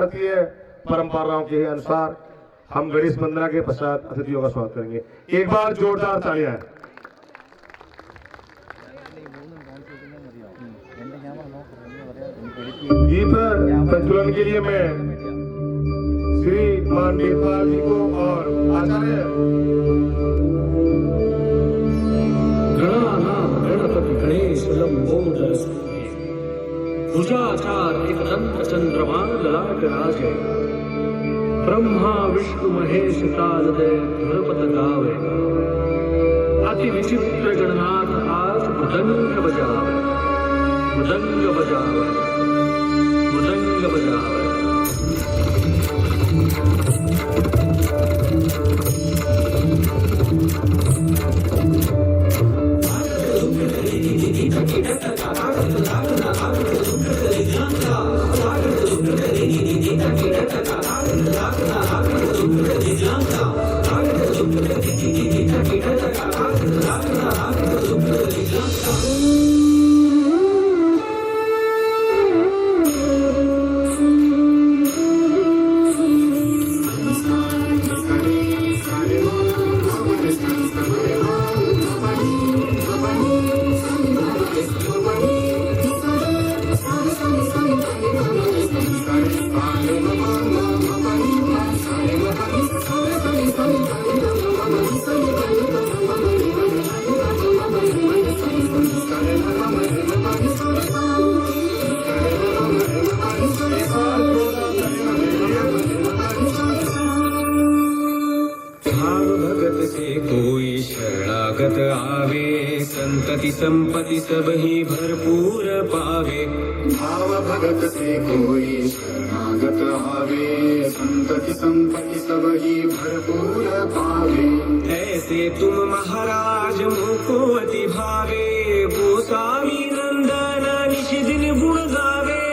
भारतीय परंपराओं के अनुसार हम गणेश वंदना के पश्चात अतिथियों का स्वागत करेंगे। एक बार जोरदार तालियां। दीप प्रज्वलन के लिए मैं श्री मान नेपाल जी को और आचार्य गणपति गणेश लंबोदर भुजाचार एक दंत चंद्रमा ललाट राजे ब्रह्मा विष्णु महेश तालदय ध्रुपद गावे अति विचित्र गणनाथ आज मृदंग बजावे मृदंग बजावे मृदंग बजावे। संतति संपत्ति सब ही भरपूर पावे भाव भगत से कोई शरणागत आवे संतति संपत्ति सब ही भरपूर पावे। ऐसे तुम महाराज मुको अति भावे गोसावी नंदन निश दिन गुण गावे।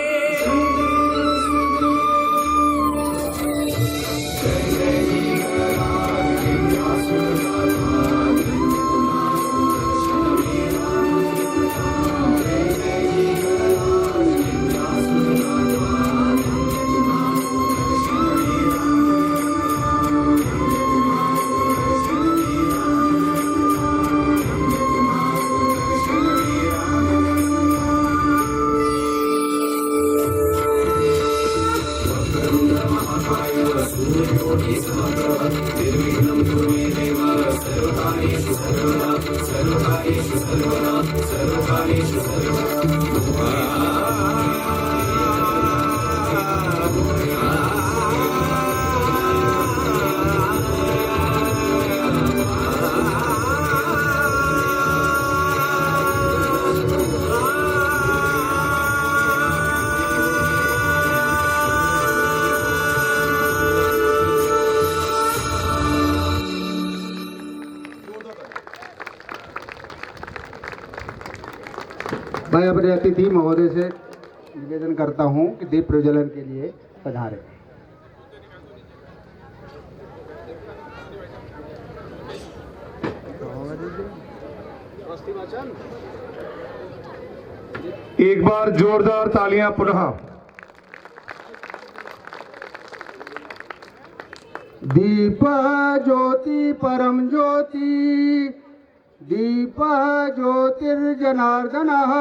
मैं अपने अतिथि महोदय से निवेदन करता हूं कि दीप प्रज्वलन के लिए पधारें। एक बार जोरदार तालियां पुनः। दीप ज्योति परम ज्योति दीप ज्योतिर्जनार्दनः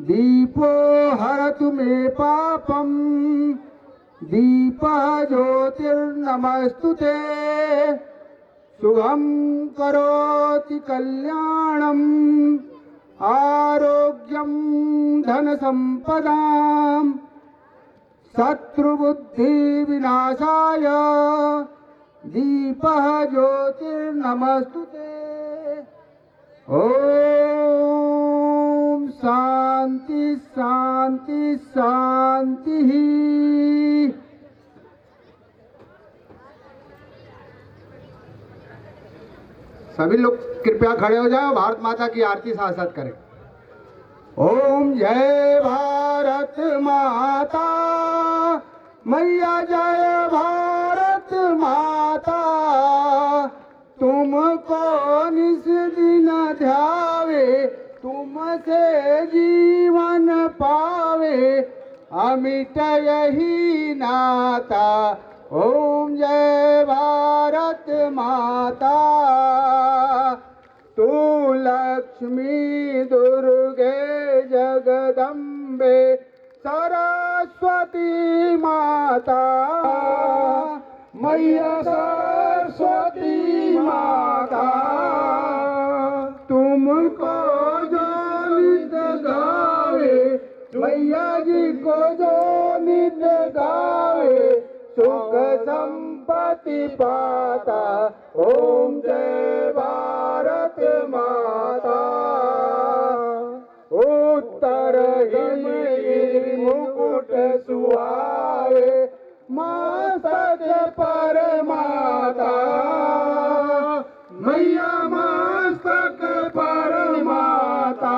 दीपो हरतु मे पापम दीप ज्योतिर्नमस्तुते शुभं करोति कल्याणम् आरोग्यं धन संपदाम् शत्रुबुद्धि विनाशाय दीपः ज्योतिर्नमस्तुते। ओम शांति शांति शांति। सभी लोग कृपया खड़े हो जाओ, भारत माता की आरती साथ साथ करें। ओम जय भारत माता मैया, जय भारत माता, तुमको निस दिन ध्यावे, तुमसे जीवन पावे, अमिट यही नाता। ओम जय भारत माता। तू लक्ष्मी दुर्गे जगदम्बे सरस्वती माता। मैया सरस्वती माता। तुमको जो नित गावे, मैया जी को जो नित गावे, सुख संपत्ति पाता। ओम जय भारत माता। उत्तर हिमगिरि मुकुट सुहाए, मस्तक पर माता। मैया मस्तक पर माता।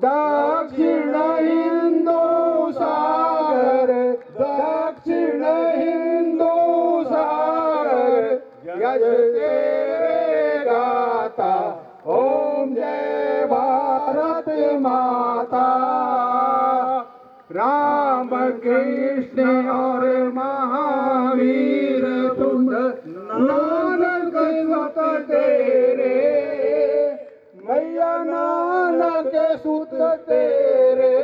दक्षिण हिंदू सागर, दक्षिण हिंदू सागर, यश तेरे गाता। ओम जय भारत माता। राम कृष्ण और महावीर तुम, नानक सुत तेरे। मैया नानक सुत तेरे।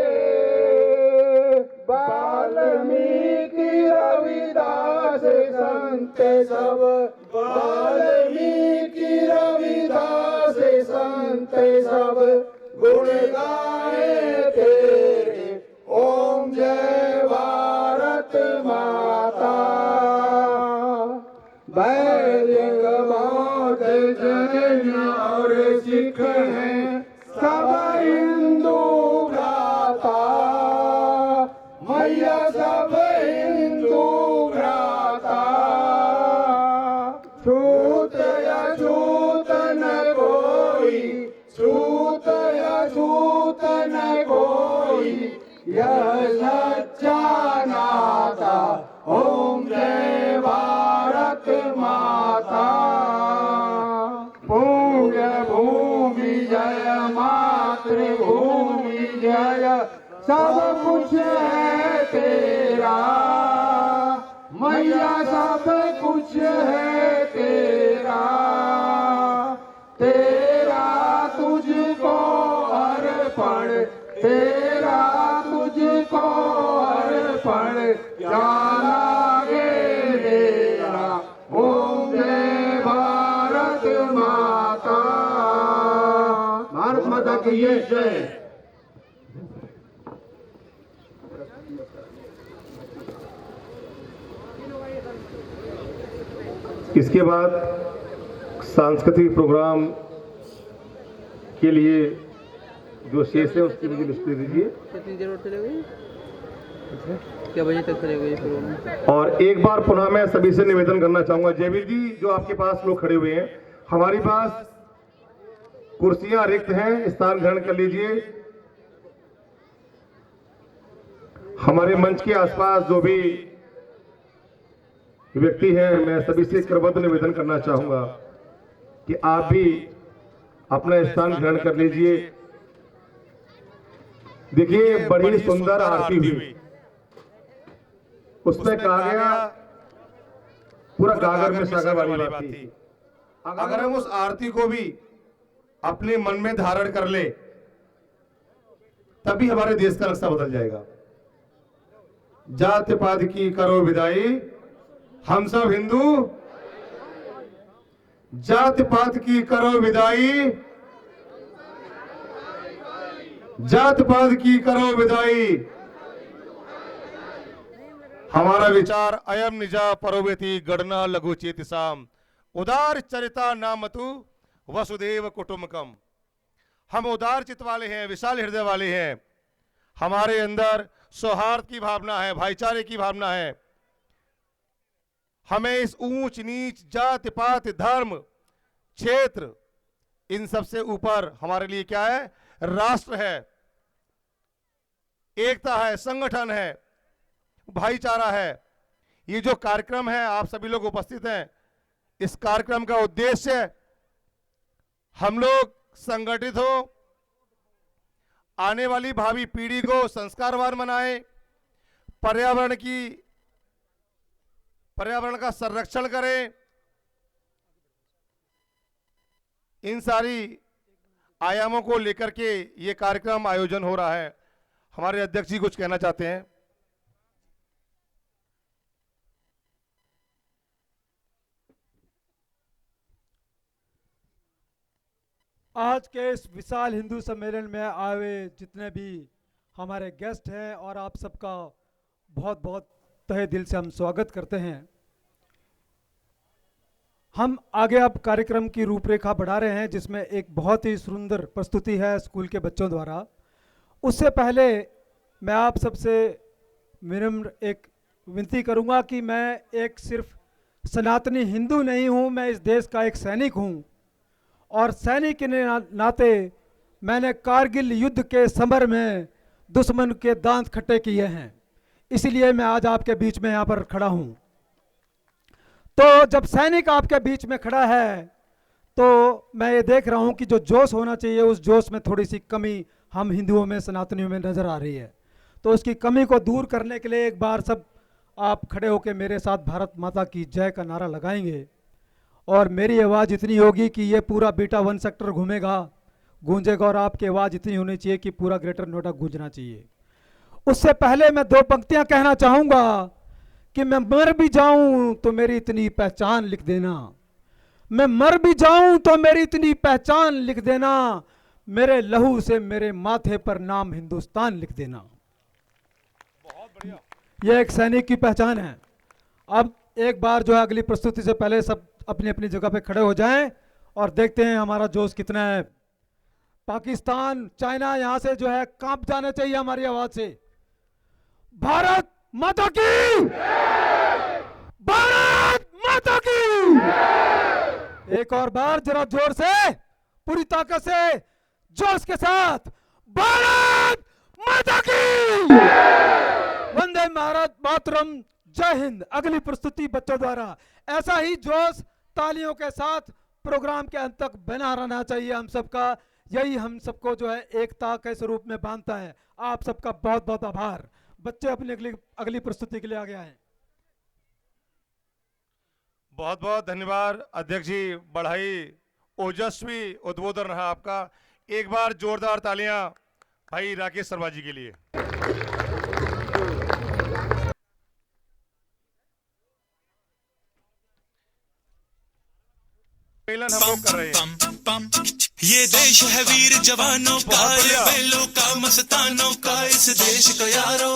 वाल्मीकि रविदास संत सब, वाल्मीकि रविदास संत सब, गुण गाए तेरे। ओम जय भारत माता। वैदिक बौद्ध जैन और सिख हैं सब हिंदू भ्राता। मैया सब हिंदू भ्राता। छूत अछूत न कोई, छूत अछूत न कोई, यह सच्चा नाता। ओम जय भारत माता। पुण्य भूमि जय, मातृभूमि जय, सब कुछ है तेरा। मैया सब कुछ है तेरा। तेरा तुझको अर्पण, तेरा तुझको अर्पण, क्या लागे मेरा। ओम जय भारत माता। भारत माता की जय। इसके बाद सांस्कृतिक प्रोग्राम के लिए जो शेष है उसकी मुझे लिस्ट दे दीजिए। कितनी देर और चलेगी? क्या बजे तक चलेगा ये प्रोग्राम? और एक बार पुनः मैं सभी से निवेदन करना चाहूंगा, जयवीर जी जो आपके पास लोग खड़े हुए हैं, हमारे पास कुर्सियां रिक्त हैं, स्थान ग्रहण कर लीजिए। हमारे मंच के आसपास जो भी व्यक्ति हैं, मैं सभी से करबद्ध निवेदन करना चाहूंगा कि आप भी अपना स्थान ग्रहण कर लीजिए। देखिए बड़ी सुंदर आरती हुई, उसमें कहा गया पूरा गागर में सागर वाली बात थी। अगर हम उस आरती को भी अपने मन में धारण कर ले, तभी हमारे देश का नक्शा बदल जाएगा। जात पात की करो विदाई, हम सब हिंदू। जात पात की करो विदाई, जात पात की करो विदाई। हमारा विचार अयम निजा परोवेति गणना लघु चेतिसाम, उदार चरिता नामतु वसुदेव कुटुंबकम। हम उदार चित्त वाले हैं, विशाल हृदय वाले हैं। हमारे अंदर सौहार्द की भावना है, भाईचारे की भावना है। हमें इस ऊंच नीच, जाति पात, धर्म, क्षेत्र, इन सब से ऊपर हमारे लिए क्या है? राष्ट्र है, एकता है, संगठन है, भाईचारा है। ये जो कार्यक्रम है, आप सभी लोग उपस्थित हैं, इस कार्यक्रम का उद्देश्य हम लोग संगठित हो, आने वाली भावी पीढ़ी को संस्कारवान बनाएं, पर्यावरण का संरक्षण करें। इन सारी आयामों को लेकर के ये कार्यक्रम आयोजन हो रहा है। हमारे अध्यक्ष जी कुछ कहना चाहते हैं। आज के इस विशाल हिंदू सम्मेलन में आए जितने भी हमारे गेस्ट हैं और आप सबका बहुत बहुत तहे दिल से हम स्वागत करते हैं। हम आगे अब कार्यक्रम की रूपरेखा बढ़ा रहे हैं, जिसमें एक बहुत ही सुंदर प्रस्तुति है स्कूल के बच्चों द्वारा। उससे पहले मैं आप सबसे विनम्र एक विनती करूंगा कि मैं एक सिर्फ सनातनी हिंदू नहीं हूं, मैं इस देश का एक सैनिक हूं और सैनिक के नाते मैंने कारगिल युद्ध के समर में दुश्मन के दांत खट्टे किए हैं, इसलिए मैं आज आपके बीच में यहाँ पर खड़ा हूँ। तो जब सैनिक आपके बीच में खड़ा है तो मैं ये देख रहा हूँ कि जो जोश होना चाहिए उस जोश में थोड़ी सी कमी हम हिंदुओं में, सनातनियों में नज़र आ रही है। तो उसकी कमी को दूर करने के लिए एक बार सब आप खड़े होकर मेरे साथ भारत माता की जय का नारा लगाएंगे और मेरी आवाज़ इतनी होगी कि ये पूरा बीटा 1 सेक्टर गूंजेगा और आपकी आवाज़ इतनी होनी चाहिए कि पूरा ग्रेटर नोएडा गूंजना चाहिए। उससे पहले मैं 2 पंक्तियां कहना चाहूँगा कि मैं मर भी जाऊं तो मेरी इतनी पहचान लिख देना, मैं मर भी जाऊं तो मेरी इतनी पहचान लिख देना, मेरे लहू से मेरे माथे पर नाम हिंदुस्तान लिख देना। बहुत बढ़िया। यह एक सैनिक की पहचान है। अब एक बार जो है अगली प्रस्तुति से पहले सब अपनी अपनी जगह पे खड़े हो जाएं और देखते हैं हमारा जोश कितना है। पाकिस्तान, चाइना यहाँ से जो है कांप जाना चाहिए हमारी आवाज से। भारत माता की, भारत माता की। एक और बार जरा जोर से, पूरी ताकत से, जोश के साथ, भारत माता की। वंदे भारत मातरम, जय हिंद। अगली प्रस्तुति बच्चों द्वारा ऐसा ही जोश तालियों के साथ प्रोग्राम के अंत तक बना रहना चाहिए हम सबका। यही हम सबको जो है एकता के स्वरूप में बांधता है। आप सबका बहुत बहुत आभार। बच्चे अपनी अगली प्रस्तुति के लिए आगे आए। बहुत बहुत धन्यवाद अध्यक्ष जी। बढ़ाई ओजस्वी उद्बोधन रहा आपका। एक बार जोरदार तालियां भाई राकेश शर्मा जी के लिए। हम लोग कर रहे हैं। ये देश है वीर जवानों का, ये बेलों का, मस्तानों का, इस देश का यारो,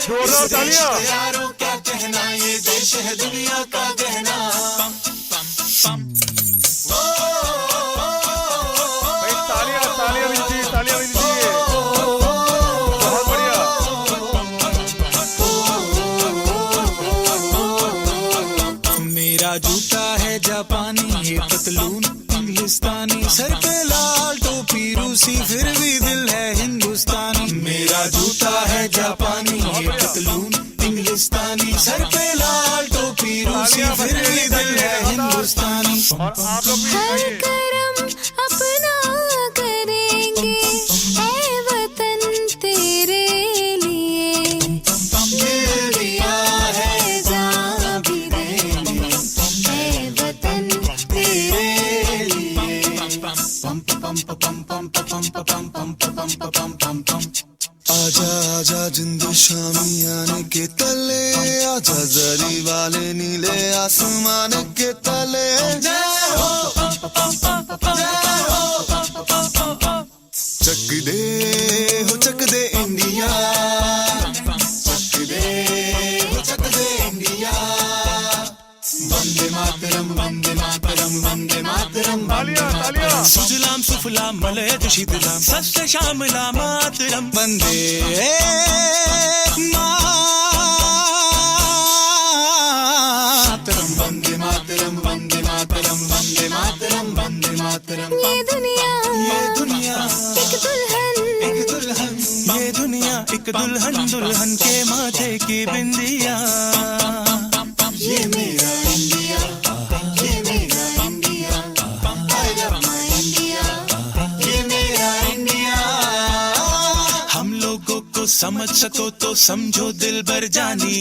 जोरदार तालियां यारो क्या कहना, ये देश है दुनिया का गहना। भाई तालियां भी दीजिए। बहुत बढ़िया। मेरा जूता है जापानी, ये पतलून इंग्लिस्तानी, सर पे लाल टोपी रूसी, फिर भी दिल है हिंदुस्तानी। मेरा जूता है जापानी, ये पतलून इंग्लिस्तानी, सर पे लाल टोपी रूसी, फिर भी दिल है हिंदुस्तानी। और आप लोग भी कहिए। करम अपना करेंगे ऐ वतन तेरे लिए, दिल दिया है जान भी देंगे ऐ वतन तेरे लिए। आजा आजा जिंद शामी आने के तले, आजा जरी वाले नीले आसमान के तले। चक दे इंडिया, चक दे इंडिया। वंदे मातरम, वंदे मातरम, वंदे मातरम। तालियां सुजलाम सुफलाम मलयज शीतलाम, सस्य श्यामला मातरम। वंदे मातरम, वंदे मातरम, वंदे मातरम, वंदे मातरम, वंदे मातरम। ये दुनिया एक दुल्हन, ये दुनिया एक दुल्हन, दुल्हन के माथे की बिंदिया। ये मेरा इंडिया, ये मेरा India, I love my India, ये मेरा इंडिया। समझ सको तो समझो दिल भर जानी,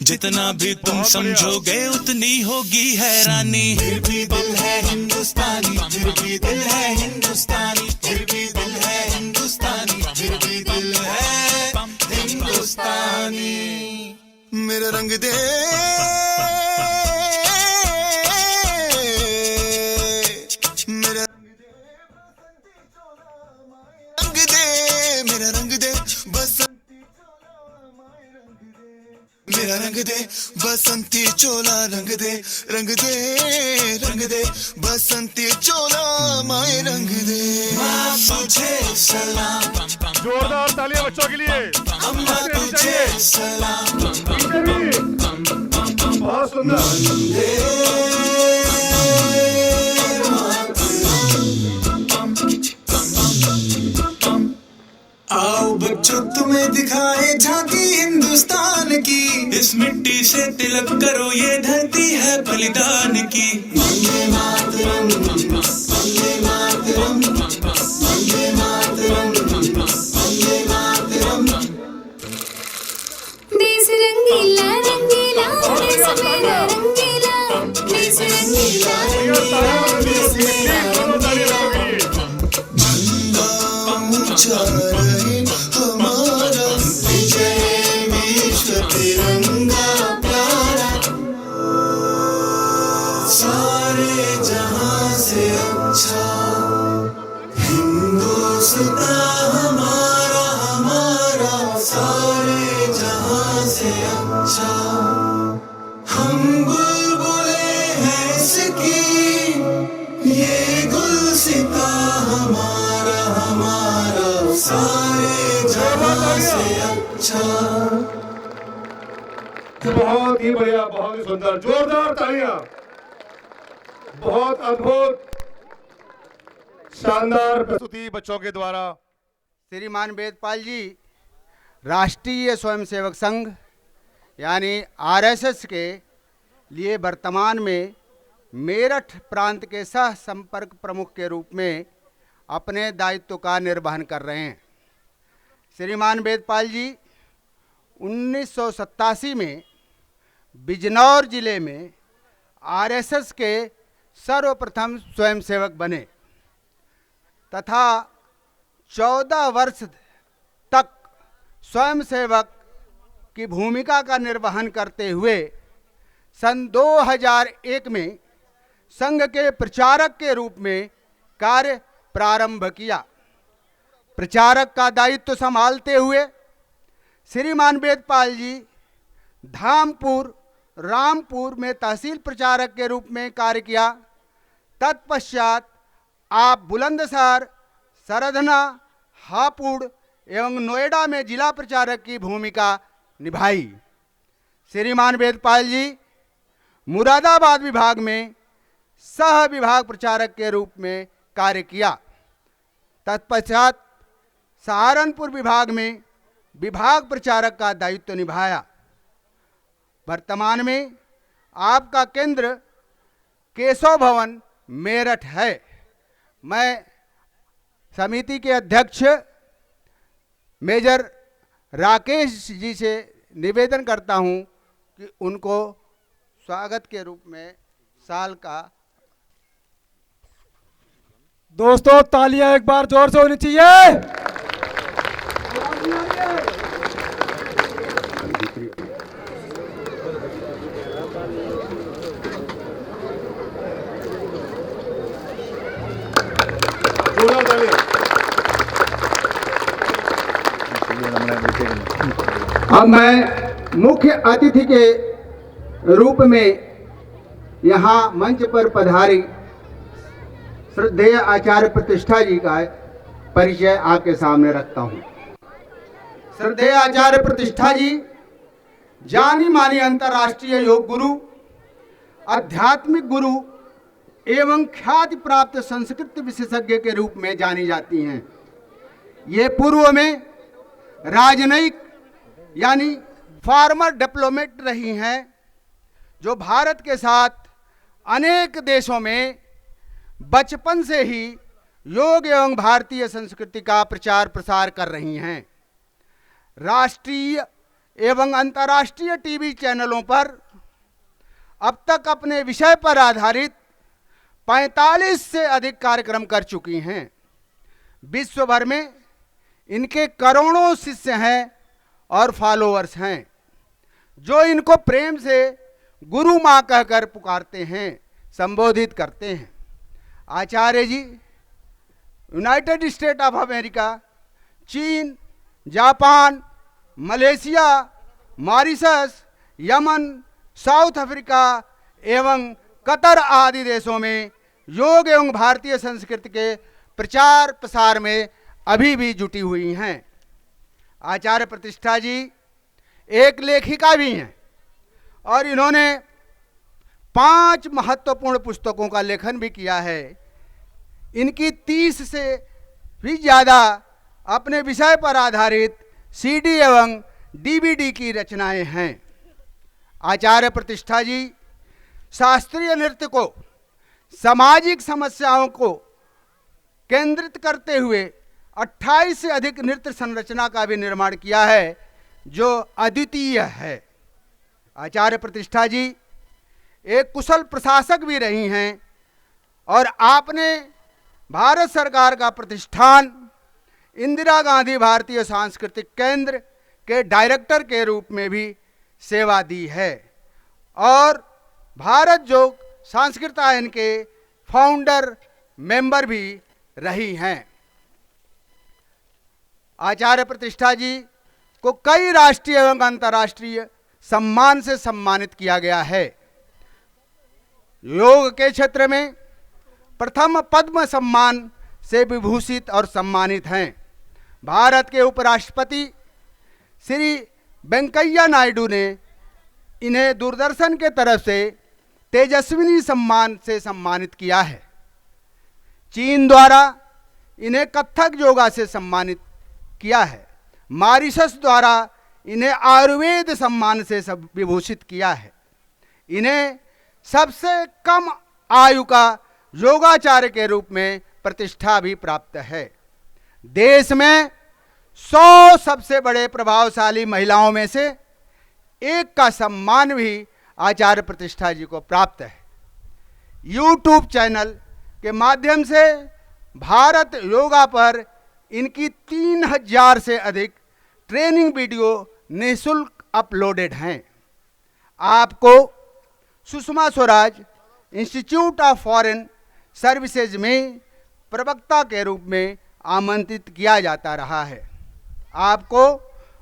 जितना भी तुम समझोगे उतनी होगी हैरानी। फिर भी दिल है हिंदुस्तानी, फिर भी दिल है हिंदुस्तानी, फिर भी दिल है हिंदुस्तानी, फिर भी दिल है हिंदुस्तानी। मेरा रंग दे मेरा रंग दे, मेरा रंग दे बसंती मेरा रंग दे बसंती चोला, रंग दे रंग दे रंग दे बसंती चोला माए रंग दे। माँ तुझे सलाम, जोरदार तालियां बच्चों के लिए। अम्मा तुझे सलाम, बहुत सुंदर। आओ बच्चों तुम्हें दिखाए झांकी हिंदुस्तान की, इस मिट्टी से तिलक करो ये धरती है बलिदान की। वंदे मातरम, वंदे मातरम, वंदे मातरम, वंदे मातरम। देश रंगीला रंगीला देश मेरा रंगीला, देश रंगीला रंगीला देश मेरा रंगीला। झंडा ऊंचा रहे हमारा, विजय विश्व तिरंगा प्यारा। सारे जहां से अच्छा हिंदुस्तान हमारा, हमारा सारे जहां से अच्छा। हम बुलबुले हैं इसकी, ये गुलसिता हमारा, हमारा सारे जहां से अच्छा। बहुत ही बढ़िया, बहुत ही सुंदर, जोरदार तालियां। बहुत अद्भुत शानदार प्रस्तुति बच्चों के द्वारा। श्रीमान वेदपाल जी राष्ट्रीय स्वयंसेवक संघ यानी आरएसएस के लिए वर्तमान में मेरठ प्रांत के सह संपर्क प्रमुख के रूप में अपने दायित्व का निर्वहन कर रहे हैं। श्रीमान वेदपाल जी 1987 में बिजनौर जिले में आरएसएस के सर्वप्रथम स्वयंसेवक बने तथा 14 वर्ष तक स्वयंसेवक की भूमिका का निर्वहन करते हुए सन 2001 में संघ के प्रचारक के रूप में कार्य प्रारंभ किया। प्रचारक का दायित्व संभालते हुए श्रीमान वेदपाल जी धामपुर रामपुर में तहसील प्रचारक के रूप में कार्य किया। तत्पश्चात आप बुलंदशहर, सरधना, हापुड़ एवं नोएडा में जिला प्रचारक की भूमिका निभाई। श्रीमान वेदपाल जी मुरादाबाद विभाग में सह विभाग प्रचारक के रूप में कार्य किया। तत्पश्चात सहारनपुर विभाग में विभाग प्रचारक का दायित्व निभाया। वर्तमान में आपका केंद्र केशव भवन मेरठ है। मैं समिति के अध्यक्ष मेजर राकेश जी से निवेदन करता हूं कि उनको स्वागत के रूप में साल का। दोस्तों तालियां एक बार जोर से होनी चाहिए। अब मैं मुख्य अतिथि के रूप में यहाँ मंच पर पधारी श्रद्धेय आचार्य प्रतिष्ठा जी का परिचय आपके सामने रखता हूँ। श्रद्धेय आचार्य प्रतिष्ठा जी जानी मानी अंतर्राष्ट्रीय योग गुरु, आध्यात्मिक गुरु एवं ख्याति प्राप्त संस्कृत विशेषज्ञ के रूप में जानी जाती हैं। ये पूर्व में राजनयिक यानी फार्मर डिप्लोमेट रही हैं, जो भारत के साथ अनेक देशों में बचपन से ही योग एवं भारतीय संस्कृति का प्रचार प्रसार कर रही हैं। राष्ट्रीय एवं अंतर्राष्ट्रीय टीवी चैनलों पर अब तक अपने विषय पर आधारित 45 से अधिक कार्यक्रम कर चुकी हैं। विश्व भर में इनके करोड़ों शिष्य हैं और फॉलोअर्स हैं, जो इनको प्रेम से गुरु माँ कहकर पुकारते हैं, संबोधित करते हैं। आचार्य जी यूनाइटेड स्टेट ऑफ अमेरिका, चीन, Japan, Malaysia, Mauritius, Yemen, south Africa एवं कतर आदि देशों में योग एवं भारतीय संस्कृति के प्रचार प्रसार में अभी भी जुटी हुई हैं। आचार्य प्रतिष्ठा जी एक लेखिका भी हैं और इन्होंने 5 महत्वपूर्ण पुस्तकों का लेखन भी किया है। इनकी 30 से भी ज़्यादा अपने विषय पर आधारित सीडी एवं डीवीडी की रचनाएं हैं। आचार्य प्रतिष्ठा जी शास्त्रीय नृत्य को सामाजिक समस्याओं को केंद्रित करते हुए 28 से अधिक नृत्य संरचना का भी निर्माण किया है, जो अद्वितीय है। आचार्य प्रतिष्ठा जी एक कुशल प्रशासक भी रही हैं और आपने भारत सरकार का प्रतिष्ठान इंदिरा गांधी भारतीय सांस्कृतिक केंद्र के डायरेक्टर के रूप में भी सेवा दी है और भारत योग सांस्कृतायन के फाउंडर मेंबर भी रही हैं। आचार्य प्रतिष्ठा जी को कई राष्ट्रीय एवं अंतर्राष्ट्रीय सम्मान से सम्मानित किया गया है। योग के क्षेत्र में प्रथम पद्म सम्मान से विभूषित और सम्मानित हैं। भारत के उपराष्ट्रपति श्री वेंकैया नायडू ने इन्हें दूरदर्शन के तरफ से तेजस्विनी सम्मान से सम्मानित किया है। चीन द्वारा इन्हें कथक योगा से सम्मानित किया है। मॉरिशस द्वारा इन्हें आयुर्वेद सम्मान से विभूषित किया है। इन्हें सबसे कम आयु का योगाचार्य के रूप में प्रतिष्ठा भी प्राप्त है। देश में 100 सबसे बड़े प्रभावशाली महिलाओं में से एक का सम्मान भी आचार्य प्रतिष्ठा जी को प्राप्त है। यूट्यूब चैनल के माध्यम से भारत योगा पर इनकी 3000 से अधिक ट्रेनिंग वीडियो निःशुल्क अपलोडेड हैं। आपको Sushma Swaraj institute of foreign services में प्रवक्ता के रूप में आमंत्रित किया जाता रहा है। आपको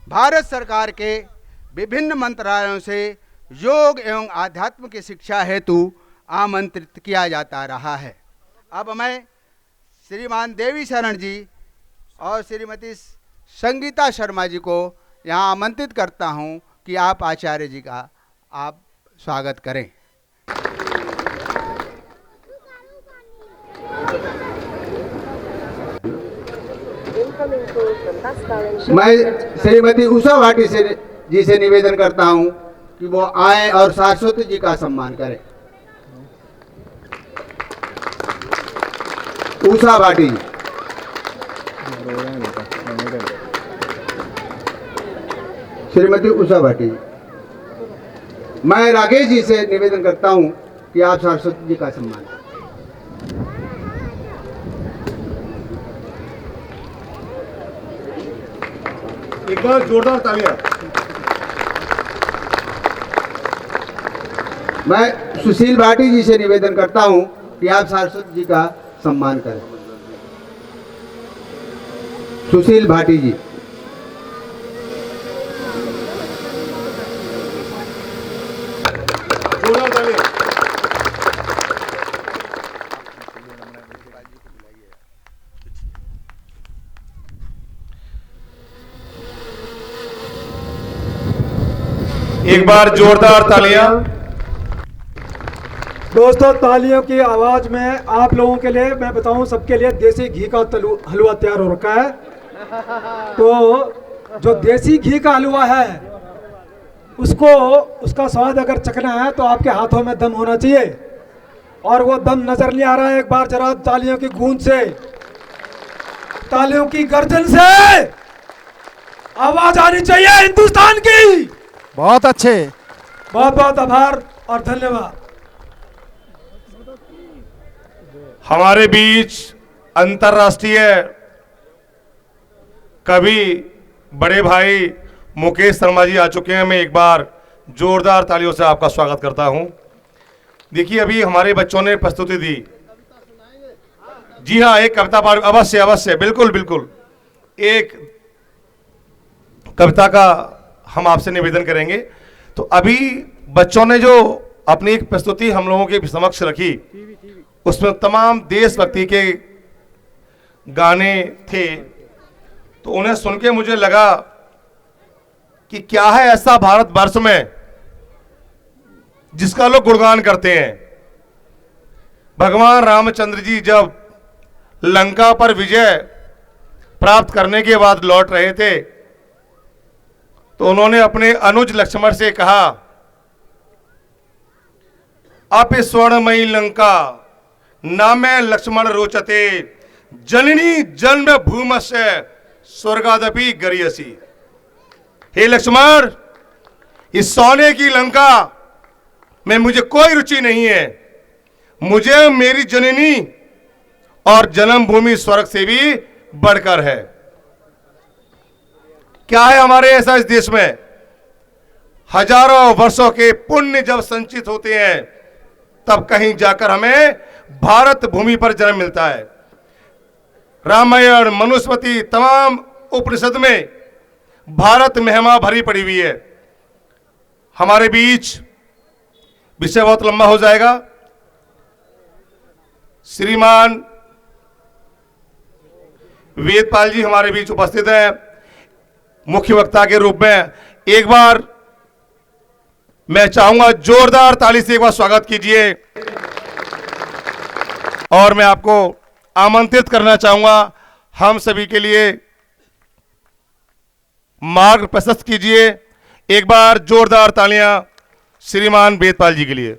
भारत सरकार के विभिन्न मंत्रालयों से योग एवं आध्यात्म की शिक्षा हेतु आमंत्रित किया जाता रहा है। अब मैं श्रीमान देवी शरण जी और श्रीमती संगीता शर्मा जी को यहाँ आमंत्रित करता हूँ कि आप आचार्य जी का आप स्वागत करें। मैं श्रीमती उषा भाटी जी से निवेदन करता हूं कि वो आए और सरस्वती जी का सम्मान करें। उषा भाटी जी। श्रीमती उषा भाटी जी। मैं राकेश जी से निवेदन करता हूं कि आप सरस्वती जी का सम्मान करें। एक बार जोरदार तालियां। मैं सुशील भाटी जी से निवेदन करता हूं कि आप सरस्वती जी का सम्मान करें। सुशील भाटी जी। जोरदार तालियां। एक बार जोरदार तालियां। दोस्तों, तालियों की आवाज में आप लोगों के लिए मैं बताऊं, सबके लिए देसी घी का हलवा तैयार हो रखा है। तो जो देसी घी का हलवा है उसका स्वाद अगर चखना है तो आपके हाथों में दम होना चाहिए, और वो दम नजर नहीं आ रहा है। एक बार जरा तालियों की गूंज से, तालियों की गर्जन से आवाज आनी चाहिए हिंदुस्तान की। बहुत अच्छे। बहुत बहुत आभार और धन्यवाद। हमारे बीच अंतर्राष्ट्रीय कवि बड़े भाई मुकेश शर्मा जी आ चुके हैं। मैं एक बार जोरदार तालियों से आपका स्वागत करता हूं। देखिए, अभी हमारे बच्चों ने प्रस्तुति दी। जी हाँ, एक कविता पाठ अवश्य अवश्य, बिल्कुल बिल्कुल, एक कविता का हम आपसे निवेदन करेंगे। तो अभी बच्चों ने जो अपनी एक प्रस्तुति हम लोगों के समक्ष रखी, उसमें तमाम देशभक्ति के गाने थे। तो उन्हें सुन के मुझे लगा कि क्या है ऐसा भारतवर्ष में जिसका लोग गुणगान करते हैं। भगवान रामचंद्र जी जब लंका पर विजय प्राप्त करने के बाद लौट रहे थे, तो उन्होंने अपने अनुज लक्ष्मण से कहा, अपि स्वर्णमयी लंका नामे लक्ष्मण रोचते, जननी जन्म भूमस्य स्वर्गादपि गरियसी। हे लक्ष्मण, इस सोने की लंका में मुझे कोई रुचि नहीं है। मुझे मेरी जननी और जन्मभूमि स्वर्ग से भी बढ़कर है। क्या है हमारे ऐसा इस देश में? हजारों वर्षों के पुण्य जब संचित होते हैं, तब कहीं जाकर हमें भारत भूमि पर जन्म मिलता है। रामायण, मनुस्मृति, तमाम उपनिषद में भारत महिमा भरी पड़ी हुई है। हमारे बीच विषय बहुत लंबा हो जाएगा। श्रीमान वेदपाल जी हमारे बीच उपस्थित हैं मुख्य वक्ता के रूप में। एक बार मैं चाहूंगा जोरदार ताली से एक बार स्वागत कीजिए। और मैं आपको आमंत्रित करना चाहूंगा, हम सभी के लिए मार्ग प्रशस्त कीजिए। एक बार जोरदार तालियां श्रीमान वेदपाल जी के लिए।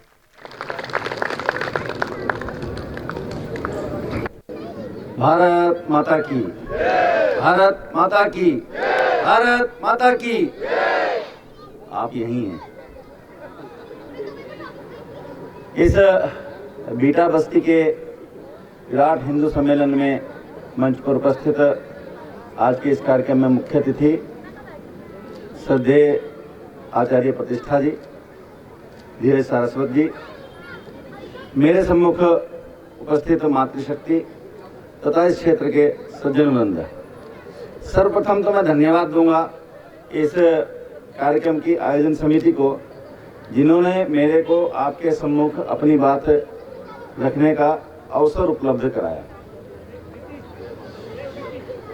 भारत माता की, भारत माता की, भारत माता की। आप यही हैं। इस बीटा बस्ती के विराट हिंदू सम्मेलन में मंच पर उपस्थित आज के इस कार्यक्रम में मुख्य अतिथि श्रद्धेय आचार्य प्रतिष्ठा जी, धीरज सारस्वत जी, मेरे सम्मुख उपस्थित मातृशक्ति तथा इस क्षेत्र के सज्जनवृंद। सर्वप्रथम तो मैं धन्यवाद दूंगा इस कार्यक्रम की आयोजन समिति को, जिन्होंने मेरे को आपके सम्मुख अपनी बात रखने का अवसर उपलब्ध कराया।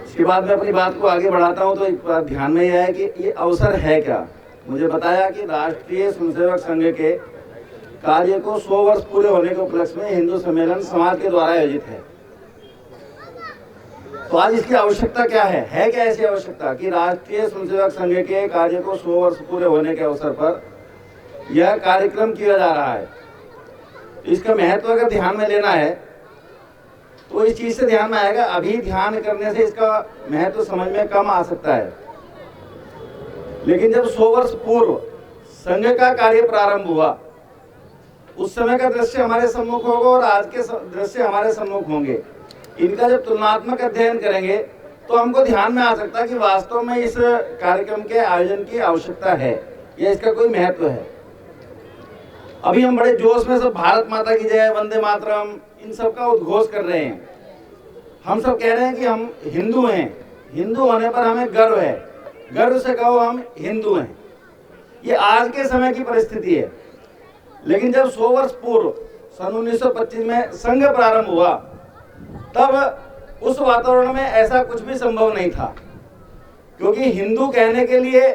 इसके बाद मैं अपनी बात को आगे बढ़ाता हूं, तो एक बात ध्यान में यह है कि ये अवसर है क्या। मुझे बताया कि राष्ट्रीय स्वयंसेवक संघ के कार्य को 100 वर्ष पूरे होने के उपलक्ष्य में हिंदू सम्मेलन समाज के द्वारा आयोजित है। तो आज इसकी आवश्यकता क्या है क्या ऐसी आवश्यकता कि राष्ट्रीय स्वयंसेवक संघ के कार्य को 100 वर्ष पूरे होने के अवसर पर यह कार्यक्रम किया जा रहा है। इसका महत्व अगर ध्यान में लेना है तो इस चीज से ध्यान में आएगा। अभी ध्यान करने से इसका महत्व समझ में कम आ सकता है, लेकिन जब 100 वर्ष पूर्व संघ का कार्य प्रारंभ हुआ, उस समय का दृश्य हमारे सम्मुख होगा और आज के दृश्य हमारे सम्मुख होंगे। इनका जब तुलनात्मक अध्ययन करेंगे तो हमको ध्यान में आ सकता है कि वास्तव में इस कार्यक्रम के आयोजन की आवश्यकता है या इसका कोई महत्व है। अभी हम बड़े जोश में सब भारत माता की जय, वंदे मातरम, इन सब का उद्घोष कर रहे हैं। हम सब कह रहे हैं कि हम हिंदू हैं, हिंदू होने पर हमें गर्व है, गर्व से कहो हम हिंदू हैं। ये आज के समय की परिस्थिति है। लेकिन जब 100 वर्ष पूर्व सन 1925 में संघ प्रारंभ हुआ, तब उस वातावरण में ऐसा कुछ भी संभव नहीं था, क्योंकि हिंदू कहने के लिए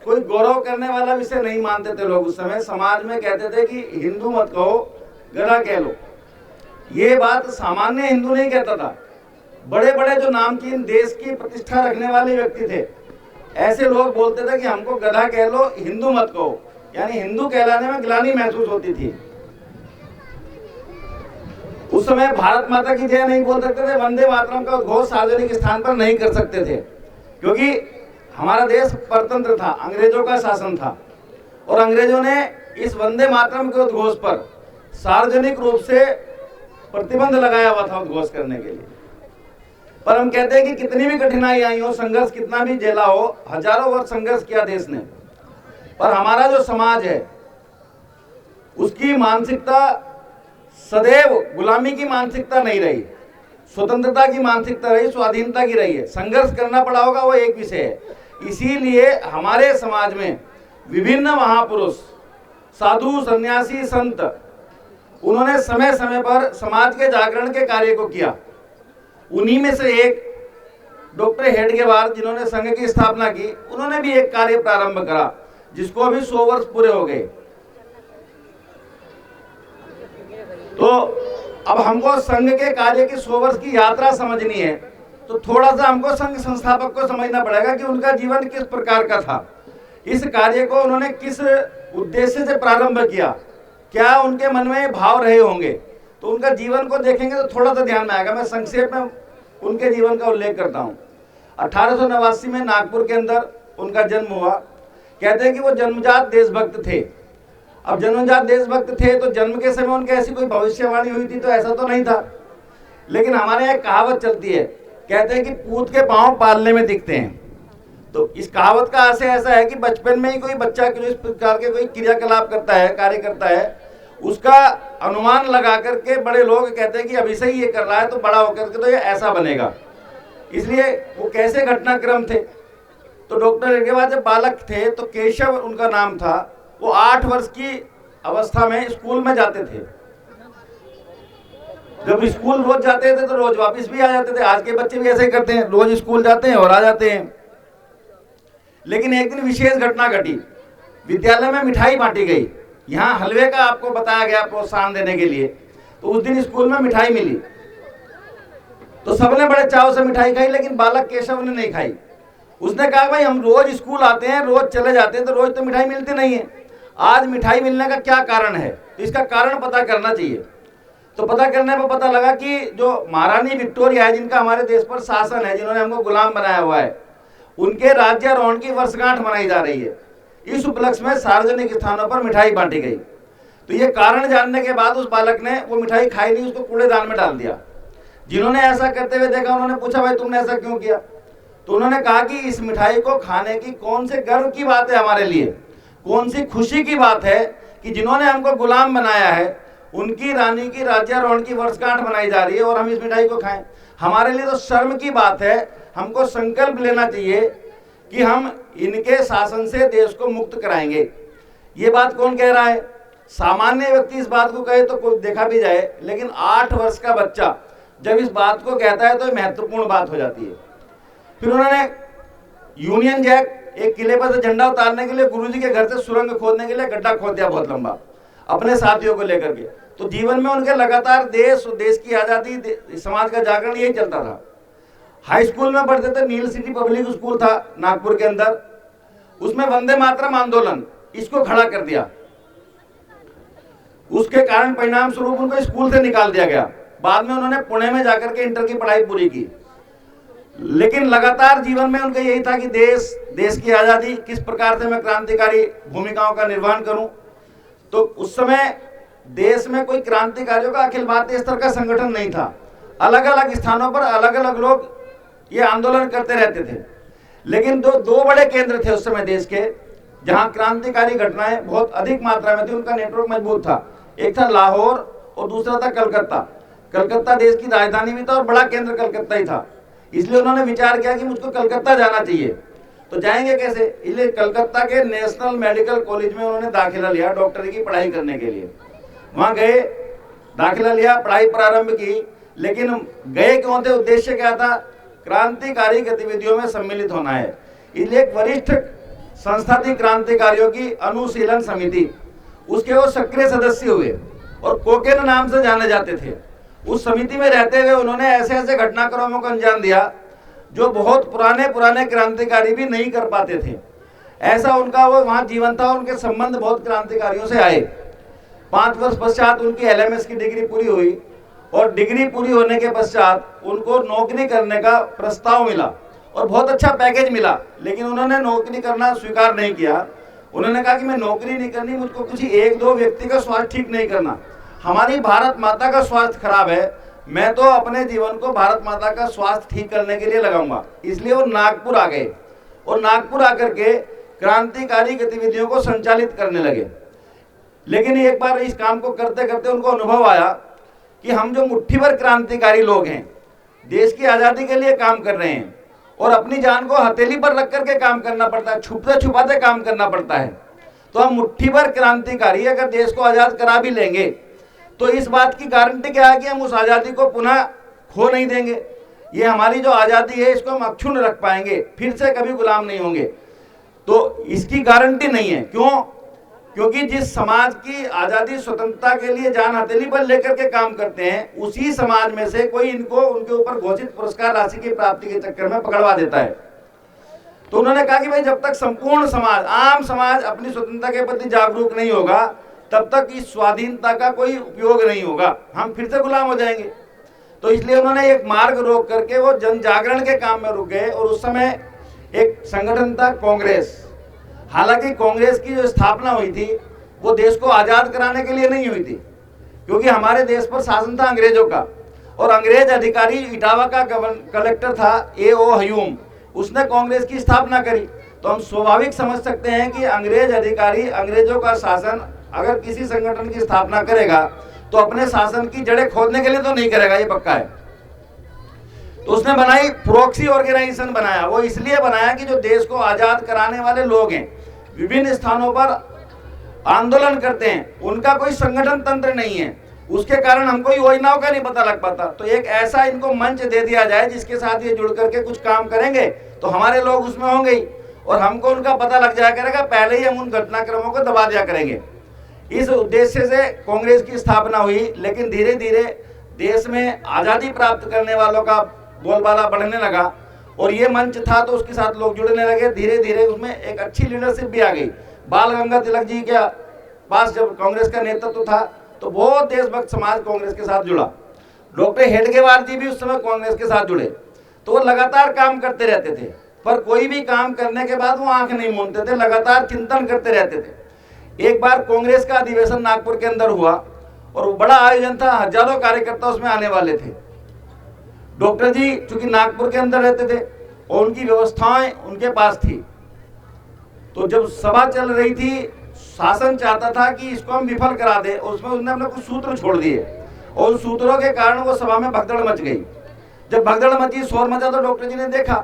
कोई गौरव करने वाला विषय नहीं मानते थे लोग। उस समय समाज में कहते थे कि हिंदू मत कहो, गधा कह लो। ये बात सामान्य हिंदू नहीं कहता था। बड़े बड़े जो नामचीन देश की प्रतिष्ठा रखने वाले व्यक्ति थे, ऐसे लोग बोलते थे कि हमको गधा कह लो, हिंदू मत कहो। यानी हिंदू कहलाने में ग्लानि महसूस होती थी। उस समय भारत माता की जय नहीं बोल सकते थे, वंदे मातरम का उद्घोष सार्वजनिक स्थान पर नहीं कर सकते थे, क्योंकि हमारा देश परतंत्र था, अंग्रेजों का शासन था, और अंग्रेजों ने इस वंदे मातरम के उद्घोष पर सार्वजनिक रूप से प्रतिबंध लगाया हुआ था उद्घोष करने के लिए। पर हम कहते हैं कि कितनी भी कठिनाई आई हो, संघर्ष कितना भी झेला हो, हजारों वर्ष संघर्ष किया देश ने, पर हमारा जो समाज है उसकी मानसिकता सदैव गुलामी की मानसिकता नहीं रही, स्वतंत्रता की मानसिकता रही, स्वाधीनता की रही है। संघर्ष करना पड़ा होगा वो एक विषय है। इसीलिए हमारे समाज में विभिन्न महापुरुष, साधु, सन्यासी, संत, उन्होंने समय समय पर समाज के जागरण के कार्य को किया। उन्हीं में से एक डॉक्टर हेडगेवार, जिन्होंने संघ की स्थापना की, उन्होंने भी एक कार्य प्रारंभ करा जिसको अभी 100 वर्ष पूरे हो गए। तो अब हमको संघ के कार्य की 100 वर्ष की यात्रा समझनी है, तो थोड़ा सा हमको संघ संस्थापक को समझना पड़ेगा कि उनका जीवन किस प्रकार का था, इस कार्य को उन्होंने किस उद्देश्य से प्रारंभ किया, क्या उनके मन में भाव रहे होंगे। तो उनका जीवन को देखेंगे तो थोड़ा सा ध्यान में आएगा। मैं संक्षेप में उनके जीवन का उल्लेख करता हूँ। 1889 में नागपुर के अंदर उनका जन्म हुआ। कहते हैं कि वो जन्मजात देशभक्त थे। अब जन्मजात देशभक्त थे तो जन्म के समय उनके ऐसी कोई भविष्यवाणी हुई थी तो ऐसा तो नहीं था, लेकिन हमारे यहाँ कहावत चलती है, कहते हैं कि पूत के पांव पालने में दिखते हैं। तो इस कहावत का आशय ऐसा है कि बचपन में ही कोई बच्चा इस प्रकार के कोई क्रियाकलाप करता है, कार्य करता है, उसका अनुमान लगा करके बड़े लोग कहते हैं कि अभी से ही ये कर रहा है तो बड़ा होकर के तो ये ऐसा बनेगा। इसलिए वो कैसे घटनाक्रम थे, तो डॉक्टर हेडगेवार जब बालक थे तो केशव उनका नाम था। वो 8 वर्ष की अवस्था में स्कूल में जाते थे। जब स्कूल रोज जाते थे तो रोज वापस भी आ जाते थे। आज के बच्चे भी ऐसे ही करते हैं, रोज स्कूल जाते हैं और आ जाते हैं। लेकिन एक दिन विशेष घटना घटी। विद्यालय में मिठाई बांटी गई। यहाँ हलवे का आपको बताया गया प्रोत्साहन देने के लिए। तो उस दिन स्कूल में मिठाई मिली तो सबने बड़े चाव से मिठाई खाई, लेकिन बालक केशव ने नहीं खाई। उसने कहा भाई हम रोज स्कूल आते हैं, रोज चले जाते हैं, तो रोज तो मिठाई मिलती नहीं है, आज मिठाई मिलने का क्या कारण है, तो इसका कारण पता करना चाहिए। तो पता करने पर पता लगा कि जो महारानी विक्टोरिया है, जिनका हमारे देश पर शासन है, जिन्होंने हमको गुलाम बनाया हुआ है, उनके राज्यारोहण की वर्षगांठ मनाई जा रही है। इस उपलक्ष्य में सार्वजनिक स्थानों पर मिठाई बांटी गई। तो ये कारण जानने के बाद उस बालक ने वो मिठाई खाई नहीं, उसको कूड़ेदान में डाल दिया। जिन्होंने ऐसा करते हुए देखा उन्होंने पूछा भाई तुमने ऐसा क्यों किया, तो उन्होंने कहा कि इस मिठाई को खाने की कौन से गर्व की बात है हमारे लिए, कौन सी खुशी की बात है कि जिन्होंने हमको गुलाम बनाया है उनकी रानी की राज्यारोहण की वर्षगांठ मनाई जा रही है और हम इस मिठाई को खाएं। हमारे लिए तो शर्म की बात है। हमको संकल्प लेना चाहिए कि हम इनके शासन से देश को मुक्त कराएंगे। ये बात कौन कह रहा है? सामान्य व्यक्ति इस बात को कहे तो कोई देखा भी जाए, लेकिन 8 वर्ष का बच्चा जब इस बात को कहता है तो महत्वपूर्ण बात हो जाती है। फिर उन्होंने यूनियन जैक, एक किले पर से झंडा उतारने के लिए गुरुजी के घर से सुरंग खोदने के लिए गड्ढा खोद दिया बहुत लंबा, अपने साथियों को लेकर के। तो जीवन में उनके लगातार देश और देश की आज़ादी, समाज का जागरण यही चलता था। हाई स्कूल में पढ़ते थे, नील सिटी पब्लिक स्कूल था नागपुर के अंदर, उसमें वंदे मातरम आंदोलन इसको खड़ा कर दिया। उसके कारण परिणाम स्वरूप उनको स्कूल से निकाल दिया गया। बाद में उन्होंने पुणे में जाकर के इंटर की पढ़ाई पूरी की, लेकिन लगातार जीवन में उनका यही था कि देश की आज़ादी, किस प्रकार से मैं क्रांतिकारी भूमिकाओं का निर्वहन करूं। तो उस समय देश में कोई क्रांतिकारियों का अखिल भारतीय स्तर का संगठन नहीं था। अलग अलग स्थानों पर अलग अलग लोग ये आंदोलन करते रहते थे, लेकिन दो बड़े केंद्र थे उस समय देश के, जहां क्रांतिकारी घटनाएं बहुत अधिक मात्रा में थी, उनका नेटवर्क मजबूत था। एक था लाहौर और दूसरा था कलकत्ता। कलकत्ता देश की राजधानी भी था और बड़ा केंद्र कलकत्ता ही था। इसलिए उन्होंने विचार किया कि मुझको कलकत्ता जाना चाहिए। तो जाएंगे कैसे? इसलिए कलकत्ता के नेशनल मेडिकल कॉलेज में उन्होंने दाखिला लिया डॉक्टरी की पढ़ाई करने के लिए। वहां गए, दाखिला लिया, पढ़ाई प्रारंभ की, लेकिन गए क्यों थे? उद्देश्य क्या था? क्रांतिकारी गतिविधियों में सम्मिलित होना है। इसलिए एक वरिष्ठ संस्था थी क्रांतिकारियों की अनुशीलन समिति, उसके वो सक्रिय सदस्य हुए और कोकेन नाम से जाने जाते थे। उस समिति में रहते हुए उन्होंने ऐसे ऐसे घटनाक्रमों को अंजाम दिया जो बहुत पुराने क्रांतिकारी भी नहीं कर पाते थे। ऐसा उनका वो वहाँ जीवन था। उनके संबंध बहुत क्रांतिकारियों से आए। 5 वर्ष पश्चात उनकी LMS की डिग्री पूरी हुई और डिग्री पूरी होने के पश्चात उनको नौकरी करने का प्रस्ताव मिला और बहुत अच्छा पैकेज मिला, लेकिन उन्होंने नौकरी करना स्वीकार नहीं किया। उन्होंने कहा कि मैं नौकरी नहीं करनी, मुझको किसी एक दो व्यक्ति का स्वास्थ्य ठीक नहीं करना, हमारी भारत माता का स्वास्थ्य खराब है, मैं तो अपने जीवन को भारत माता का स्वास्थ्य ठीक करने के लिए लगाऊंगा। इसलिए वो नागपुर आ गए और नागपुर आकर के क्रांतिकारी गतिविधियों को संचालित करने लगे। लेकिन एक बार इस काम को करते करते उनको अनुभव आया कि हम जो मुट्ठी भर क्रांतिकारी लोग हैं, देश की आज़ादी के लिए काम कर रहे हैं और अपनी जान को हथेली पर रख करके काम करना पड़ता है, छुपते छुपाते काम करना पड़ता है। तो हम मुट्ठी भर क्रांतिकारी अगर देश को आज़ाद करा भी लेंगे तो इस बात की गारंटी क्या है कि हम उस आज़ादी को पुनः खो नहीं देंगे। ये हमारी जो आज़ादी है इसको हम अक्षुण्ण रख पाएंगे, फिर से कभी गुलाम नहीं होंगे। तो इसकी गारंटी नहीं है। क्यों? क्योंकि जिस समाज की आज़ादी स्वतंत्रता के लिए जान हथेली पर लेकर के काम करते हैं, उसी समाज में से कोई इनको उनके ऊपर घोषित पुरस्कार राशि की प्राप्ति के चक्कर में पकड़वा देता है। तो उन्होंने कहा कि भाई जब तक संपूर्ण समाज, आम समाज अपनी स्वतंत्रता के प्रति जागरूक नहीं होगा तब तक इस स्वाधीनता का कोई उपयोग नहीं होगा, हम फिर से गुलाम हो जाएंगे। तो इसलिए उन्होंने एक मार्ग रोक करके वो जन जागरण के काम में रुक गए। और उस समय एक संगठन था कांग्रेस। हालांकि कांग्रेस की जो स्थापना हुई थी वो देश को आज़ाद कराने के लिए नहीं हुई थी, क्योंकि हमारे देश पर शासन था अंग्रेजों का और अंग्रेज अधिकारी इटावा का कलेक्टर था A.O. हयूम, उसने कांग्रेस की स्थापना करी। तो हम स्वाभाविक समझ सकते हैं कि अंग्रेज अधिकारी, अंग्रेजों का शासन अगर किसी संगठन की स्थापना करेगा तो अपने शासन की जड़ें खोदने के लिए तो नहीं करेगा, ये पक्का है। तो उसने बनाई प्रॉक्सी ऑर्गेनाइजेशन बनाया। वो इसलिए बनाया कि जो देश को आज़ाद कराने वाले लोग हैं, विभिन्न स्थानों पर आंदोलन करते हैं, उनका कोई संगठन तंत्र नहीं है, उसके कारण हमको योजनाओं का नहीं पता लग पाता। तो एक ऐसा इनको मंच दे दिया जाए जिसके साथ ये जुड़ करके कुछ काम करेंगे तो हमारे लोग उसमें होंगे ही और हमको उनका पता लग जाया करेगा, पहले ही हम उन घटनाक्रमों को दबा दिया करेंगे। इस उद्देश्य से कांग्रेस की स्थापना हुई। लेकिन धीरे धीरे देश में आज़ादी प्राप्त करने वालों का बोलबाला बढ़ने लगा और ये मंच था तो उसके साथ लोग जुड़ने लगे। धीरे धीरे उसमें एक अच्छी लीडरशिप भी आ गई। बाल गंगाधर तिलक जी के पास जब कांग्रेस का नेतृत्व था तो बहुत देशभक्त समाज कांग्रेस के साथ जुड़ा। डॉक्टर हेडगेवार जी भी उस समय कांग्रेस के साथ जुड़े। तो वो लगातार काम करते रहते थे, पर कोई भी काम करने के बाद वो आंख नहीं मूंदते थे, लगातार चिंतन करते रहते थे। एक बार कांग्रेस का अधिवेशन नागपुर के अंदर हुआ और वो बड़ा आयोजन था, हजारों कार्यकर्ता उसमें आने वाले थे। डॉक्टर जी चूंकि नागपुर के अंदर रहते थे और उनकी व्यवस्थाएं उनके पास थी, तो जब सभा चल रही थी शासन चाहता था कि इसको हम विफल करा दें और उसमें उसने अपने कुछ सूत्र छोड़ दिए और उन सूत्रों के कारण वो सभा में भगदड़ मच गई। जब भगदड़ मची, शोर मचा, तो डॉक्टर जी ने देखा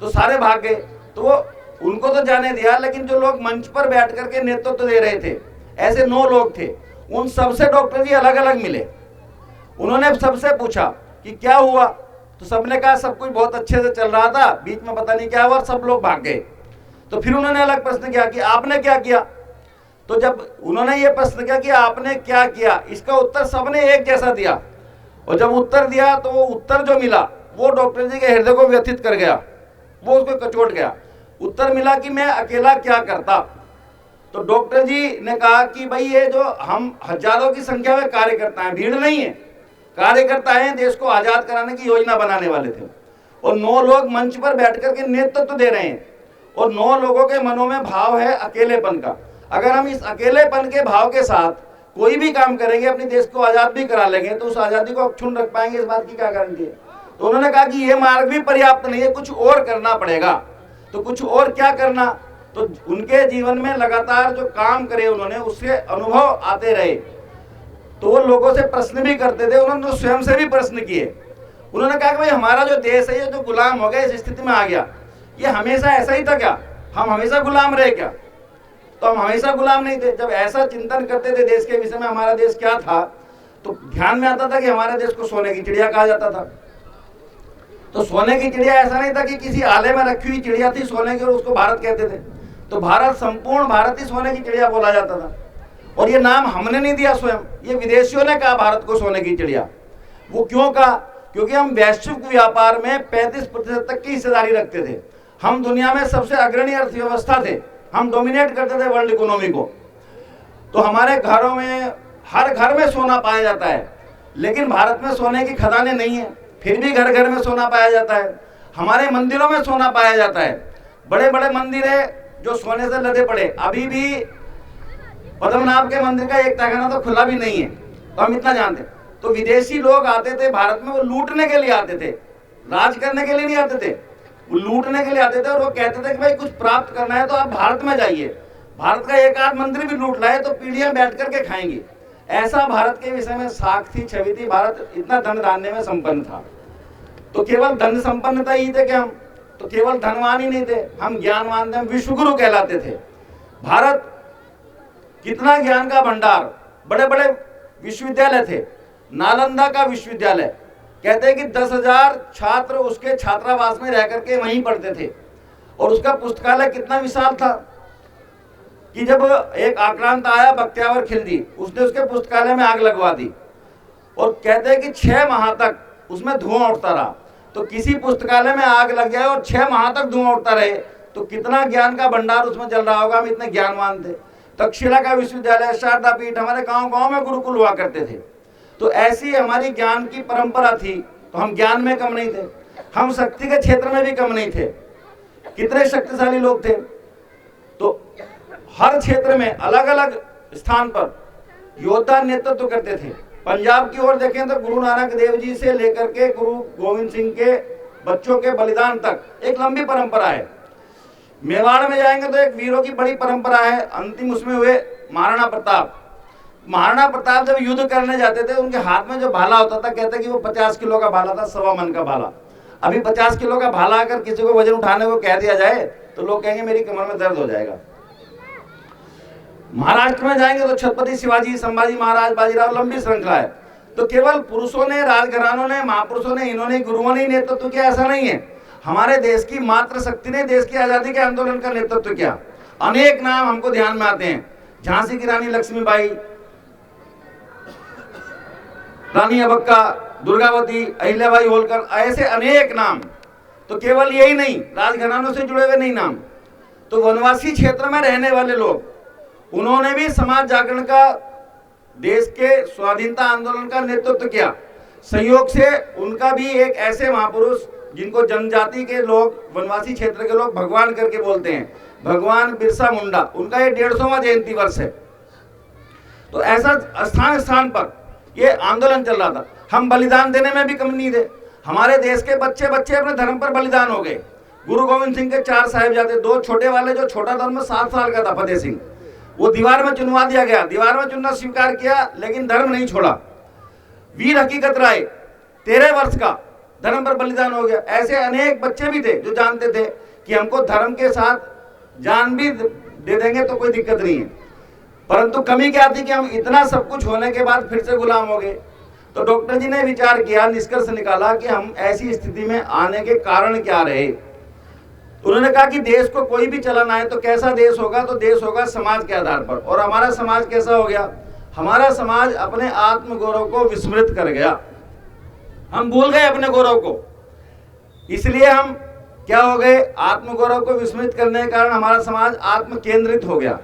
तो सारे भाग गए। तो वो उनको तो जाने दिया, लेकिन जो लोग मंच पर बैठ करके नेतृत्व दे रहे थे, ऐसे 9 लोग थे, उन सबसे डॉक्टर जी अलग अलग मिले। उन्होंने सबसे पूछा कि क्या हुआ, तो सबने कहा सब कुछ बहुत अच्छे से चल रहा था, बीच में पता नहीं क्या हुआ, सब लोग भाग गए। तो फिर उन्होंने अलग प्रश्न किया कि आपने क्या किया। तो जब उन्होंने ये प्रश्न किया कि आपने क्या किया, इसका उत्तर सबने एक जैसा दिया और जब उत्तर दिया तो वो उत्तर जो मिला वो डॉक्टर जी के हृदय को व्यथित कर गया, वो उसको कचोट गया। उत्तर मिला कि मैं अकेला क्या करता। तो डॉक्टर जी ने कहा कि भाई ये जो हम हजारों की संख्या में कार्यकर्ता हैं, भीड़ नहीं है, कार्यकर्ता हैं, देश को आजाद कराने की योजना बनाने वाले थे और 9 लोग मंच पर बैठ करके नेतृत्व दे रहे हैं और 9 लोगों के मनों में भाव है अकेलेपन का। अगर हम इस अकेलेपन के भाव के साथ कोई भी काम करेंगे, अपने देश को आजाद भी करा लेंगे, तो उस आजादी को अक्षुण्ण रख पाएंगे, इस बात की क्या गारंटी है। तो उन्होंने कहा कि ये मार्ग भी पर्याप्त नहीं है, कुछ और करना पड़ेगा। तो कुछ और क्या करना, तो उनके जीवन में लगातार जो काम करे उन्होंने, उससे अनुभव आते रहे। तो वो लोगों से प्रश्न भी करते थे, उन्होंने स्वयं से भी प्रश्न किए। उन्होंने कहा कि भाई हमारा जो देश है ये जो गुलाम हो गया, इस स्थिति में आ गया, ये हमेशा ऐसा ही था क्या, हम हमेशा गुलाम रहे क्या। तो हम हमेशा गुलाम नहीं थे। जब ऐसा चिंतन करते थे देश के विषय में, हमारा देश क्या था, तो ध्यान में आता था कि हमारे देश को सोने की चिड़िया कहा जाता था। तो सोने की चिड़िया ऐसा नहीं था कि किसी आले में रखी हुई चिड़िया थी सोने की और उसको भारत कहते थे। तो भारत, संपूर्ण भारत ही सोने की चिड़िया बोला जाता था। और ये नाम हमने नहीं दिया स्वयं, ये विदेशियों ने कहा भारत को सोने की चिड़िया। वो क्यों कहा, क्योंकि हम वैश्विक व्यापार में 35% तक की हिस्सेदारी रखते थे। हम दुनिया में सबसे अग्रणी अर्थव्यवस्था थे, हम डोमिनेट करते थे वर्ल्ड इकोनॉमी को। तो हमारे घरों में, हर घर में सोना पाया जाता है, लेकिन भारत में सोने की खदानें नहीं है, फिर भी घर घर में सोना पाया जाता है। हमारे मंदिरों में सोना पाया जाता है, बड़े बड़े मंदिर है जो सोने से लदे पड़े। अभी भी पद्मनाभ के मंदिर का एक तहखाना तो खुला भी नहीं है, तो हम इतना जानते हैं। तो विदेशी लोग आते थे भारत में, वो लूटने के लिए आते थे, राज करने के लिए नहीं आते थे, वो लूटने के लिए आते थे। और वो कहते थे कि भाई कुछ प्राप्त करना है तो आप भारत में जाइए, भारत का एक आध मंदिर भी लूट लाए तो पीढ़ियां बैठ करके खाएंगी। ऐसा भारत के विषय में साख थी, छवि थी। भारत इतना धन धान्य में संपन्न था। तो केवल धन संपन्नता ही थे कि हम तो केवल धनवान ही नहीं थे, हम ज्ञानवान थे, हम विश्वगुरु कहलाते थे। भारत कितना ज्ञान का भंडार, बड़े बड़े विश्वविद्यालय थे। नालंदा का विश्वविद्यालय कहते हैं कि 10,000 छात्र उसके छात्रावास में रह करके वहीं पढ़ते थे। और उसका पुस्तकालय कितना विशाल था कि जब एक आक्रांत आया बख्तियावर खिलजी, उसने उसके पुस्तकालय में आग लगवा दी। और कहते हैं कि 6 माह तक उसमें धुआं उठता रहा। तो किसी पुस्तकालय में आग लग जाए और 6 माह तक धुआं उठता रहे तो कितना ज्ञान का भंडार उसमें चल रहा होगा। हम इतने ज्ञानवान थे। तक्षशिला का विश्वविद्यालय, शारदा पीठ, हमारे गांव गांव में गुरुकुल हुआ करते थे। तो ऐसी हमारी ज्ञान की परंपरा थी। तो हम ज्ञान में कम नहीं थे, हम शक्ति के क्षेत्र में भी कम नहीं थे। कितने शक्तिशाली लोग थे। तो हर क्षेत्र में अलग अलग स्थान पर योद्धा नेतृत्व करते थे। पंजाब की ओर देखें तो गुरु नानक देव जी से लेकर के गुरु गोविंद सिंह के बच्चों के बलिदान तक एक लंबी परंपरा है। मेवाड़ में जाएंगे तो एक वीरों की बड़ी परंपरा है। अंतिम उसमें हुए महाराणा प्रताप। महाराणा प्रताप जब युद्ध करने जाते थे, उनके हाथ में जो भाला होता था, कहते कि वो 50 किलो का भाला था, 1.25 मन का भाला। अभी 50 किलो का भाला अगर किसी को वजन उठाने को कह दिया जाए तो लोग कहेंगे मेरी कमर में दर्द हो जाएगा। महाराष्ट्र में जाएंगे तो छत्रपति शिवाजी, संभाजी महाराज, बाजीराव, लंबी श्रृंखला है। तो केवल पुरुषों ने, राजघरानों ने, महापुरुषों ने, इन्होंने, गुरुओं ने नेतृत्व किया, ऐसा नहीं है। हमारे देश की मातृ शक्ति ने देश की आजादी के आंदोलन का नेतृत्व किया। अनेक नाम हमको ध्यान में आते हैं। झांसी की रानी लक्ष्मीबाई, रानी अबक्का, दुर्गावती, अहिल्याबाई होलकर, ऐसे अनेक नाम। तो केवल यही नहीं, राजघरानों से जुड़े हुए नहीं नाम। तो वनवासी क्षेत्र में रहने वाले लोग, उन्होंने भी समाज जागरण का, देश के स्वाधीनता आंदोलन का नेतृत्व किया। सहयोग से उनका भी एक ऐसे महापुरुष जिनको जनजाति के लोग, वनवासी क्षेत्र के लोग भगवान करके बोलते हैं, भगवान बिरसा मुंडा, उनका ये 150वां जयंती वर्ष है। तो ऐसा स्थान स्थान पर ये आंदोलन चल रहा था। हम बलिदान देने में भी कम नहीं थे। हमारे देश के बच्चे बच्चे अपने धर्म पर बलिदान हो गए। गुरु गोविंद सिंह के 4 साहिबजादे, 2 छोटे वाले, जो छोटा था उनमें 7 साल का था फतेह सिंह, वो दीवार में चुनवा दिया गया। दीवार में चुनना स्वीकार किया लेकिन धर्म नहीं छोड़ा। वीर हकीकत राय 13 वर्ष का, धर्म पर बलिदान हो गया। ऐसे अनेक बच्चे भी थे जो जानते थे कि हमको धर्म के साथ जान भी दे देंगे तो कोई दिक्कत नहीं है। परंतु कमी क्या थी कि हम इतना सब कुछ होने के बाद फिर से गुलाम हो गए। तो डॉक्टर जी ने विचार किया, निष्कर्ष निकाला कि हम ऐसी स्थिति में आने के कारण क्या रहे। उन्होंने कहा कि देश को कोई भी चलाना है तो कैसा देश होगा, तो देश होगा समाज के आधार पर। और हमारा समाज कैसा हो गया? हमारा समाज अपने आत्मगौरव को विस्मृत कर गया। हम भूल गए अपने गौरव को, इसलिए हम क्या हो गए, आत्मगौरव को विस्मृत करने के कारण हमारा समाज आत्म केंद्रित हो गया।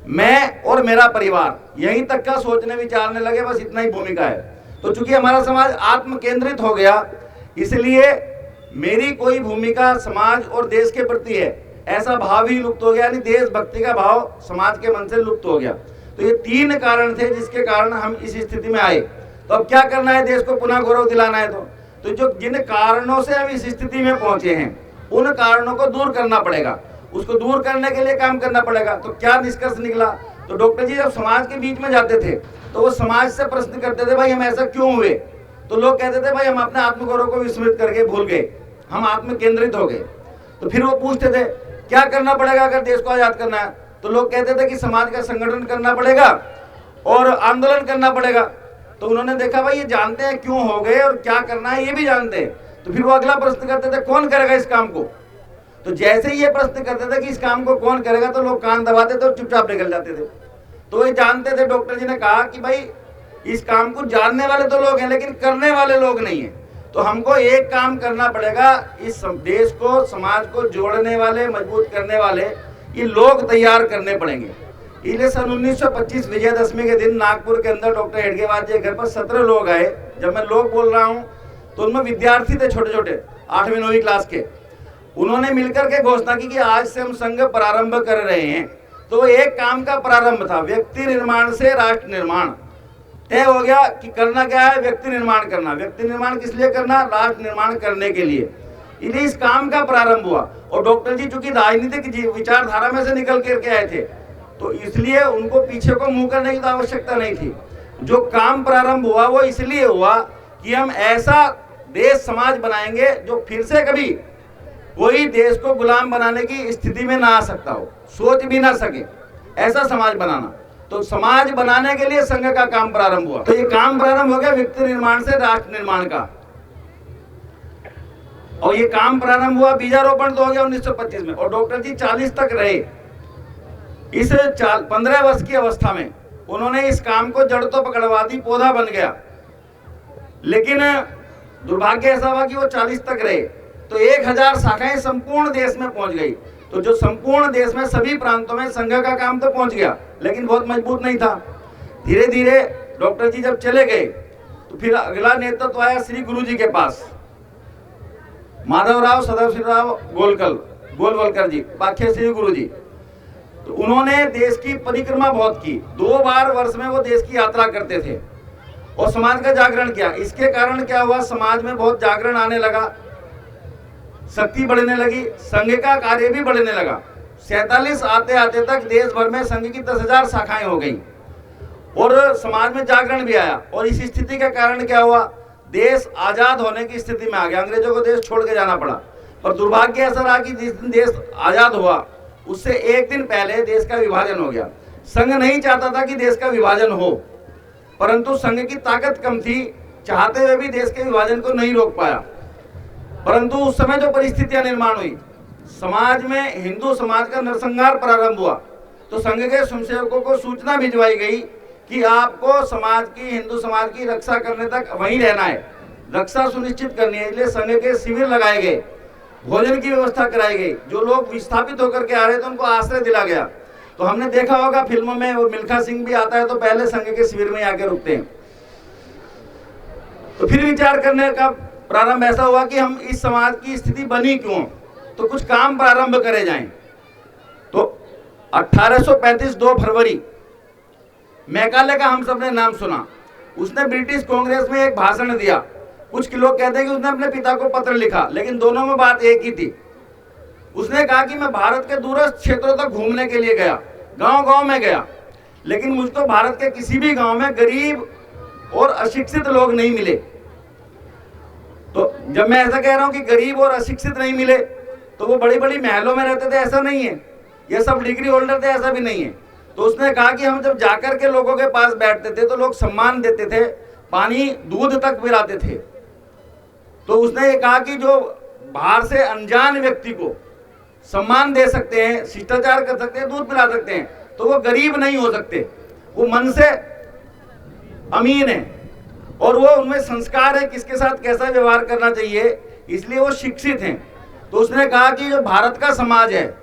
मैं और मेरा परिवार, यहीं तक का सोचने विचारने लगे, बस इतना ही भूमिका है। तो चूंकि हमारा समाज आत्म केंद्रित हो गया, इसलिए मेरी कोई भूमिका समाज और देश के प्रति है, ऐसा भाव ही लुप्त हो गया, यानी देशभक्ति का भाव समाज के मन से लुप्त हो गया। तो ये 3 कारण थे जिसके कारण हम इस स्थिति में आए। तो अब क्या करना है, देश को पुनः गौरव दिलाना है। तो जो जिन कारणों से हम इस स्थिति में पहुंचे हैं, उन कारणों को दूर करना पड़ेगा। उसको दूर करने के लिए काम करना पड़ेगा। तो क्या निष्कर्ष निकला? तो डॉक्टर जी जब समाज के बीच में जाते थे तो वो समाज से प्रश्न करते थे, भाई हम ऐसा क्यों हुए? तो लोग कहते थे, भाई हम अपने आत्मगौरव को विस्मृत करके भूल गए, हम आत्म केंद्रित हो गए। तो फिर वो पूछते थे क्या करना पड़ेगा अगर देश को आजाद करना है? तो लोग कहते थे कि समाज का संगठन करना पड़ेगा और आंदोलन करना पड़ेगा। तो उन्होंने देखा भाई ये जानते हैं क्यों हो गए और क्या करना है ये भी जानते हैं। तो फिर वो अगला प्रश्न करते थे, कौन करेगा इस काम को? तो जैसे ही ये प्रश्न करते थे कि इस काम को कौन करेगा, तो लोग कान दबाते थे और चुपचाप निकल जाते थे। तो ये जानते थे, डॉक्टर जी ने कहा कि भाई इस काम को जानने वाले तो लोग हैं लेकिन करने वाले लोग नहीं है। तो हमको एक काम करना पड़ेगा, इस देश को, समाज को जोड़ने वाले, मजबूत करने वाले ये लोग तैयार करने पड़ेंगे। इसलिए सन 1925 विजयदशमी के दिन नागपुर के अंदर डॉक्टर हेडगेवार जी के घर पर 17 लोग आए। जब मैं लोग बोल रहा हूँ तो उनमें विद्यार्थी थे छोटे छोटे, 8वीं 9वीं क्लास के, उन्होंने मिलकर के घोषणा की कि आज से हम संघ प्रारंभ कर रहे हैं। तो एक काम का प्रारंभ था, व्यक्ति निर्माण से राष्ट्र निर्माण तय हो गया कि करना क्या है, व्यक्ति निर्माण करना। व्यक्ति निर्माण किस लिए करना, राष्ट्र निर्माण करने के लिए। इसलिए इस काम का प्रारंभ हुआ। और डॉक्टर जी चूंकि राजनीतिक विचारधारा में से निकल करके आए थे, तो इसलिए उनको पीछे को मुंह करने की तो आवश्यकता नहीं थी। जो काम प्रारंभ हुआ वो इसलिए हुआ कि हम ऐसा देश समाज बनाएंगे जो फिर से कभी कोई देश को गुलाम बनाने की स्थिति में ना आ सकता हो, सोच भी ना सके, ऐसा समाज बनाना। तो समाज बनाने के लिए संघ का काम प्रारंभ हुआ। तो ये काम प्रारंभ हो गया व्यक्ति निर्माण से राष्ट्र निर्माण का। और ये काम प्रारंभ हुआ, बीजारोपण तो हो गया 1925 में। और डॉक्टर जी 40 तक रहे। इस 15 वर्ष की अवस्था में उन्होंने इस काम को जड़ तो पकड़वा दी, पौधा बन गया। लेकिन दुर्भाग्य ऐसा हुआ कि वो 40 तक रहे तो 1000 शाखाएं संपूर्ण देश में पहुंच गई। तो जो संपूर्ण देश में सभी प्रांतों में संघ का काम तो पहुंच गया, लेकिन बहुत मजबूत नहीं था। धीरे धीरे डॉक्टर जी जब चले गए तो फिर अगला नेतृत्व आया श्री गुरु जी के पास, माधवराव सदाशिवराव गोलवलकर जी, बाख्य श्री गुरु जी। तो उन्होंने देश की परिक्रमा बहुत की, 2 बार वर्ष में वो देश की यात्रा करते थे और समाज का जागरण किया। इसके कारण क्या हुआ, समाज में बहुत जागरण आने लगा, शक्ति बढ़ने लगी, संघ का कार्य भी बढ़ने लगा। 47 आते आते तक देश भर में संघ की 10,000 शाखाएं हो गई और समाज में जागरण भी आया। और इस स्थिति के कारण क्या हुआ, देश आजाद होने की स्थिति में आ गया। अंग्रेजों को देश छोड़ के जाना पड़ा। और दुर्भाग्य ऐसा रहा कि जिस दिन देश आजाद हुआ उससे एक दिन पहले देश का विभाजन हो गया। संघ नहीं चाहता था कि देश का विभाजन हो, परंतु संघ की ताकत कम थी, चाहते हुए भी देश के विभाजन को नहीं रोक पाया। परंतु उस समय जो परिस्थितियां निर्माण हुई, समाज में हिंदू समाज का नरसंहार प्रारंभ हुआ। तो संघ के स्वयंसेवकों को सूचना भिजवाई गई कि आपको समाज की, हिंदू समाज की रक्षा करने तक वहीं रहना है, रक्षा सुनिश्चित करनी है। इसलिए संघ के शिविर लगाए गए, भोजन की व्यवस्था कराई गई। जो लोग विस्थापित होकर के आ रहे थे उनको आश्रय दिला गया। तो हमने देखा होगा फिल्मों में, वो मिल्खा सिंह भी आता है तो पहले संघ के शिविर में आके रुकते हैं। तो फिर विचार करने का प्रारंभ ऐसा हुआ कि हम इस समाज की स्थिति बनी क्यों, तो कुछ काम प्रारंभ करे जाएं। तो 1835 2 फरवरी मैकाले का हम सबने नाम सुना। उसने ब्रिटिश कांग्रेस में एक भाषण दिया। कुछ लोग कहते हैं कि उसने अपने पिता को पत्र लिखा, लेकिन दोनों में बात एक ही थी। उसने कहा कि मैं भारत के दूरस्थ क्षेत्रों तक घूमने के लिए गया, गांव-गांव में गया, लेकिन मुझको भारत के किसी भी गांव में गरीब और अशिक्षित लोग नहीं मिले। तो जब मैं ऐसा कह रहा हूं कि गरीब और अशिक्षित नहीं मिले, तो वो बड़ी बड़ी महलों में रहते थे, ऐसा नहीं है। ये सब डिग्री होल्डर थे, ऐसा भी नहीं है। तो उसने कहा कि हम जब जाकर के लोगों के पास बैठते थे तो लोग सम्मान देते थे, पानी दूध तक पिलाते थे। तो उसने ये कहा कि जो बाहर से अनजान व्यक्ति को सम्मान दे सकते हैं, शिष्टाचार कर सकते हैं, दूध पिला सकते हैं, तो वो गरीब नहीं हो सकते, वो मन से अमीन है और वो उनमें संस्कार है किसके साथ कैसा व्यवहार करना चाहिए, इसलिए वो शिक्षित हैं। तो उसने कहा कि जो भारत का समाज है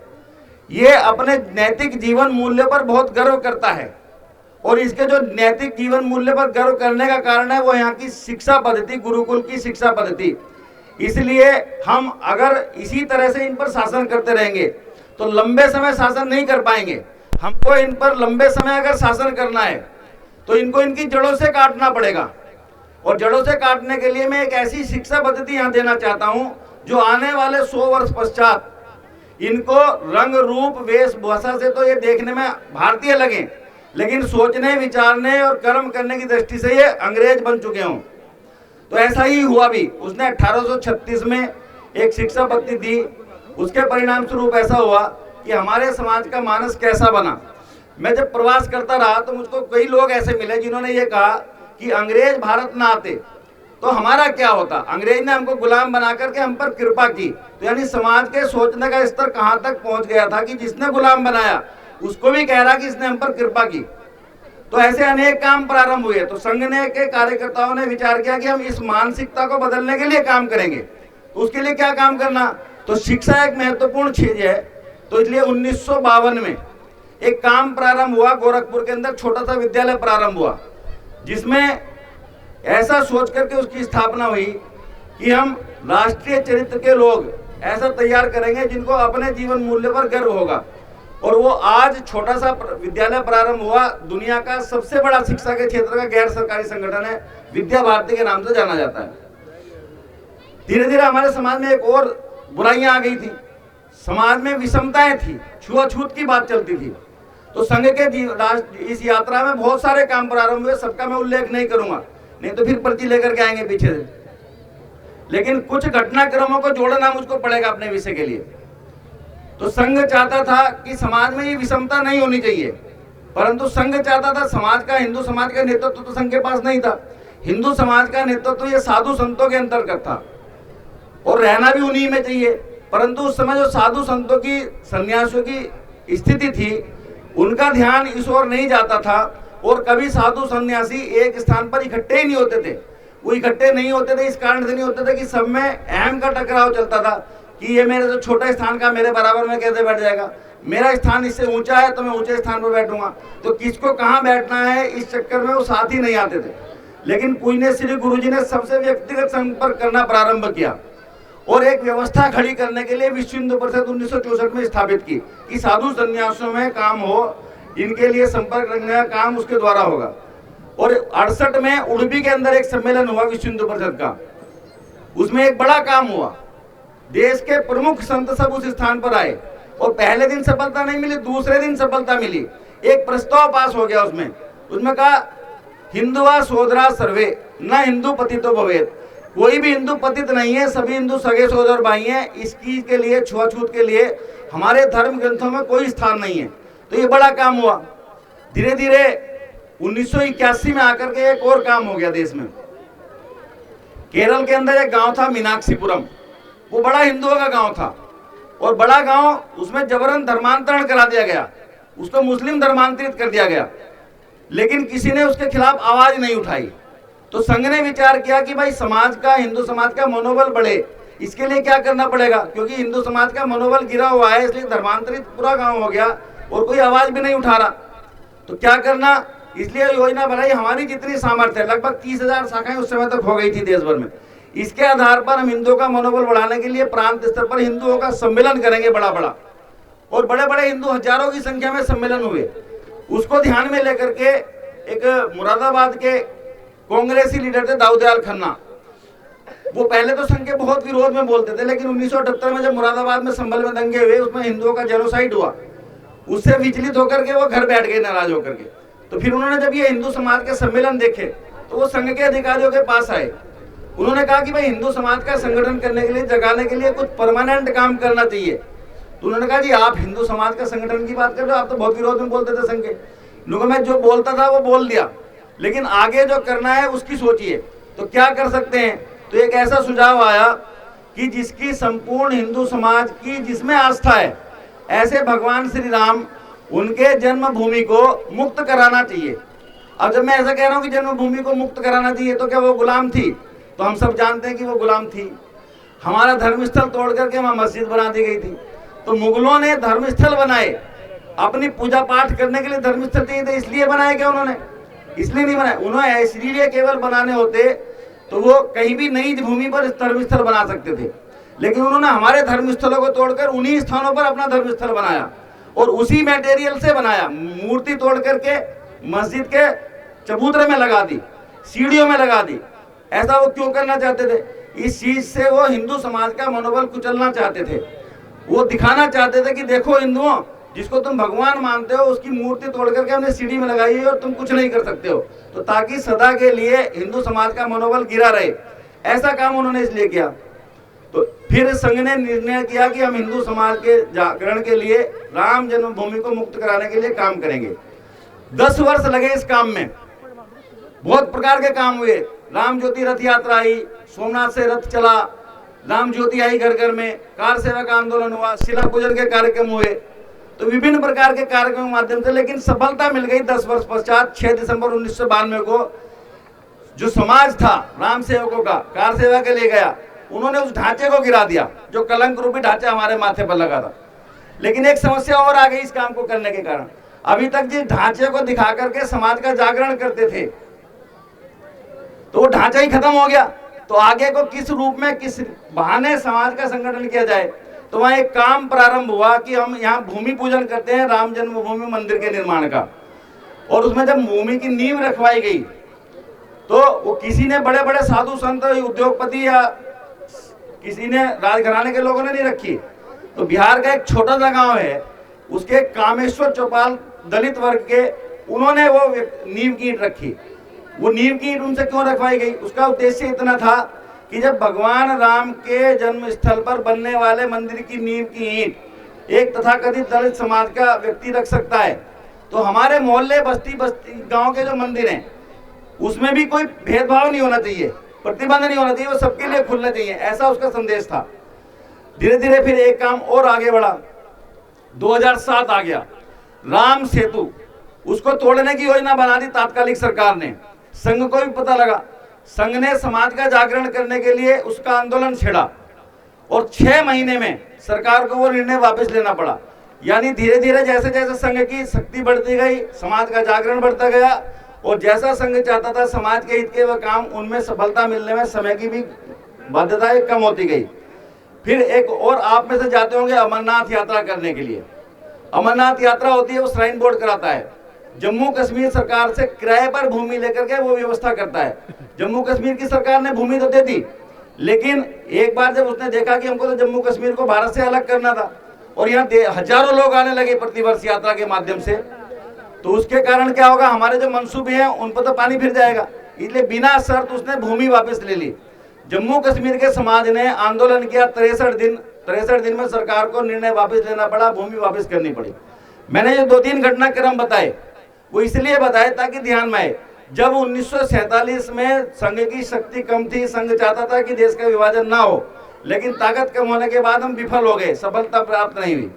ये अपने नैतिक जीवन मूल्य पर बहुत गर्व करता है और इसके जो नैतिक जीवन मूल्य पर गर्व करने का कारण है वो यहाँ की शिक्षा पद्धति, गुरुकुल की शिक्षा पद्धति। इसलिए हम अगर इसी तरह से इन पर शासन करते रहेंगे तो लंबे समय शासन नहीं कर पाएंगे। हमको इन पर लंबे समय अगर शासन करना है तो इनको इनकी जड़ों से काटना पड़ेगा। और जड़ों से काटने के लिए मैं एक ऐसी शिक्षा पद्धति यहाँ देना चाहता हूँ जो आने वाले 100 वर्ष पश्चात इनको रंग रूप वेशभूषा से तो ये देखने में भारतीय लगे, लेकिन सोचने, विचारने और कर्म करने की दृष्टि से ये अंग्रेज बन चुके हों। तो ऐसा ही हुआ भी। उसने 1836 में एक शिक्षा पद्धति दी, उसके परिणाम स्वरूप ऐसा हुआ कि हमारे समाज का मानस कैसा बना। मैं जब प्रवास करता रहा तो मुझको कई लोग ऐसे मिले जिन्होंने ये कहा कि अंग्रेज भारत ना आते तो हमारा क्या होता, अंग्रेज ने हमको गुलाम बना करके हम पर कृपा की। तो यानी समाज के सोचने का स्तर कहां तक पहुंच गया था कि जिसने गुलाम बनाया उसको भी कह रहा कि इसने हम पर कृपा की। तो ऐसे अनेक काम प्रारंभ हुए। तो संघ ने के कार्यकर्ताओं ने विचार किया कि हम इस मानसिकता को बदलने के लिए काम करेंगे। तो उसके लिए क्या काम करना, तो शिक्षा एक महत्वपूर्ण चीज है। तो इसलिए 1952 में एक काम प्रारंभ हुआ, गोरखपुर के अंदर छोटा सा विद्यालय प्रारंभ हुआ जिसमें ऐसा सोच करके उसकी स्थापना हुई कि हम राष्ट्रीय चरित्र के लोग ऐसा तैयार करेंगे जिनको अपने जीवन मूल्य पर गर्व होगा। और वो आज छोटा सा विद्यालय प्रारंभ हुआ, दुनिया का सबसे बड़ा शिक्षा के क्षेत्र का गैर सरकारी संगठन है, विद्या भारती के नाम से जाना जाता है। धीरे धीरे हमारे समाज में एक और बुराइयां आ गई थी, समाज में विषमताएं थी, छुआछूत की बात चलती थी। तो संघ के इस यात्रा में बहुत सारे काम प्रारंभ हुए, सबका मैं उल्लेख नहीं करूंगा, नहीं तो फिर पर्ची लेकर के आएंगे पीछे से। लेकिन कुछ घटनाक्रमों को जोड़ना मुझको पड़ेगा अपने विषय के लिए। तो संघ चाहता था कि समाज में ये विषमता नहीं होनी चाहिए, परंतु संघ चाहता था समाज का, हिंदू समाज का नेतृत्व तो संघ के पास नहीं था। हिंदू समाज का नेतृत्व ये साधु संतों के अंतर्गत था और रहना भी उन्हीं में चाहिए। परंतु उस समय जो साधु संतों की, सन्यासियों की स्थिति थी, उनका ध्यान इस ओर नहीं जाता था और कभी साधु सन्यासी एक स्थान पर इकट्ठे ही नहीं होते थे। वो इकट्ठे नहीं होते थे इस कारण से नहीं होते थे कि सब में अहम का टकराव चलता था कि ये मेरे जो छोटा स्थान का मेरे बराबर में कैसे बैठ जाएगा, मेरा स्थान इससे ऊंचा है तो मैं ऊंचे स्थान पर बैठूंगा, तो किसको कहाँ बैठना है, इस चक्कर में वो साथ ही नहीं आते थे। लेकिन पूज्य श्री गुरुजी ने सबसे व्यक्तिगत संपर्क करना प्रारंभ किया और एक व्यवस्था खड़ी करने के लिए विश्व हिंदू परिषद 1964 में स्थापित की कि साधु सन्यासियों में काम हो, इनके लिए संपर्क रखने का काम उसके द्वारा होगा। और 68 में उडुपी के अंदर एक सम्मेलन हुआ विश्व हिंदू परिषद का, उसमें एक बड़ा काम हुआ, देश के प्रमुख संत सब उस स्थान पर आए और पहले दिन सफलता नहीं मिली, दूसरे दिन सफलता मिली। एक प्रस्ताव पास हो गया उसमें कहा हिंदुआ सोदरा सर्वे न हिंदू पतितो भवेत, कोई भी हिंदू पतित नहीं है, सभी हिंदू सगे सोदर भाई हैं। इसकी के लिए, छुआछूत के लिए हमारे धर्म ग्रंथों में कोई स्थान नहीं है। तो ये बड़ा काम हुआ। धीरे धीरे 1981 में आकर के एक और काम हो गया देश में। केरल के अंदर एक गांव था मीनाक्षीपुरम, वो बड़ा हिंदुओं का गांव था और बड़ा गांव, उसमें जबरन धर्मांतरण करा दिया गया, उसको मुस्लिम धर्मांतरित कर दिया गया, लेकिन किसी ने उसके खिलाफ आवाज नहीं उठाई। तो संघ ने विचार किया कि भाई समाज का, हिंदू समाज का मनोबल बढ़े, इसके लिए क्या करना पड़ेगा, क्योंकि हिंदू समाज का मनोबल गिरा हुआ है, इसलिए धर्मांतरित पूरा गांव हो गया और कोई आवाज भी नहीं उठा रहा। तो क्या करना, इसलिए योजना बनाई। हमारी जितनी सामर्थ्य है, लगभग 30,000 शाखाएं उस समय तक हो गई थी देश भर में। इसके आधार पर हम हिंदुओं का मनोबल बढ़ाने के लिए प्रांत स्तर पर हिंदुओं का सम्मेलन करेंगे बड़ा बड़ा, और बड़े बड़े हिंदू हजारों की संख्या में सम्मेलन हुए। उसको ध्यान में लेकर के एक मुरादाबाद के कांग्रेसी लीडर थे दाऊदयाल खन्ना, वो पहले तो संघ के बहुत विरोध में बोलते थे, लेकिन 1978 में जब मुरादाबाद में संभल में दंगे हुए, उसमें हिंदुओं का जेनोसाइड हुआ, उससे विचलित होकर के वो घर बैठ गए नाराज होकर के। तो फिर उन्होंने जब ये हिंदू समाज के सम्मेलन देखे तो वो संघ के अधिकारियों के पास आए। उन्होंने कहा कि भाई हिंदू समाज का संगठन करने के लिए, जगाने के लिए कुछ परमानेंट काम करना चाहिए। तो उन्होंने कहा जी आप हिंदू समाज का संगठन की बात कर रहे हो, आप तो बहुत विरोध में बोलते थे संघ के लोगों में, जो बोलता था वो बोल दिया, लेकिन आगे जो करना है उसकी सोचिए। तो क्या कर सकते हैं, तो एक ऐसा सुझाव आया कि जिसकी संपूर्ण हिंदू समाज की जिसमें आस्था है, ऐसे भगवान श्री राम, उनके जन्मभूमि को मुक्त कराना चाहिए। अब जब मैं ऐसा कह रहा हूं कि जन्मभूमि को मुक्त कराना चाहिए, तो क्या वो गुलाम थी? तो हम सब जानते हैं कि वो गुलाम थी। हमारा धर्मस्थल तोड़ करके वहां मस्जिद बना दी गई थी। तो मुगलों ने धर्मस्थल बनाए, अपनी पूजा पाठ करने के लिए धर्मस्थल चाहिए थे, इसलिए बनाए क्या उन्होंने? इसलिए नहीं बनाए। उन्होंने इसलिए केवल बनाने होते तो वो कहीं भी नई भूमि पर धर्मस्थल बना सकते थे, लेकिन उन्होंने हमारे धर्मस्थलों को तोड़कर उन्हीं स्थानों पर अपना धर्मस्थल बनाया और उसी मटेरियल से बनाया। मूर्ति तोड़ करके मस्जिद के चबूतरे में लगा दी, सीढ़ियों में लगा दी। ऐसा वो क्यों करना चाहते थे? इस चीज से वो हिंदू समाज का मनोबल कुचलना चाहते थे। वो दिखाना चाहते थे कि देखो हिंदुओं, जिसको तुम भगवान मानते हो उसकी मूर्ति तोड़ करके हमने सीढ़ी में लगाई है और तुम कुछ नहीं कर सकते हो। तो ताकि सदा के लिए हिंदू समाज का मनोबल गिरा रहे, ऐसा काम उन्होंने इसलिए किया। तो फिर संघ ने निर्णय किया कि हम हिंदू समाज के जागरण के लिए, राम जन्मभूमि को मुक्त कराने के लिए काम करेंगे। 10 वर्ष लगे इस काम में, बहुत प्रकार के काम हुए। राम ज्योति रथ यात्रा आई, सोमनाथ से रथ चला, राम ज्योति आई घर घर में, कार सेवा का आंदोलन हुआ, शिला पूजन के कार्यक्रम हुए। तो विभिन्न प्रकार के कार्यक्रमों के माध्यम से, लेकिन सफलता मिल गई 10 वर्ष पश्चात। 6 दिसंबर 1992 को जो समाज था राम सेवकों का, कार सेवा के लिए गया, उन्होंने उस ढांचे को गिरा दिया जो कलंक रूपी ढांचा हमारे माथे पर लगा था। लेकिन एक समस्या और आ गई इस काम को करने के कारण। अभी तक जिस ढांचे को दिखा करके समाज का जागरण करते थे, तो वो ढांचा ही खत्म हो गया। तो आगे को किस रूप में, किस बहाने समाज का संगठन किया जाए। तो वहाँ एक काम प्रारंभ हुआ कि हम यहाँ भूमि पूजन करते हैं राम जन्मभूमि मंदिर के निर्माण का, और उसमें जब भूमि की नींव रखवाई गई तो वो किसी ने, बड़े बड़े साधु संत उद्योगपति या किसी ने, राजघराने के लोगों ने नहीं रखी। तो बिहार का एक छोटा सा गांव है, उसके कामेश्वर चौपाल दलित वर्ग के, उन्होंने वो नींव की ईंट रखी। वो नींव की ईंट उनसे क्यों रखवाई गई, उसका उद्देश्य इतना था कि जब भगवान राम के जन्म स्थल पर बनने वाले मंदिर की नींव की ईंट एक तथाकथित दलित समाज का व्यक्ति रख सकता है, तो हमारे मोहल्ले बस्ती गांव के जो मंदिर हैं उसमें भी कोई भेदभाव नहीं होना चाहिए, प्रतिबंध नहीं होना चाहिए, वो सबके लिए खुलना चाहिए, ऐसा उसका संदेश था। धीरे धीरे फिर एक काम और आगे बढ़ा, 2007 आ गया, राम सेतु, उसको तोड़ने की योजना बना दी तात्कालिक सरकार ने। संघ को भी पता लगा, संघ ने समाज का जागरण करने के लिए उसका आंदोलन छेड़ा, और 6 महीने में सरकार को वो निर्णय वापस लेना पड़ा। यानी धीरे धीरे जैसे जैसे संघ की शक्ति बढ़ती गई, समाज का जागरण बढ़ता गया, और जैसा संघ चाहता था समाज के हित के वह काम, उनमें सफलता मिलने में समय की भी बाध्यताएं कम होती गई। फिर एक और, आप में से जाते होंगे अमरनाथ यात्रा करने के लिए। अमरनाथ यात्रा होती है, वो श्राइन बोर्ड कराता है। जम्मू कश्मीर सरकार से किराए पर भूमि लेकर के वो व्यवस्था करता है। जम्मू कश्मीर की सरकार ने भूमि तो दे दी, लेकिन एक बार जब उसने देखा कि हमको तो जम्मू कश्मीर को भारत से अलग करना था, और यहाँ हजारों लोग आने लगे प्रतिवर्ष यात्रा के माध्यम से, तो उसके कारण क्या होगा, हमारे जो मंसूबे हैं उन पर तो पानी फिर जाएगा। इसलिए बिना शर्त उसने भूमि वापस ले ली। जम्मू कश्मीर के समाज ने आंदोलन किया 63 दिन में सरकार को निर्णय वापस लेना पड़ा, भूमि वापस करनी पड़ी। मैंने जो 2-3 घटनाक्रम बताए वो इसलिए बताए ताकि ध्यान में आए। जब 1947 में संघ की शक्ति कम थी, संघ चाहता था कि देश का विभाजन ना हो, लेकिन ताकत कम होने के बाद हम विफल हो गए, सफलता प्राप्त नहीं हुई।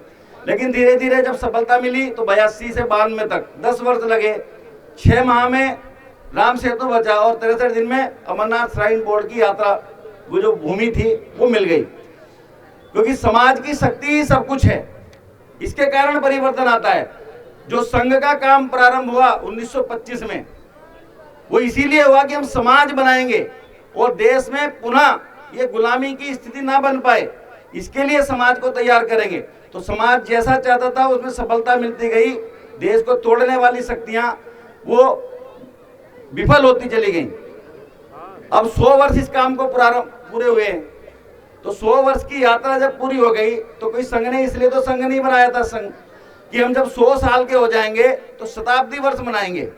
लेकिन धीरे धीरे जब सफलता मिली तो 82 से 92 तक 10 वर्ष लगे। 6 माह में राम सेतु बचा, और 63 दिन में अमरनाथ श्राइन बोर्ड की यात्रा, वो जो भूमि थी वो मिल गई। क्योंकि समाज की शक्ति ही सब कुछ है, इसके कारण परिवर्तन आता है। जो संघ का काम प्रारंभ हुआ 1925 में, वो इसीलिए हुआ कि हम समाज बनाएंगे और देश में पुनः ये गुलामी की स्थिति ना बन पाए, इसके लिए समाज को तैयार करेंगे। तो समाज जैसा चाहता था उसमें सफलता मिलती गई। देश को तोड़ने वाली शक्तियां वो विफल होती चली गई। अब 100 वर्ष इस काम को पूरे हुए हैं, तो 100 वर्ष की यात्रा जब पूरी हो गई तो कोई संघ ने, इसलिए तो संघ नहीं बनाया था संघ, कि हम जब 100 साल के हो जाएंगे तो शताब्दी वर्ष मनाएंगे।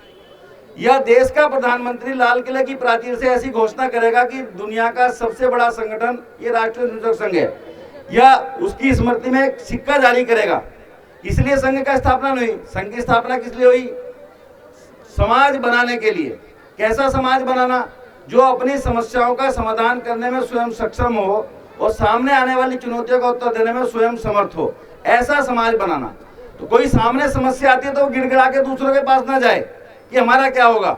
यह देश का प्रधानमंत्री लाल किले की प्राचीर से ऐसी घोषणा करेगा कि दुनिया का सबसे बड़ा संगठन ये राष्ट्रीय स्वयंसेवक संघ है, या उसकी स्मृति में एक सिक्का जारी करेगा। इसलिए संघ का स्थापना नहीं हुई। संघ की स्थापना किस लिए हुई? समाज बनाने के लिए। कैसा समाज बनाना? जो अपनी समस्याओं का समाधान करने में स्वयं सक्षम हो और सामने आने वाली चुनौतियों का उत्तर देने में स्वयं समर्थ हो, ऐसा समाज बनाना। तो कोई सामने समस्या आती है तो गिड़गिड़ा के दूसरों के पास ना जाए कि हमारा क्या होगा,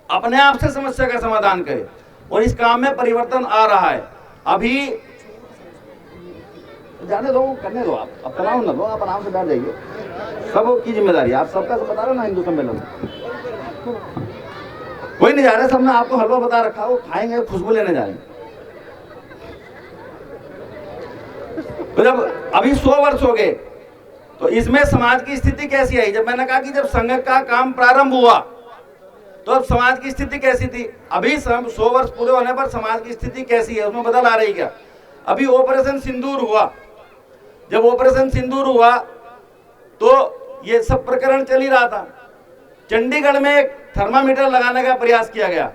अपने आप से समस्या का समाधान करे। और इस काम में परिवर्तन आ रहा है। अभी जाने दो, करने दो, आप अब तनाव न दो, आप आराम से बैठ जाइए। सबकी जिम्मेदारी आप सबका, सब बता रहे हो ना हिंदू सम्मेलन कोई नहीं जा रहा, सबने आपको हलवा बता रखा, वो खाएंगे, खुशबू लेने जा रहे हैं। तो जब अभी 100 वर्ष हो गए तो इसमें समाज की स्थिति कैसी आई? जब मैंने कहा कि जब संघ का काम प्रारंभ हुआ तो अब समाज की स्थिति कैसी थी? अभी 100 वर्ष पूरे होने पर समाज की स्थिति कैसी है, उसमें बदल आ रही क्या? अभी ऑपरेशन सिंदूर हुआ। जब ऑपरेशन सिंदूर हुआ तो ये सब प्रकरण चल ही रहा था। चंडीगढ़ में एक थर्मामीटर लगाने का प्रयास किया गया।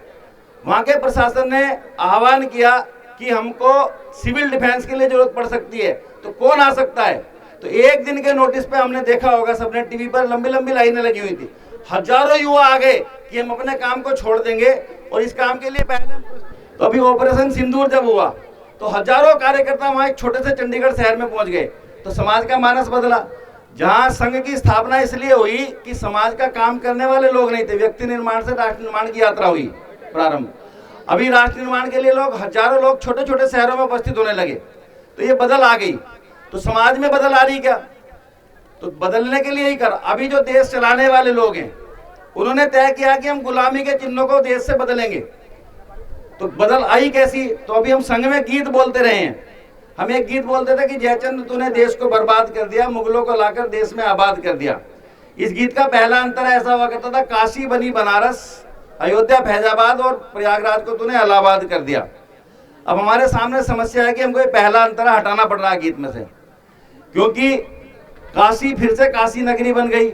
वहां के प्रशासन ने आह्वान किया कि हमको सिविल डिफेंस के लिए जरूरत पड़ सकती है, तो कौन आ सकता है? तो एक दिन के नोटिस पे हमने देखा होगा, सबने टीवी पर लंबी लंबी लाइनें लगी हुई थी। हजारों युवा आ गए कि हम अपने काम को छोड़ देंगे और इस काम के लिए पहले। तो अभी ऑपरेशन सिंदूर जब हुआ तो हजारों कार्यकर्ता वहां एक छोटे से चंडीगढ़ शहर में पहुंच गए। तो समाज का मानस बदला। जहां संघ की स्थापना इसलिए हुई कि समाज का काम करने वाले लोग नहीं थे, व्यक्ति निर्माण से राष्ट्र निर्माण की यात्रा हुई प्रारंभ। अभी राष्ट्र निर्माण के लिए लोग, हजारों लोग छोटे छोटे शहरों में उपस्थित होने लगे। तो ये बदल आ गई। तो समाज में बदल आ रही क्या? तो बदलने के लिए ही कर। अभी जो देश चलाने वाले लोग हैं उन्होंने तय किया कि हम गुलामी के चिन्हों को देश से बदलेंगे। तो बदल आई कैसी? तो अभी हम संघ में गीत बोलते रहे हैं। हम एक गीत बोलते थे कि जयचंद तूने देश को बर्बाद कर दिया, मुगलों को लाकर देश में आबाद कर दिया। इस गीत का पहला अंतर ऐसा हुआ करता था, काशी बनी बनारस, अयोध्या फैजाबाद और प्रयागराज को तूने इलाहाबाद कर दिया। अब हमारे सामने समस्या है कि हमको ये पहला अंतर हटाना पड़ रहा है गीत में से, क्योंकि काशी फिर से काशी नगरी बन गई,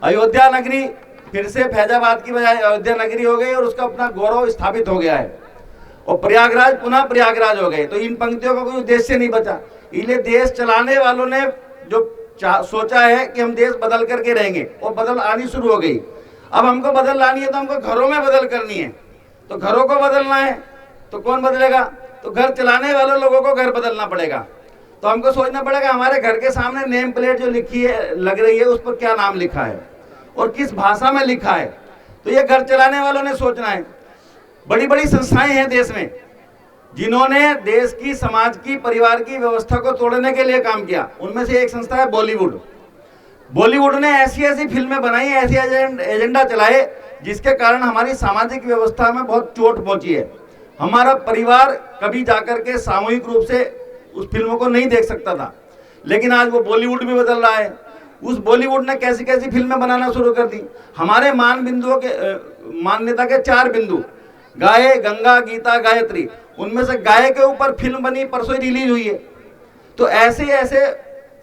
अयोध्या नगरी फिर से फैजाबाद की बजाय अयोध्या नगरी हो गई और उसका अपना गौरव स्थापित हो गया है, और प्रयागराज पुनः प्रयागराज हो गए। तो इन पंक्तियों का कोई उद्देश्य नहीं बचा। इसलिए देश चलाने वालों ने जो सोचा है कि हम देश बदल करके रहेंगे, और बदल आनी शुरू हो गई। अब हमको बदल लानी है तो हमको घरों में बदल करनी है। तो घरों को बदलना है तो कौन बदलेगा? तो घर चलाने वाले लोगों को घर बदलना पड़ेगा। तो हमको सोचना पड़ेगा हमारे घर के सामने नेम प्लेट जो लिखी है लग रही है उस पर क्या नाम लिखा है और किस भाषा में लिखा है। तो ये घर चलाने वालों ने सोचना है। बड़ी बड़ी संस्थाएं हैं देश में जिन्होंने देश की, समाज की, परिवार की व्यवस्था को तोड़ने के लिए काम किया। उनमें से एक संस्था है बॉलीवुड। बॉलीवुड ने ऐसी ऐसी फिल्में बनाई, ऐसे एजेंडा चलाए जिसके कारण हमारी सामाजिक व्यवस्था में बहुत चोट पहुंची है। हमारा परिवार कभी जाकर के सामूहिक रूप से उस फिल्मों को नहीं देख सकता था, लेकिन आज वो बॉलीवुड भी बदल रहा है। उस बॉलीवुड ने कैसी कैसी फिल्में बनाना शुरू कर दी। हमारे मान्यता के 4 बिंदु, गाय, गंगा, गीता, गायत्री, उनमें से गाय के ऊपर फिल्म बनी, परसों रिलीज हुई है। तो ऐसे ऐसे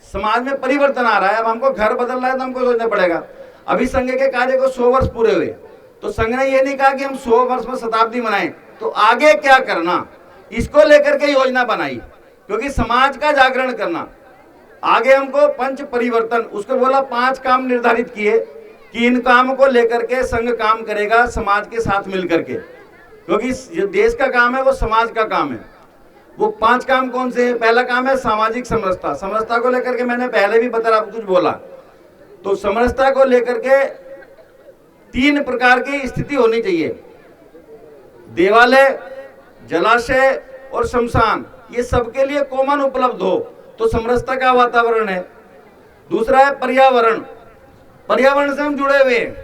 समाज में परिवर्तन आ रहा है। अब हमको घर बदल रहा है तो हमको सोचना पड़ेगा। अभी संघ के कार्य को 100 वर्ष पूरे हुए, तो संघ ने ये नहीं कहा कि हम 100 वर्ष में शताब्दी मनाएं, तो आगे क्या करना, इसको लेकर के योजना बनाई, क्योंकि समाज का जागरण करना। आगे हमको पंच परिवर्तन, उसको बोला 5 काम निर्धारित किए कि इन कामों को लेकर के संघ काम करेगा समाज के साथ मिलकर के, क्योंकि जो देश का काम है वो समाज का काम है। वो 5 काम कौन से हैं? पहला काम है सामाजिक समरसता। समरसता को लेकर के मैंने पहले भी बता कुछ बोला। तो समरसता को लेकर के 3 प्रकार की स्थिति होनी चाहिए, देवालय, जलाशय और शमशान, ये सबके लिए कॉमन उपलब्ध हो तो समरसता का वातावरण है। दूसरा है पर्यावरण। पर्यावरण से हम जुड़े हुए हैं,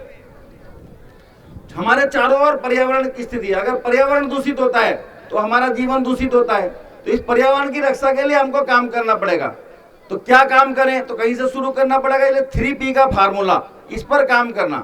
हमारे चारों ओर पर्यावरण की स्थिति। अगर पर्यावरण दूषित होता है तो हमारा जीवन दूषित होता है। तो इस पर्यावरण की रक्षा के लिए हमको काम करना पड़ेगा। तो क्या काम करें? तो कहीं से शुरू करना पड़ेगा। इसलिए 3P का फार्मूला, इस पर काम करना।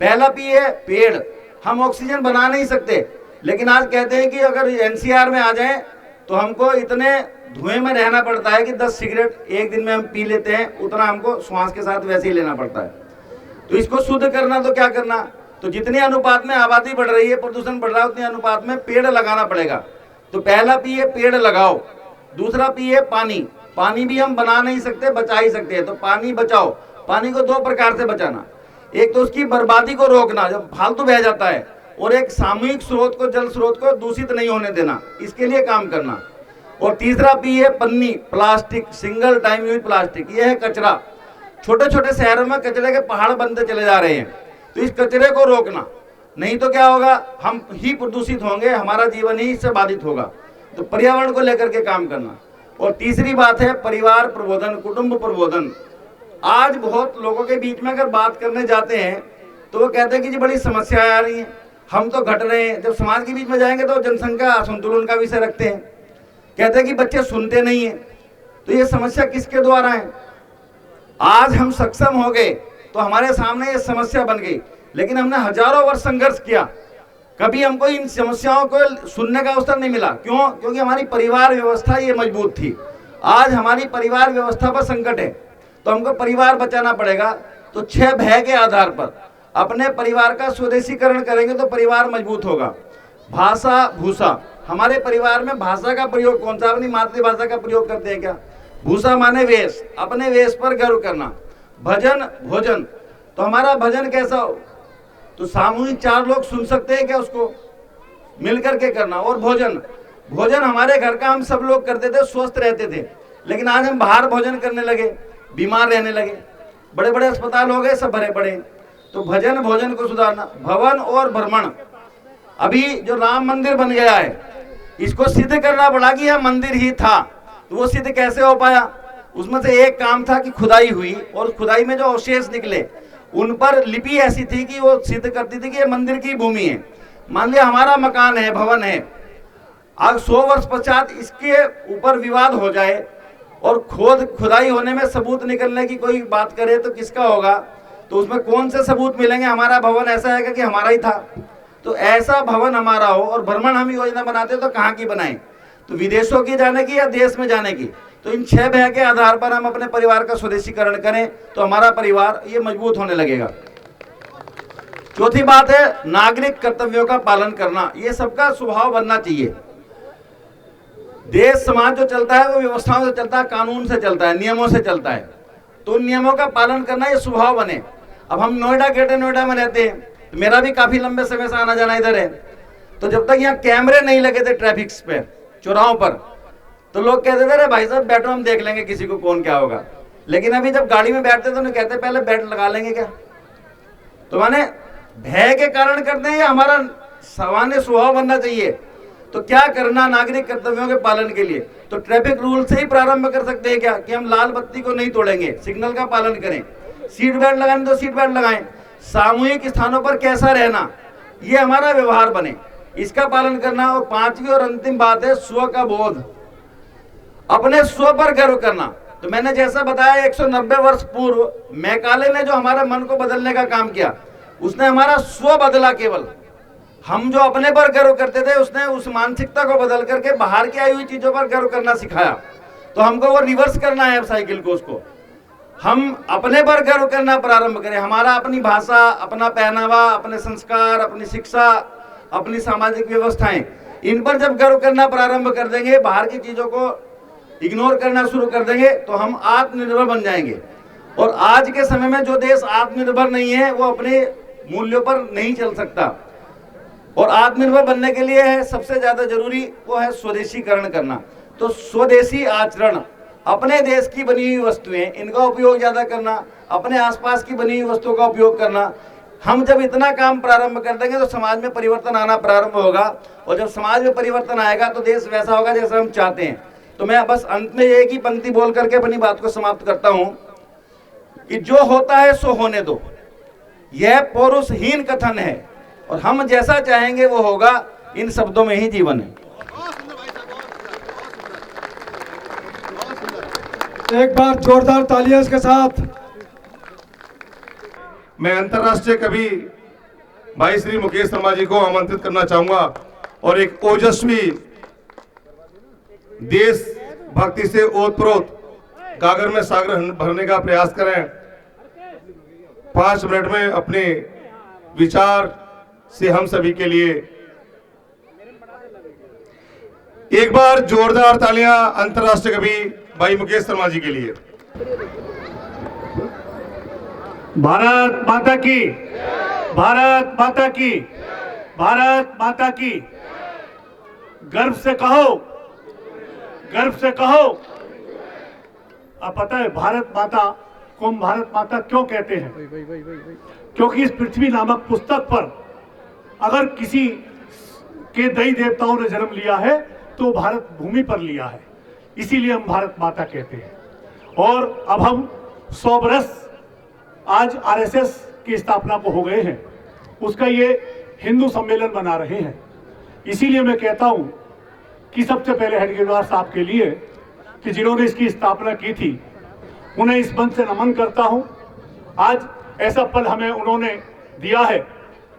पहला P है पेड़। हम ऑक्सीजन बना नहीं सकते, लेकिन आज कहते हैं कि अगर NCR में आ जाए तो हमको इतने धुएं में रहना पड़ता है कि 10 सिगरेट एक दिन में हम पी लेते हैं, उतना हमको श्वास के साथ वैसे ही लेना पड़ता है। तो इसको शुद्ध करना तो क्या करना? तो जितने अनुपात में आबादी बढ़ रही है, प्रदूषण बढ़ रहा है, उतने अनुपात में पेड़ लगाना पड़ेगा। तो पहला P है पेड़ लगाओ। दूसरा P है पानी। पानी भी हम बना नहीं सकते, बचा ही सकते हैं। तो पानी बचाओ। पानी को 2 प्रकार से बचाना, एक तो उसकी बर्बादी को रोकना जब फालतू बह जाता है, और एक सामूहिक स्रोत को, जल स्रोत को दूषित नहीं होने देना, इसके लिए काम करना। और तीसरा P है पन्नी, plastic, single time use plastic. यह है कचरा। छोटे छोटे शहरों में कचरे के पहाड़ बनते चले जा रहे हैं, तो इस कचरे को रोकना, नहीं तो क्या होगा, हम ही प्रदूषित होंगे, हमारा जीवन ही इससे बाधित होगा। तो पर्यावरण को लेकर के काम करना। और तीसरी बात है परिवार प्रबोधन, कुटुंब प्रबोधन। आज बहुत लोगों के बीच में अगर बात करने जाते हैं तो वो कहते हैं कि जी बड़ी समस्याएं आ रही हैं, हम तो घट रहे हैं। जब समाज के बीच में जाएंगे तो जनसंख्या असंतुलन का विषय रखते हैं, कहते हैं कि बच्चे सुनते नहीं हैं। तो ये समस्या किसके द्वारा है? आज हम सक्षम हो गए तो हमारे सामने ये समस्या बन गई, लेकिन हमने हजारों वर्ष संघर्ष किया, कभी हमको इन समस्याओं को सुनने का अवसर नहीं मिला। क्यों? क्योंकि हमारी परिवार व्यवस्था ये मजबूत थी। आज हमारी परिवार व्यवस्था पर संकट है, तो हमको परिवार बचाना पड़ेगा। तो 6 भय के आधार पर अपने परिवार का स्वदेशीकरण करेंगे तो परिवार मजबूत होगा। भाषा, भूषा। हमारे परिवार में भाषा का प्रयोग कौन सा? अपनी मातृभाषा का प्रयोग करते हैं क्या? भूषा माने वेश, अपने वेश पर गर्व करना। भजन, भोजन। तो हमारा भजन कैसा हो? तो सामूहिक 4 लोग सुन सकते हैं क्या? उसको मिलकर के करना। और भोजन, भोजन हमारे घर का हम सब लोग करते थे, स्वस्थ रहते थे, लेकिन आज हम बाहर भोजन करने लगे, बीमार रहने लगे, बड़े बड़े अस्पताल हो गए, सब भरे पड़े। तो भजन, भोजन को सुधारना। भवन और भ्रमण। अभी जो राम मंदिर बन गया है, इसको सिद्ध करना पड़ा कि यह मंदिर ही था। तो वो सिद्ध कैसे हो पाया? उसमें से एक काम था कि खुदाई हुई, और खुदाई में जो अवशेष निकले उन पर लिपि ऐसी थी कि वो सिद्ध करती थी कि ये मंदिर की भूमि है। मान लिया हमारा मकान है, भवन है, आज 100 वर्ष पश्चात इसके ऊपर विवाद हो जाए और खुदाई होने में सबूत निकलने की कोई बात करे तो किसका होगा? तो उसमें कौन से सबूत मिलेंगे? हमारा भवन ऐसा है कि हमारा ही था। तो ऐसा भवन हमारा हो और भ्रमण हम योजना बनाते तो कहाँ की बनाएं? तो विदेशों की जाने की या देश में जाने की? तो इन 6 भय के आधार पर हम अपने परिवार का स्वदेशीकरण करें तो हमारा परिवार ये मजबूत होने लगेगा। चौथी बात है नागरिक कर्तव्यों का पालन करना। ये सबका स्वभाव बनना चाहिए। देश समाज जो चलता है वो व्यवस्थाओं से चलता है, कानून से चलता है, नियमों से चलता है। तो उन नियमों का पालन करना ये स्वभाव बने। अब हम नोएडा ग्रेटर नोएडा में रहते हैं, तो मेरा भी काफी लंबे समय से आना जाना इधर है। तो जब तक यहाँ कैमरे नहीं लगे थे ट्रैफिक पे, चौराहों पर, तो लोग कहते थे अरे भाई साहब बैठो हम देख लेंगे किसी को कौन क्या होगा। लेकिन अभी जब गाड़ी में बैठते तो कहते पहले बेल्ट लगा लेंगे क्या? तो माने भय के कारण करते हैं या हमारा सामान्य स्वभाव बनना चाहिए? तो क्या करना नागरिक कर्तव्यों के पालन के लिए? तो ट्रैफिक रूल से ही प्रारंभ कर सकते हैं क्या कि हम लाल बत्ती को नहीं तोड़ेंगे, सिग्नल का पालन करें, सीट बेल्ट लगाने तो सीट बेल्ट लगाएं, सामूहिक स्थानों पर कैसा रहना ये हमारा व्यवहार बने, इसका पालन करना। और 5वीं और अंतिम बात है स्व का बोध, अपने स्व पर गर्व करना। तो मैंने जैसा बताया 190 वर्ष पूर्व मैकाले ने जो हमारा मन को बदलने का काम किया, उसने हमारा स्व बदला। केवल हम जो अपने पर गर्व करते थे उसने उस मानसिकता को बदल करके बाहर की आई हुई चीजों पर गर्व करना सिखाया। तो हमको वो रिवर्स करना है साइकिल को, उसको हम अपने पर गर्व करना प्रारंभ करें। हमारा अपनी भाषा, अपना पहनावा, अपने संस्कार, अपनी शिक्षा, अपनी सामाजिक व्यवस्थाएं, इन पर जब गर्व करना प्रारंभ कर देंगे, बाहर की चीजों को इग्नोर करना शुरू कर देंगे, तो हम आत्मनिर्भर बन जाएंगे। और आज के समय में जो देश आत्मनिर्भर नहीं है वो अपने मूल्यों पर नहीं चल सकता। और आत्मनिर्भर बनने के लिए है सबसे ज्यादा जरूरी वो है स्वदेशीकरण करना। तो स्वदेशी आचरण, अपने देश की बनी हुई वस्तुएं इनका उपयोग ज्यादा करना, अपने आसपास की बनी हुई वस्तुओं का उपयोग करना। हम जब इतना काम प्रारंभ कर देंगे तो समाज में परिवर्तन आना प्रारंभ होगा। और जब समाज में परिवर्तन आएगा तो देश वैसा होगा जैसा हम चाहते हैं। तो मैं बस अंत में एक ही पंक्ति बोल करके अपनी बात को समाप्त करता हूं कि जो होता है सो होने दो, यह पौरुषहीन कथन है और हम जैसा चाहेंगे वो होगा। इन शब्दों में ही जीवन है। एक बार जोरदार तालियों के साथ मैं अंतर्राष्ट्रीय कवि भाई श्री मुकेश शर्मा जी को आमंत्रित करना चाहूंगा और एक ओजस्वी देश भक्ति से ओतप्रोत गागर में सागर भरने का प्रयास करें। 5 मिनट में अपने विचार से हम सभी के लिए एक बार जोरदार तालियां अंतर्राष्ट्रीय कवि भाई मुकेश शर्मा जी के लिए। भारत माता की, भारत माता की, भारत माता की। गर्व से कहो, गर्व से कहो। अब पता है भारत माता को हम भारत माता क्यों कहते हैं? क्योंकि इस पृथ्वी नामक पुस्तक पर अगर किसी के देवी देवताओं ने जन्म लिया है तो भारत भूमि पर लिया है, इसीलिए हम भारत माता कहते हैं। और अब हम 100 बरस आज आरएसएस की स्थापना को हो गए हैं, उसका ये हिंदू सम्मेलन बना रहे हैं। इसीलिए मैं कहता हूं कि सबसे पहले हेडगेवार साहब के लिए कि जिन्होंने इसकी स्थापना की थी, उन्हें इस मंच से नमन करता हूं। आज ऐसा पल हमें उन्होंने दिया है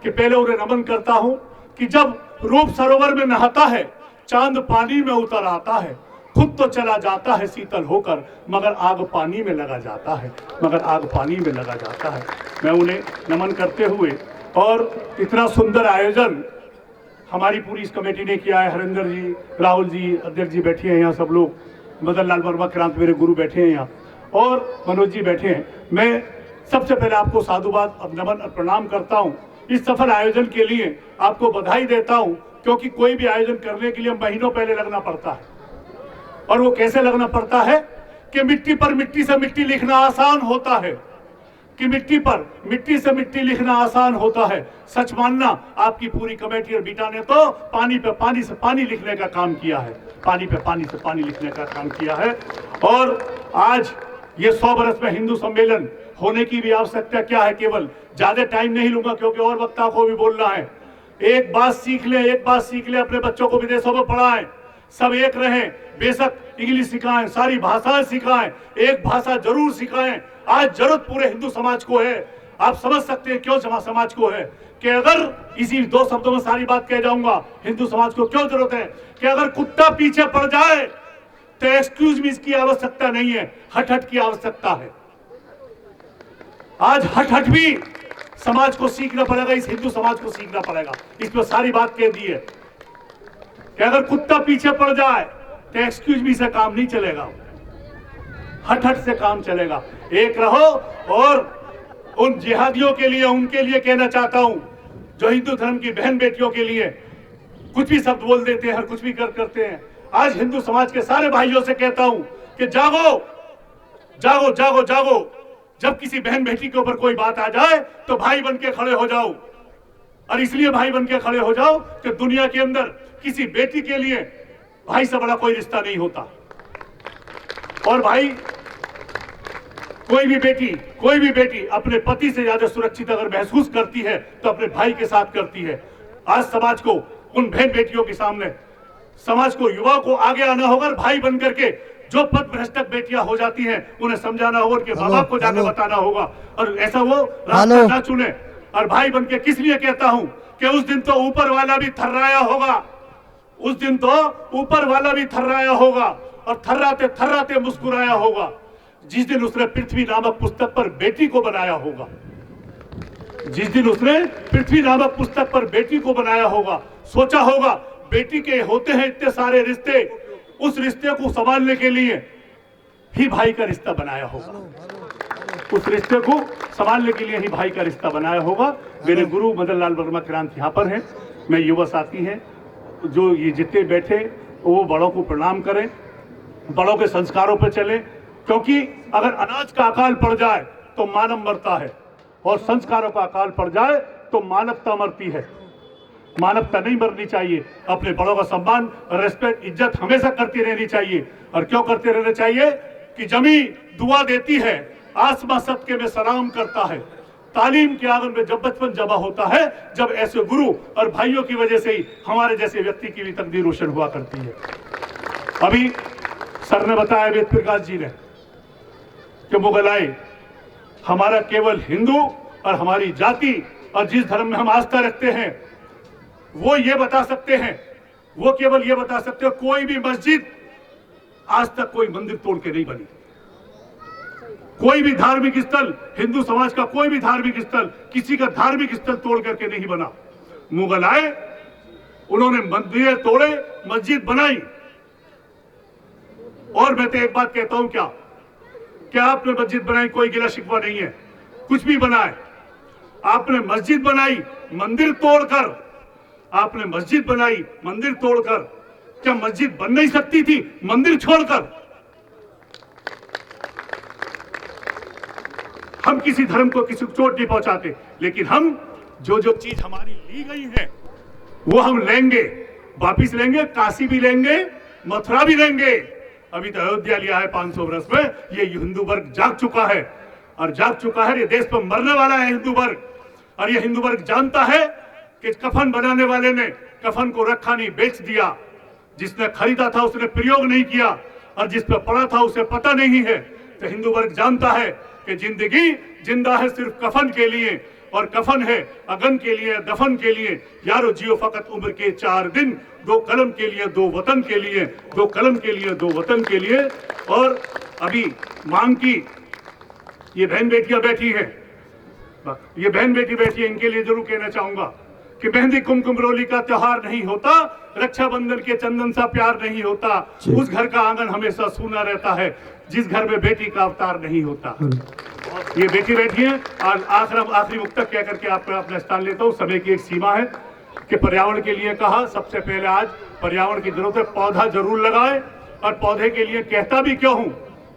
कि पहले उन्हें नमन करता हूं कि जब रूप सरोवर में नहाता है, चांद पानी में उतर आता है, खुद तो चला जाता है शीतल होकर, मगर आग पानी में लगा जाता है, मगर आग पानी में लगा जाता है। मैं उन्हें नमन करते हुए, और इतना सुंदर आयोजन हमारी पूरी इस कमेटी ने किया है। हरिंदर जी, राहुल जी, अध्यक्ष जी बैठे हैं यहाँ, सब लोग, मदन लाल वर्मा क्रांत मेरे गुरु बैठे हैं यहाँ, और मनोज जी बैठे हैं। मैं सबसे पहले आपको साधुवाद, नमन और प्रणाम करता हूँ। इस सफल आयोजन के लिए आपको बधाई देता हूँ, क्योंकि कोई भी आयोजन करने के लिए महीनों पहले लगना पड़ता है। और वो कैसे लगना पड़ता है कि मिट्टी पर मिट्टी से मिट्टी लिखना आसान होता है, कि मिट्टी पर मिट्टी से मिट्टी लिखना आसान होता है। सच मानना, आपकी पूरी कमेटी और बीटा ने तो पानी पे पानी से पानी लिखने का काम किया है, पानी पे पानी से पानी लिखने का काम किया है। और आज ये 100 बरस में हिंदू सम्मेलन होने की भी आवश्यकता क्या है? केवल ज्यादा टाइम नहीं लूंगा क्योंकि और वक्ता को भी बोलना है। एक बात सीख ले, एक बात सीख ले, अपने बच्चों को विदेशों में पढ़ाएं, सब एक रहें, बेशक इंग्लिश सिखाएं, सारी भाषाएं सिखाएं, एक भाषा जरूर सिखाएं। आज जरूरत पूरे हिंदू समाज को है। आप समझ सकते हैं क्यों समाज को है कि अगर इसी 2 शब्दों में सारी बात कह जाऊंगा, हिंदू समाज को क्यों जरूरत है कि अगर कुत्ता पीछे पड़ जाए तो एक्सक्यूज मी की आवश्यकता नहीं है, हट हट की आवश्यकता है। आज हट हट भी समाज को सीखना पड़ेगा, इस हिंदू समाज को सीखना पड़ेगा। इसमें सारी बात कह दी है कि अगर कुत्ता पीछे पड़ जाए तो एक्सक्यूज मी से काम नहीं चलेगा, हट हट से काम चलेगा। एक रहो। और उन जिहादियों के लिए, उनके लिए कहना चाहता हूं जो हिंदू धर्म की बहन बेटियों के लिए कुछ भी शब्द बोल देते हैं, कुछ भी करते हैं। आज हिंदू समाज के सारे भाइयों से कहता हूं कि जागो जागो जागो जागो। जब किसी बहन बेटी के ऊपर कोई बात आ जाए तो भाई बन के खड़े हो जाओ। और इसलिए भाई बन के खड़े हो जाओ कि दुनिया के अंदर किसी बेटी के लिए भाई से बड़ा कोई रिश्ता नहीं होता। और भाई, कोई भी बेटी अपने पति से ज्यादा सुरक्षित अगर महसूस करती है तो अपने भाई के साथ करती है। आज समाज को, उन बहन बेटियों के सामने समाज को, युवा को आगे आना होगा। भाई बन करके जो पथ भ्रष्ट बेटियां हो जाती हैं उन्हें समझाना होगा, उनके माँ बाप को जाकर बताना होगा और ऐसा वो रास्ता ना चुने। और भाई बन के किस लिए कहता हूं कि उस दिन तो ऊपर वाला भी थर्राया होगा, उस दिन तो ऊपर वाला भी थर्राया होगा और थर्राते थर्राते मुस्कुराया होगा जिस दिन उसने पृथ्वी नामक पुस्तक पर बेटी को बनाया होगा। जिस दिन उसने पृथ्वी नामक पुस्तक पर बेटी को बनाया होगा, सोचा होगा बेटी के होते हैं इतने सारे रिश्ते, उस रिश्ते को संभालने के लिए ही भाई का रिश्ता बनाया होगा। उस रिश्ते को संभालने के लिए ही भाई का रिश्ता बनाया होगा। मेरे गुरु मदन लाल वर्मा क्रांत यहाँ पर हैं, मैं युवा साथी हैं, जो ये जितने बैठे वो बड़ों को प्रणाम करें, बड़ों के संस्कारों पर चलें, क्योंकि अगर अनाज का अकाल पड़ जाए तो मानव मरता है और संस्कारों का अकाल पड़ जाए तो मानवता मरती है। मानवता नहीं मरनी चाहिए। अपने बड़ों का सम्मान, रेस्पेक्ट, इज्जत हमेशा करती रहनी चाहिए। और क्यों करते रहना चाहिए कि जमी दुआ देती है, आसमां सदके में सलाम करता है। तालीम के आंगन में जब बचपन जमा होता है, जब ऐसे गुरु और भाइयों की वजह से ही हमारे जैसे व्यक्ति की भी तकदीर रोशन हुआ करती है। अभी सर ने बताया, वेद प्रकाश जी ने, कि मुगलाई हमारा केवल हिंदू और हमारी जाति और जिस धर्म में हम आस्था रखते हैं वो ये बता सकते हैं, वो केवल ये बता सकते हैं, कोई भी मस्जिद आज तक कोई मंदिर तोड़ के नहीं बनी। कोई भी धार्मिक स्थल, हिंदू समाज का कोई भी धार्मिक स्थल किसी का धार्मिक स्थल तोड़ करके नहीं बना। मुगल आए, उन्होंने मंदिर तोड़े, मस्जिद बनाई। और मैं तो एक बात कहता हूं, क्या आपने मस्जिद बनाई, कोई गिला शिकवा नहीं है, कुछ भी बनाए। आपने मस्जिद बनाई मंदिर तोड़कर, आपने मस्जिद बनाई मंदिर तोड़कर। क्या मस्जिद बन नहीं सकती थी मंदिर छोड़कर? हम किसी धर्म को किसी को चोट नहीं पहुंचाते, लेकिन हम जो जो चीज हमारी ली गई है वो हम लेंगे, वापिस लेंगे। काशी भी लेंगे, मथुरा भी लेंगे। अभी तो अयोध्या लिया है 500 वर्ष में। ये हिंदू वर्ग जाग चुका है और जाग चुका है। ये देश पर मरने वाला है हिंदू वर्ग। और ये हिंदू वर्ग जानता है कि कफन बनाने वाले ने कफन को रखा नहीं, बेच दिया। जिसने खरीदा था उसने प्रयोग नहीं किया और जिस पे पड़ा था उसे पता नहीं है। तो हिंदू वर्ग जानता है कि जिंदगी जिंदा है सिर्फ कफन के लिए, और कफन है अगन के लिए, दफन के लिए। यारो जियो फकत उम्र के 4 दिन, 2 कलम के लिए 2 वतन के लिए, 2 कलम के लिए 2 वतन के लिए। और अभी मांग की ये बहन बेटियां बैठी हैं, ये बहन बेटी बैठी है, इनके लिए जरूर कहना चाहूंगा कि मेहंदी कुमकुम रोली का त्योहार नहीं होता, रक्षाबंधन के चंदन सा प्यार नहीं होता। उस घर का आंगन हमेशा सूना रहता है जिस घर में बेटी का अवतार नहीं होता। ये बेटी बैठी है। और आखिरी मुक्तक कह करके आपका अपना स्थान लेता हूँ। समय की एक सीमा है कि पर्यावरण के लिए कहा, सबसे पहले आज पर्यावरण की जरूरत है, पौधा जरूर लगाए। और पौधे के लिए कहता भी क्यों हूँ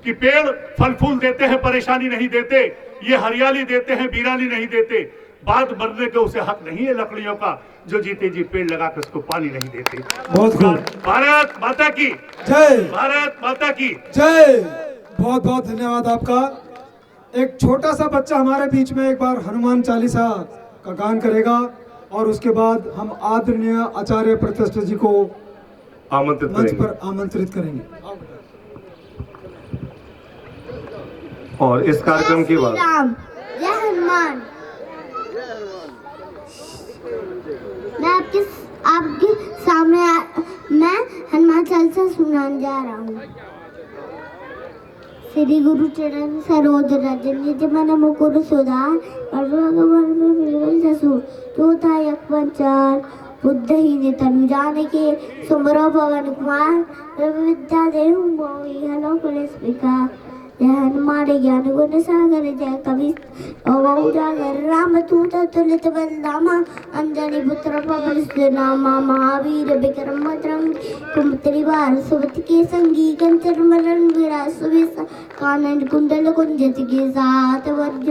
कि पेड़ फल फूल देते हैं, परेशानी नहीं देते। ये हरियाली देते हैं, वीरानी नहीं देते। बात मरने का उसे हक नहीं है लकड़ियों का, जो जीते जी पेड़ लगा कर उसको पानी नहीं देते। बहुत खूब। भारत माता की जय। भारत माता की जय। बहुत बहुत धन्यवाद आपका। एक छोटा सा बच्चा हमारे बीच में एक बार हनुमान चालीसा का गान करेगा। और उसके बाद हम आदरणीय आचार्य प्रतिष्ठा जी को आमंत्रित मंच करेंगे पर आमंत्रित करेंगे। और इस कार्यक्रम के बाद राम जय हनुमान। मैं आपके सामने मैं हनुमान चालीसा सुनाने जा रहा हूँ। श्री गुरु चरण सरोज रज निज मन मुकुर सुधार जो था यकवंचार बुद्ध ही ने तनु जाने के सुमरो पवन कुमार रवि विद्या देहु मोहि हलो कलेश विकार। जय हनुमान ज्ञान गुण सागर जय कवि उजागर रामदूत तुलित बलधामा अंजनी पुत्र पवन नामा महावीर विक्रम बजरंग कुमति बार सुमति के संगी कंचन मरण विराज सुबेसा कानन कुंडल कुंजित के साथ वर्ज।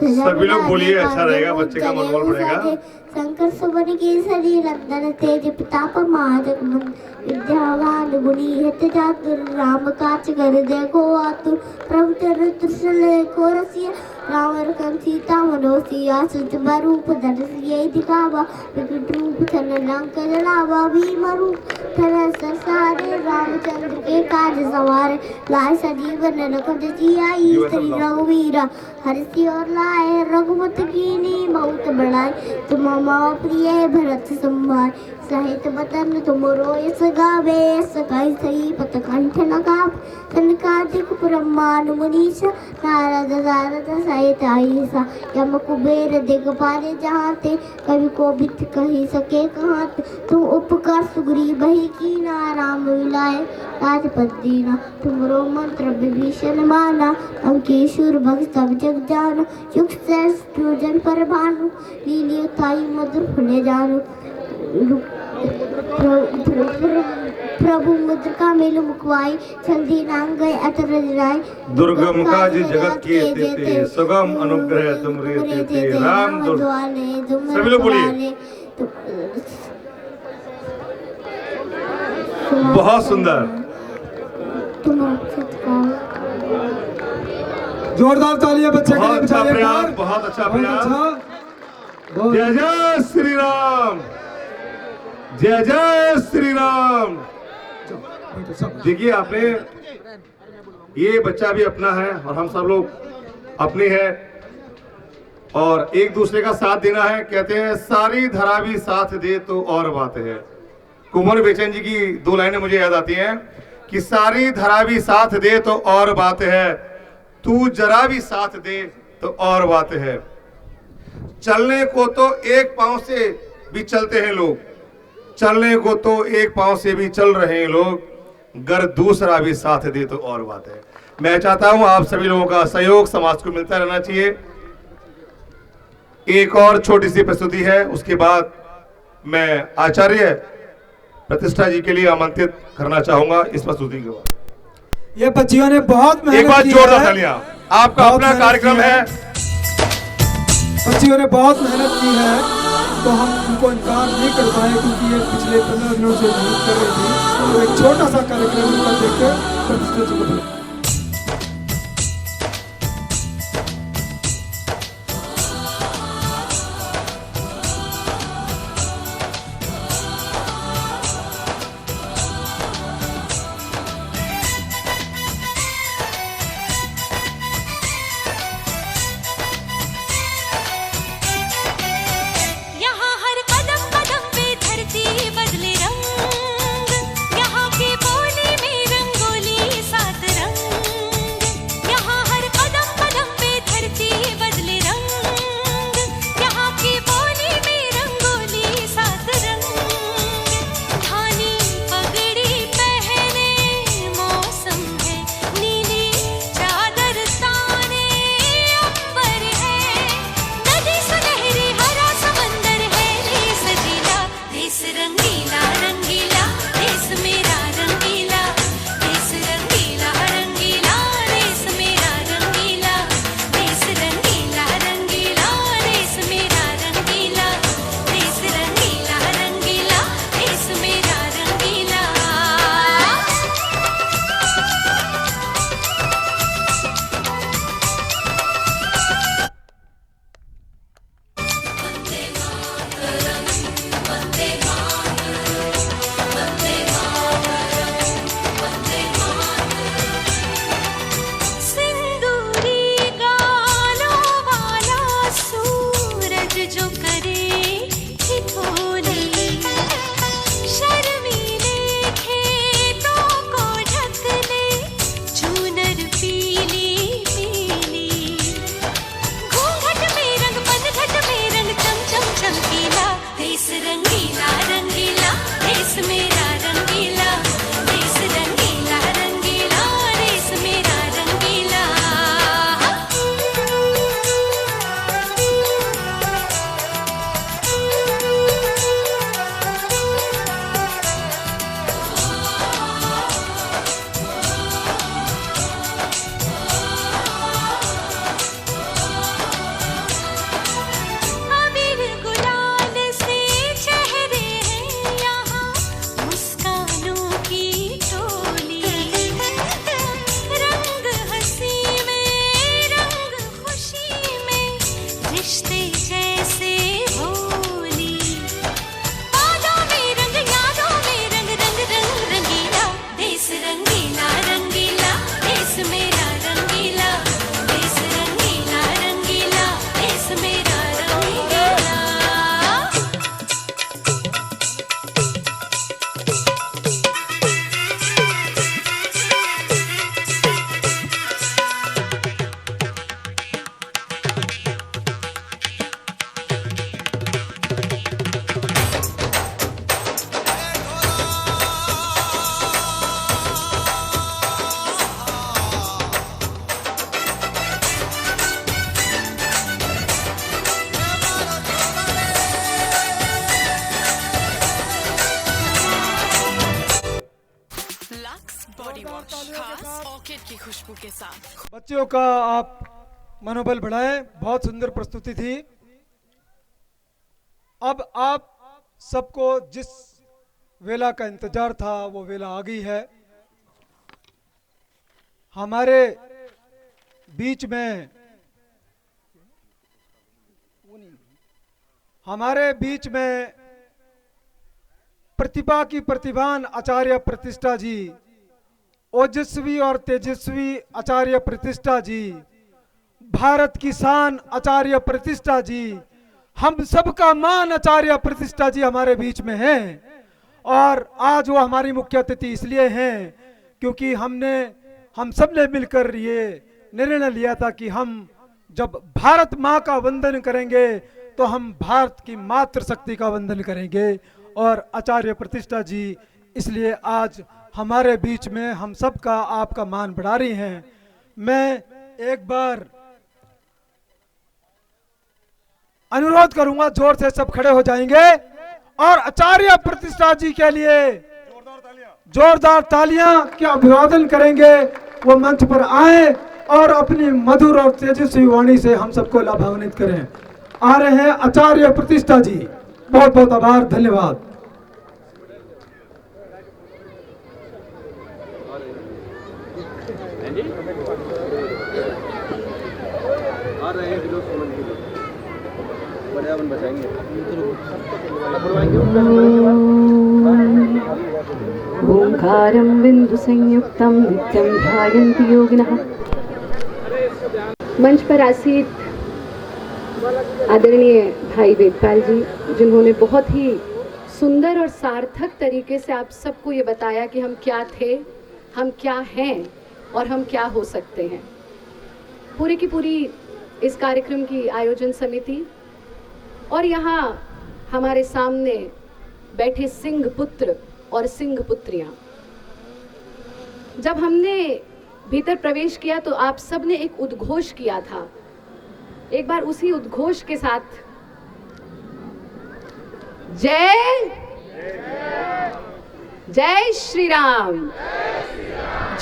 सभी लोग बोलिए, अच्छा रहेगा, बच्चे का मनोबल बढ़ेगा। शंकर सुवन केसरी नंदन तेज प्रताप महाजगवंदन विद्यावान गुणी हित चातुर राम काज कर देखो आतुर प्रभु चरित्र को रसिया राम रकम सीता मनोसिया सुच रूप धरसिया दिखावा विकट रूप छन लंक जलावा भीम रूप धर सारे रामचंद्र के काज सवारे लाए सजीवन लखन जियाई श्री रघुवीरा हरसी और लाए रघुपत कीनी बहुत बढ़ाए तुम माँ प्रिय भरत संभार सहित बतन तुम रोयस गावे सकाई सही पत कंठ लगाप सनकादिक ब्रह्मांड मुनीश नारद नारद सहित आईसा यम कुबेर दिगपाले जहाते कवि को बित कही सके कहाँ तुम उपकार सुग्री बही की ना राम मिलाए राजपद दीना तुमरो मंत्र विभीषण माना अंकेश्वर भक्त सब जग जान युग श्रेष्ठ जन पर भानु लीलियो थाई मधुर फुले जानु प्रभु मुद्र का मेलु मुखवाई चंदी नाम गए अतरज राय दुर्गम काज जगत के तेते सुगम अनुग्रह तुमरे तेते राम सभी लोग बोलिए। बहुत सुंदर, जोरदार तालियां बच्चे के लिए बहुत अच्छा बजाइए एक प्रयास, बार। बहुत अच्छा बहुत प्रयास। अच्छा, बहुत जय जय श्री राम, जय जय श्री राम। देखिए आपने, ये बच्चा भी अपना है और हम सब लोग अपने हैं और एक दूसरे का साथ देना है। कहते हैं सारी धरा भी साथ दे तो और बात है। कुंवर बेचन जी की दो लाइनें मुझे याद आती हैं कि सारी धरा भी साथ दे तो और बात है, तू जरा भी साथ दे तो और बात है। चलने को तो एक पांव से भी चलते हैं लोग, चलने को तो एक पांव से भी चल रहे हैं लोग, अगर दूसरा भी साथ दे तो और बात है। मैं चाहता हूं आप सभी लोगों का सहयोग समाज को मिलता रहना चाहिए। एक और छोटी सी प्रस्तुति है, उसके बाद मैं आचार्य प्रतिष्ठा जी के लिए आमंत्रित करना चाहूंगा इस प्रस्तुति के बाद। ये बच्चियों ने बहुत मेहनत एक बार की जोरदार है। तालियां, आपका बहुत अपना मेहनत कार्यक्रम की है। बच्चियों ने बहुत मेहनत की है, तो हम उनको इनकार नहीं कर पाए क्योंकि ये पिछले 15 दिनों से मेहनत कर रही थी। तो एक छोटा सा कार्यक्रम उनका देख के प्रतिष्ठा जी को बुलाएं। यहाँ हर कदम कदम पे धरती बदले रंग, यहाँ की बोली में रंगोली सात रंग। ऑर्किड की खुशबू के साथ। बच्चों का आप मनोबल बढ़ाएं, बहुत सुंदर प्रस्तुति थी। अब आप सबको जिस वेला का इंतजार था वो वेला आ गई है। हमारे बीच में प्रतिभा की प्रतिभान आचार्य प्रतिष्ठा जी, ओजस्वी और तेजस्वी आचार्य प्रतिष्ठा जी, भारत की शान आचार्य प्रतिष्ठा जी, हम सबका मान आचार्य प्रतिष्ठा जी हमारे बीच में हैं। और आज वो हमारी मुख्य अतिथि इसलिए हैं क्योंकि हम सब ने मिलकर ये निर्णय लिया था कि हम जब भारत माँ का वंदन करेंगे तो हम भारत की मातृशक्ति का वंदन करेंगे। और आचार्य प्रतिष्ठा जी इसलिए आज हमारे बीच में हम सब का आपका मान बढ़ा रही हैं। मैं एक बार अनुरोध करूंगा, जोर से सब खड़े हो जाएंगे और आचार्य प्रतिष्ठा जी के लिए जोरदार तालियां के अभिवादन करेंगे। वो मंच पर आए और अपनी मधुर और तेजस्वी वाणी से हम सबको लाभान्वित करें। आ रहे हैं आचार्य प्रतिष्ठा जी। बहुत बहुत आभार, धन्यवाद। ओंकारं बिंदु संयुक्तं नित्यं ध्यायन्ति योगिनः। मंच पर आसीत आदरणीय भाई वेदपाल जी, जिन्होंने बहुत ही सुंदर और सार्थक तरीके से आप सबको ये बताया कि हम क्या थे, हम क्या हैं और हम क्या हो सकते हैं। पूरी की पूरी इस कार्यक्रम की आयोजन समिति और यहाँ हमारे सामने बैठे सिंह पुत्र और सिंह पुत्रियां, जब हमने भीतर प्रवेश किया तो आप सब ने एक उद्घोष किया था। एक बार उसी उद्घोष के साथ जय जय श्री राम,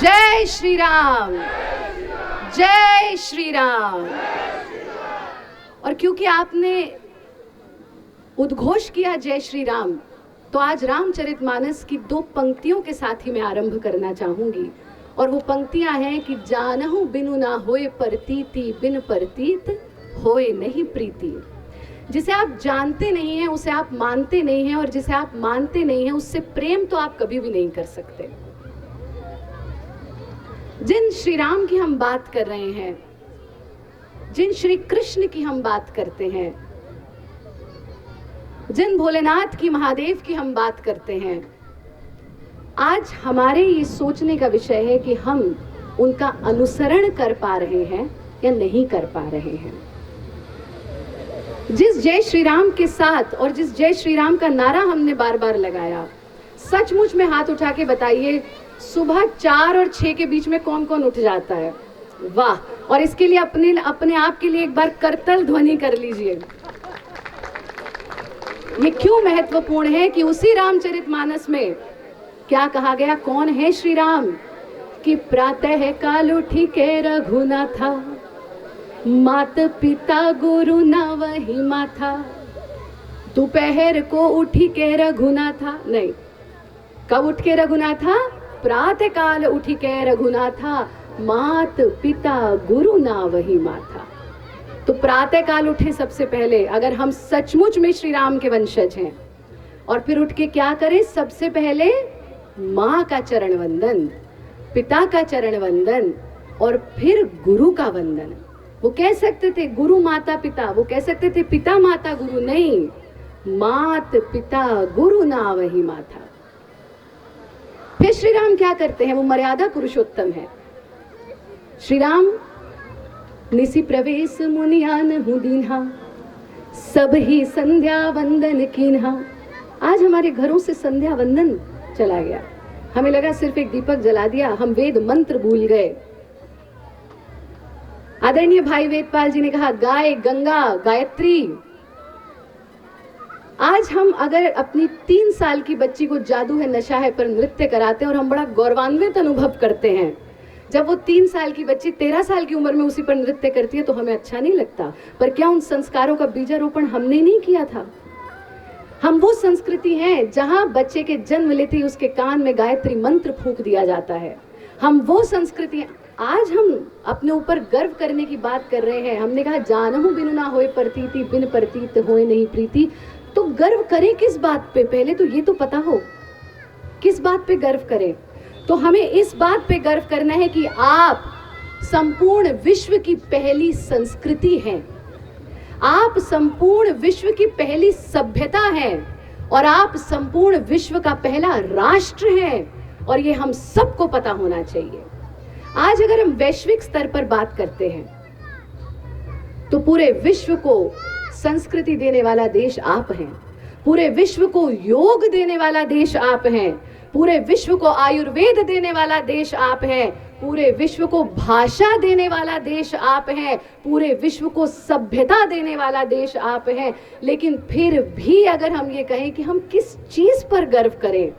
जय श्री राम, जय श्री राम। और क्योंकि आपने उद्घोष किया जय श्री राम, तो आज रामचरितमानस की 2 पंक्तियों के साथ ही मैं आरंभ करना चाहूंगी। और वो पंक्तियां हैं कि जानहु बिनु ना होए प्रतीति, बिन प्रतीत होए नहीं प्रीति। जिसे आप जानते नहीं हैं उसे आप मानते नहीं हैं, और जिसे आप मानते नहीं हैं उससे प्रेम तो आप कभी भी नहीं कर सकते। जिन श्री राम की हम बात कर रहे हैं, जिन श्री कृष्ण की हम बात करते हैं, जिन भोलेनाथ की, महादेव की हम बात करते हैं, आज हमारे ये सोचने का विषय है कि हम उनका अनुसरण कर पा रहे हैं या नहीं कर पा रहे हैं। जिस जय श्री राम के साथ और जिस जय श्री राम का नारा हमने बार बार लगाया, सचमुच में हाथ उठा के बताइए सुबह 4 और 6 के बीच में कौन कौन उठ जाता है? वाह! और इसके लिए अपने आप के लिए एक बार करतल ध्वनि कर लीजिए। ये क्यों महत्वपूर्ण है कि उसी रामचरितमानस में क्या कहा गया? कौन है श्री राम? कि प्रातः काल उठी के रघुनाथा, मात पिता गुरु ना वही माथा। दोपहर को उठी के रघुनाथा, नहीं, कब उठ के रघुनाथा? प्रातः काल उठी के रघुनाथा, मात पिता गुरु ना वही माथा। तो प्रातः काल उठे सबसे पहले, अगर हम सचमुच में श्री राम के वंशज हैं, और फिर उठ के क्या करें? सबसे पहले माँ का चरण वंदन, पिता का चरण वंदन, और फिर गुरु का वंदन। वो कह सकते थे गुरु माता पिता, वो कह सकते थे पिता माता गुरु, नहीं, मात पिता गुरु ना वही माता। फिर श्री राम क्या करते हैं? वो मर्यादा पुरुषोत्तम है। श्री राम निसी प्रवेश मुनियान हूँ दीन्हा, सब ही संध्या वंदन कीन्हा। आज हमारे घरों से संध्या वंदन चला गया। हमें लगा सिर्फ एक दीपक जला दिया, हम वेद मंत्र भूल गए। आदरणीय भाई वेदपाल जी ने कहा गाय गंगा गायत्री। आज हम अगर अपनी 3 साल की बच्ची को जादू है नशा है पर नृत्य कराते हैं और हम बड़ा गौरवान्वित अनुभव करते हैं, जब वो 3 साल की बच्ची 13 साल की उम्र में उसी पर नृत्य करती है तो हमें अच्छा नहीं लगता, पर क्या उन संस्कारों का बीजारोपण हमने नहीं किया था? हम वो संस्कृति हैं जहां बच्चे के जन्म लेते ही उसके कान में गायत्री मंत्र फूंक दिया जाता है। हम वो संस्कृति, आज हम अपने ऊपर गर्व करने की बात कर रहे हैं। हमने कहा जानहु बिनु ना होए प्रतीति, बिन प्रतीत होए नहीं प्रीति। तो गर्व करें किस बात पे? पहले तो ये तो पता हो किस बात पे गर्व करें। तो हमें इस बात पे गर्व करना है कि आप संपूर्ण विश्व की पहली संस्कृति हैं, आप संपूर्ण विश्व की पहली सभ्यता हैं, और आप संपूर्ण विश्व का पहला राष्ट्र हैं, और ये हम सबको पता होना चाहिए। आज अगर हम वैश्विक स्तर पर बात करते हैं तो पूरे विश्व को संस्कृति देने वाला देश आप हैं, पूरे विश्व को योग देने वाला देश आप हैं, पूरे विश्व को आयुर्वेद देने वाला देश आप हैं, पूरे विश्व को भाषा देने वाला देश आप हैं, पूरे विश्व को सभ्यता देने वाला देश आप हैं। लेकिन फिर भी अगर हम ये कहें कि हम किस चीज पर गर्व करें,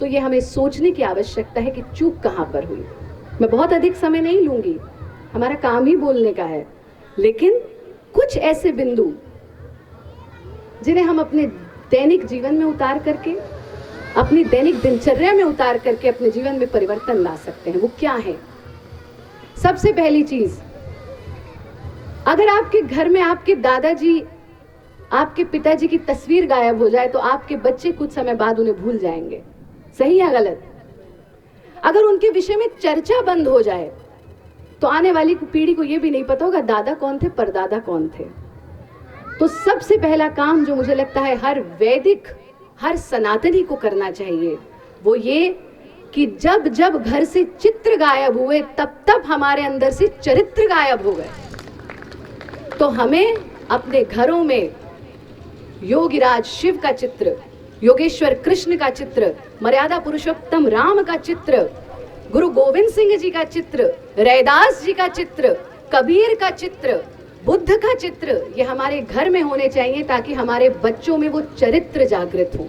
तो ये हमें सोचने की आवश्यकता है कि चूक कहां पर हुई। मैं बहुत अधिक समय नहीं लूंगी, हमारा काम ही बोलने का है, लेकिन कुछ ऐसे बिंदु जिन्हें हम अपने दैनिक जीवन में उतार करके, अपनी दैनिक दिनचर्या में उतार करके अपने जीवन में परिवर्तन ला सकते हैं। वो क्या है? सबसे पहली चीज, अगर आपके घर में आपके दादाजी, आपके पिताजी की तस्वीर गायब हो जाए तो आपके बच्चे कुछ समय बाद उन्हें भूल जाएंगे। सही या गलत? अगर उनके विषय में चर्चा बंद हो जाए तो आने वाली पीढ़ी को यह भी नहीं पता होगा दादा कौन थे, परदादा कौन थे। तो सबसे पहला काम जो मुझे लगता है हर वैदिक, हर सनातनी को करना चाहिए, वो ये कि जब जब घर से चित्र गायब हुए तब तब हमारे अंदर से चरित्र गायब हो गए। तो हमें अपने घरों में योगिराज शिव का चित्र, योगेश्वर कृष्ण का चित्र, मर्यादा पुरुषोत्तम राम का चित्र, गुरु गोविंद सिंह जी का चित्र, रैदास जी का चित्र, कबीर का चित्र, बुद्ध का चित्र, ये हमारे घर में होने चाहिए ताकि हमारे बच्चों में वो चरित्र जागृत हो।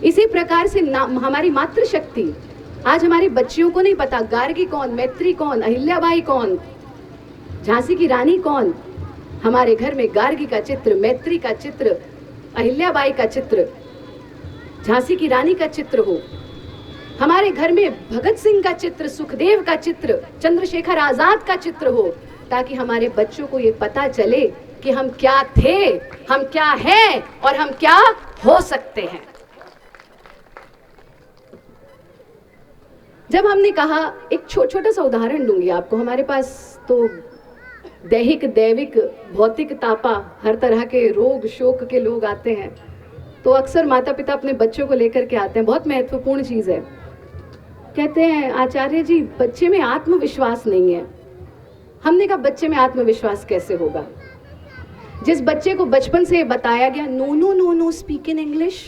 इसी प्रकार से हमारी मातृशक्ति, आज हमारी बच्चियों को नहीं पता गार्गी कौन, मैत्री कौन, अहिल्याबाई कौन, झांसी की रानी कौन। हमारे घर में गार्गी का चित्र, मैत्री का चित्र, अहिल्याबाई का चित्र, झांसी की रानी का चित्र हो। हमारे घर में भगत सिंह का चित्र, सुखदेव का चित्र, चंद्रशेखर आजाद का चित्र हो, ताकि हमारे बच्चों को ये पता चले कि हम क्या थे, हम क्या हैं और हम क्या हो सकते हैं। जब हमने कहा, एक छोटा सा उदाहरण दूंगी आपको, हमारे पास तो दैहिक, दैविक, भौतिक तापा, हर तरह के रोग शोक के लोग आते हैं, तो अक्सर माता पिता अपने बच्चों को लेकर के आते हैं। बहुत महत्वपूर्ण चीज है। कहते हैं आचार्य जी बच्चे में आत्मविश्वास नहीं है। हमने कहा बच्चे में आत्मविश्वास कैसे होगा? जिस बच्चे को बचपन से बताया गया no no no no speak in English,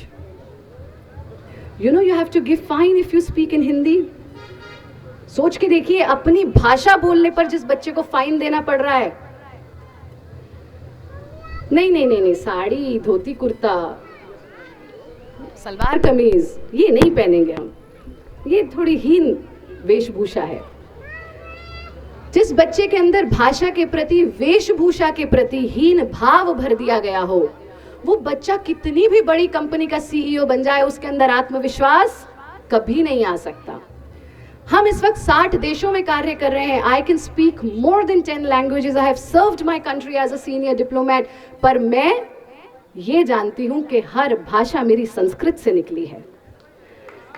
you know you have to give fine if you speak in Hindi. सोच के देखिए, अपनी भाषा बोलने पर जिस बच्चे को फाइन देना पड़ रहा है। नहीं नहीं नहीं नहीं, साड़ी, धोती कुर्ता, सलवार कमीज ये नहीं पहनेंगे हम, ये थोड़ी हीन वेशभूषा है। जिस बच्चे के अंदर भाषा के प्रति, वेशभूषा के प्रति हीन भाव भर दिया गया हो, वो बच्चा कितनी भी बड़ी कंपनी का सीईओ बन जाए, उसके अंदर आत्मविश्वास कभी नहीं आ सकता। हम इस वक्त 60 देशों में कार्य कर रहे हैं। I can speak more than 10 languages, I have served my country as a senior diplomat. पर मैं ये जानती हूं कि हर भाषा मेरी संस्कृत से निकली है।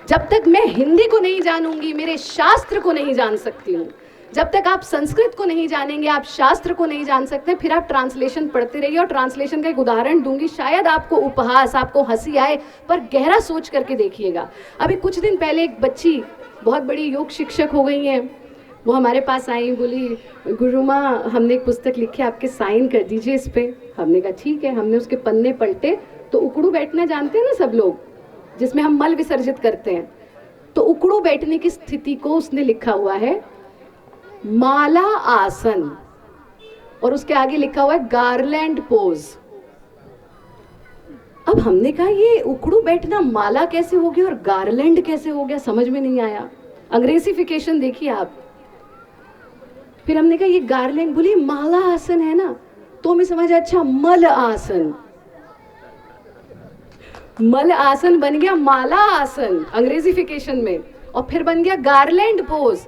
जब तक मैं हिंदी को नहीं जानूंगी, मेरे शास्त्र को नहीं जान सकती हूँ। जब तक आप संस्कृत को नहीं जानेंगे, आप शास्त्र को नहीं जान सकते, फिर आप ट्रांसलेशन पढ़ते रहिए। और ट्रांसलेशन का एक उदाहरण दूंगी, शायद आपको उपहास, आपको हंसी आए, पर गहरा सोच करके देखिएगा। अभी कुछ दिन पहले एक बच्ची, बहुत बड़ी योग शिक्षक हो गई हैं, वो हमारे पास आई, बोली गुरुमा हमने एक पुस्तक लिखी, आपके साइन कर दीजिए इस पे। हमने कहा ठीक है। हमने उसके पन्ने पलटे तो उकड़ू बैठना जानते हैं ना सब लोग, जिसमें हम मल विसर्जित करते हैं। तो उकड़ू बैठने की स्थिति को उसने लिखा हुआ है माला आसन, और उसके आगे लिखा हुआ है गार्लैंड पोज। अब हमने कहा ये उकड़ू बैठना माला कैसे हो गया और गार्लैंड कैसे हो गया, समझ में नहीं आया। अंग्रेजीफिकेशन देखिए आप। फिर हमने कहा ये गार्लैंड, बोली माला आसन है ना, तो हमें समझ आया अच्छा मल आसन, मल आसन बन गया माला आसन अंग्रेजीफिकेशन में, और फिर बन गया गार्लैंड पोज,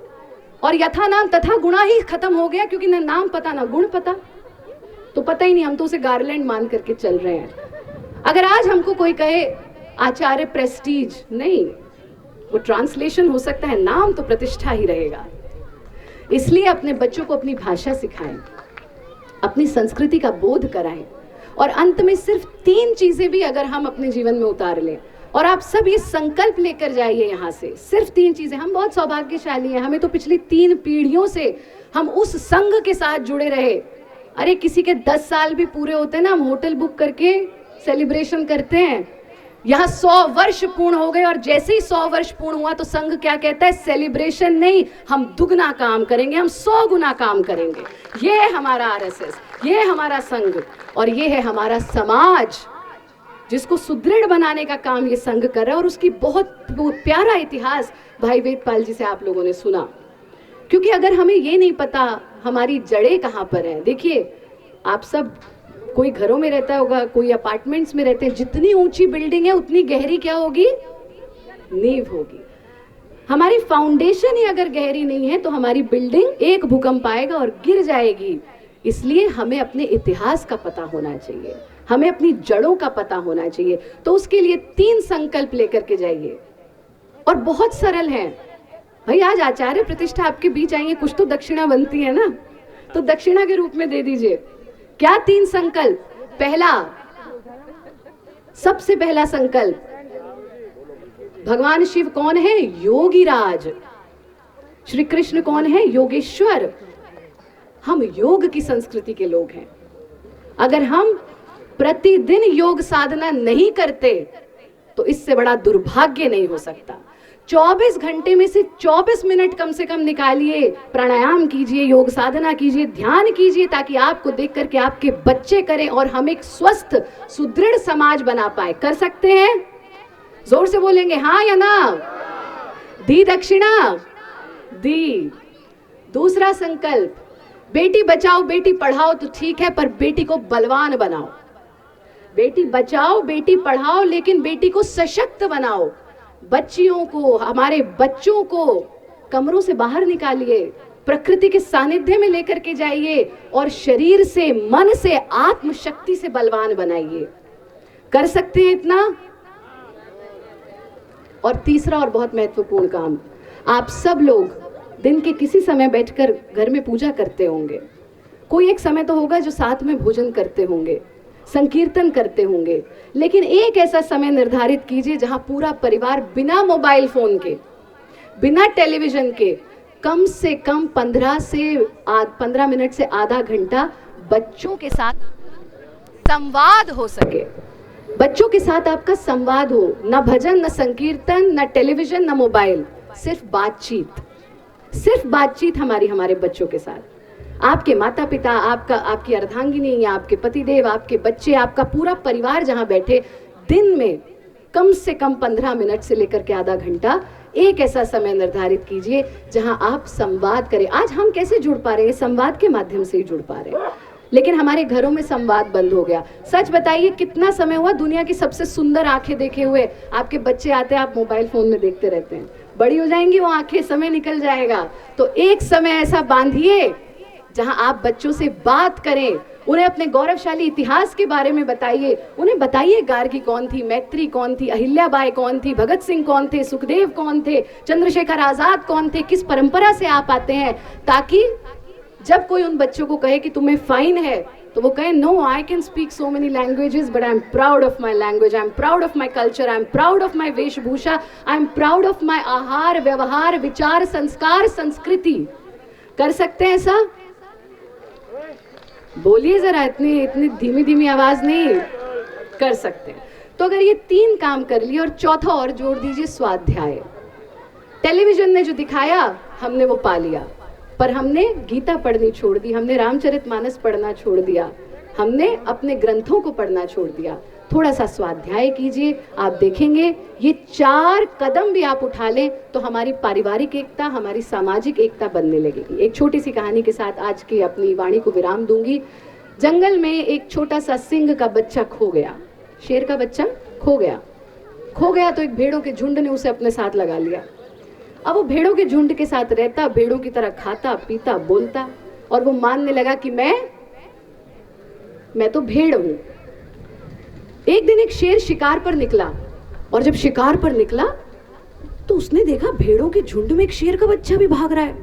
और यथा नाम तथा गुणा ही खत्म हो गया, क्योंकि ना नाम पता ना गुण पता, तो पता ही नहीं, हम तो उसे गार्लैंड मान करके चल रहे हैं। अगर आज हमको कोई कहे आचार्य प्रेस्टीज, नहीं, वो ट्रांसलेशन हो सकता है, नाम तो प्रतिष्ठा ही रहेगा। इसलिए अपने बच्चों को अपनी भाषा सिखाएं, अपनी संस्कृति का बोध कराएं, और अंत में सिर्फ 3 चीजें भी अगर हम अपने जीवन में उतार लें, और आप सब ये संकल्प लेकर जाइए यहाँ से, सिर्फ 3 चीजें। हम बहुत सौभाग्यशाली हैं, हमें तो पिछली 3 पीढ़ियों से हम उस संघ के साथ जुड़े रहे। अरे किसी के 10 साल भी पूरे होते हैं ना, हम होटल बुक करके सेलिब्रेशन करते हैं। यहाँ 100 वर्ष पूर्ण हो गए, और जैसे ही 100 वर्ष पूर्ण हुआ तो संघ क्या कहता है, सेलिब्रेशन नहीं, हम दुगना काम करेंगे, हम 100 गुना काम करेंगे। ये है हमारा आरएसएस, ये है हमारा संघ, और ये है हमारा समाज, जिसको सुदृढ़ बनाने का काम ये संघ कर रहा है। और उसकी बहुत प्यारा इतिहास भाई वेदपाल जी से आप लोगों ने सुना, क्योंकि अगर हमें ये नहीं पता हमारी जड़ें कहाँ पर हैं। देखिए आप सब, कोई घरों में रहता होगा, कोई अपार्टमेंट्स में रहते हैं, जितनी ऊंची बिल्डिंग है उतनी गहरी क्या होगी, नींव होगी। हमारी फाउंडेशन ही अगर गहरी नहीं है तो हमारी बिल्डिंग एक भूकंप आएगा और गिर जाएगी। इसलिए हमें अपने इतिहास का पता होना चाहिए, हमें अपनी जड़ों का पता होना चाहिए। तो उसके लिए 3 संकल्प लेकर के जाइए, और बहुत सरल है भाई। आज आचार्य प्रतिष्ठा आपके बीच आएंगे, कुछ तो दक्षिणा बनती है ना, तो दक्षिणा के रूप में दे दीजिए। क्या 3 संकल्प? पहला, सबसे पहला संकल्प, भगवान शिव कौन है, योगीराज। श्री कृष्ण कौन है, योगेश्वर। हम योग की संस्कृति के लोग हैं। अगर हम प्रतिदिन योग साधना नहीं करते तो इससे बड़ा दुर्भाग्य नहीं हो सकता। 24 घंटे में से 24 मिनट कम से कम निकालिए, प्राणायाम कीजिए, योग साधना कीजिए, ध्यान कीजिए, ताकि आपको देख करके आपके बच्चे करें और हम एक स्वस्थ सुदृढ़ समाज बना पाए। कर सकते हैं? जोर से बोलेंगे हाँ या ना? दी दक्षिणा? दी। दूसरा संकल्प, बेटी बचाओ बेटी पढ़ाओ तो ठीक है, पर बेटी को बलवान बनाओ। बेटी बचाओ बेटी पढ़ाओ, लेकिन बेटी को सशक्त बनाओ। बच्चियों को, हमारे बच्चों को कमरों से बाहर निकालिए, प्रकृति के सानिध्य में लेकर के जाइए, और शरीर से, मन से, आत्मशक्ति से बलवान बनाइए। कर सकते हैं इतना? और तीसरा और बहुत महत्वपूर्ण काम, आप सब लोग दिन के किसी समय बैठकर घर में पूजा करते होंगे। कोई एक समय तो होगा जो साथ में भोजन करते होंगे, संकीर्तन करते होंगे, लेकिन एक ऐसा समय निर्धारित कीजिए जहां पूरा परिवार बिना मोबाइल फोन के, बिना टेलीविजन के, कम से कम 15 मिनट से आधा घंटा बच्चों के साथ संवाद हो सके। बच्चों के साथ आपका संवाद हो, न भजन, न संकीर्तन, न टेलीविजन, न मोबाइल, सिर्फ बातचीत। सिर्फ बातचीत हमारे बच्चों के साथ। आपके माता पिता, आपकी अर्धांगिनी या आपके पतिदेव, आपके बच्चे, आपका पूरा परिवार जहां बैठे, दिन में कम से कम 15 मिनट से लेकर के आधा घंटा एक ऐसा समय निर्धारित कीजिए जहां आप संवाद करें। आज हम कैसे जुड़ पा रहे हैं? संवाद के माध्यम से ही जुड़ पा रहे हैं, लेकिन हमारे घरों में संवाद बंद हो गया। सच बताइए, कितना समय हुआ दुनिया की सबसे सुंदर आंखें देखे हुए? आपके बच्चे आते हैं, आप मोबाइल फोन में देखते रहते हैं। बड़ी हो जाएंगी वो आंखें, समय निकल जाएगा। तो एक समय ऐसा बांधिए जहां आप बच्चों से बात करें, उन्हें अपने गौरवशाली इतिहास के बारे में बताइए। उन्हें बताइए गार्गी कौन थी, मैत्री कौन थी, अहिल्याबाई कौन थी, भगत सिंह कौन थे, सुखदेव कौन थे, चंद्रशेखर आजाद कौन थे, किस परंपरा से आप आते हैं, ताकि जब कोई उन बच्चों को कहे कि तुम्हें फाइन है तो वो कहे no, I can speak so many languages but I am proud of my language, I am proud of my culture, I am proud of my वेशभूषा, I am proud of my आहार, व्यवहार, विचार, संस्कार, संस्कृति। कर सकते हैं ऐसा? बोलिए जरा, इतनी धीमी धीमी आवाज नहीं। कर सकते हैं। तो अगर ये 3 काम कर लिए, और चौथा और जोड़ दीजिए, स्वाध्याय। टेलीविजन ने जो दिखाया हमने वो पा लिया, पर हमने गीता पढ़नी छोड़ दी, हमने रामचरितमानस पढ़ना छोड़ दिया, हमने अपने ग्रंथों को पढ़ना छोड़ दिया। थोड़ा सा स्वाध्याय कीजिए, आप देखेंगे ये 4 कदम भी आप उठा लें तो हमारी पारिवारिक एकता, हमारी सामाजिक एकता बनने लगेगी। एक छोटी सी कहानी के साथ आज की अपनी वाणी को विराम दूंगी। जंगल में एक छोटा सा सिंह का बच्चा खो गया, शेर का बच्चा खो गया तो एक भेड़ों के झुंड ने उसे अपने साथ लगा लिया। अब वो भेड़ों के झुंड के साथ रहता, भेड़ों की तरह खाता पीता बोलता, और वो मानने लगा कि मैं तो भेड़ हूं। एक दिन एक शेर शिकार पर निकला, और जब शिकार पर निकला तो उसने देखा भेड़ों के झुंड में एक शेर का बच्चा भी भाग रहा है,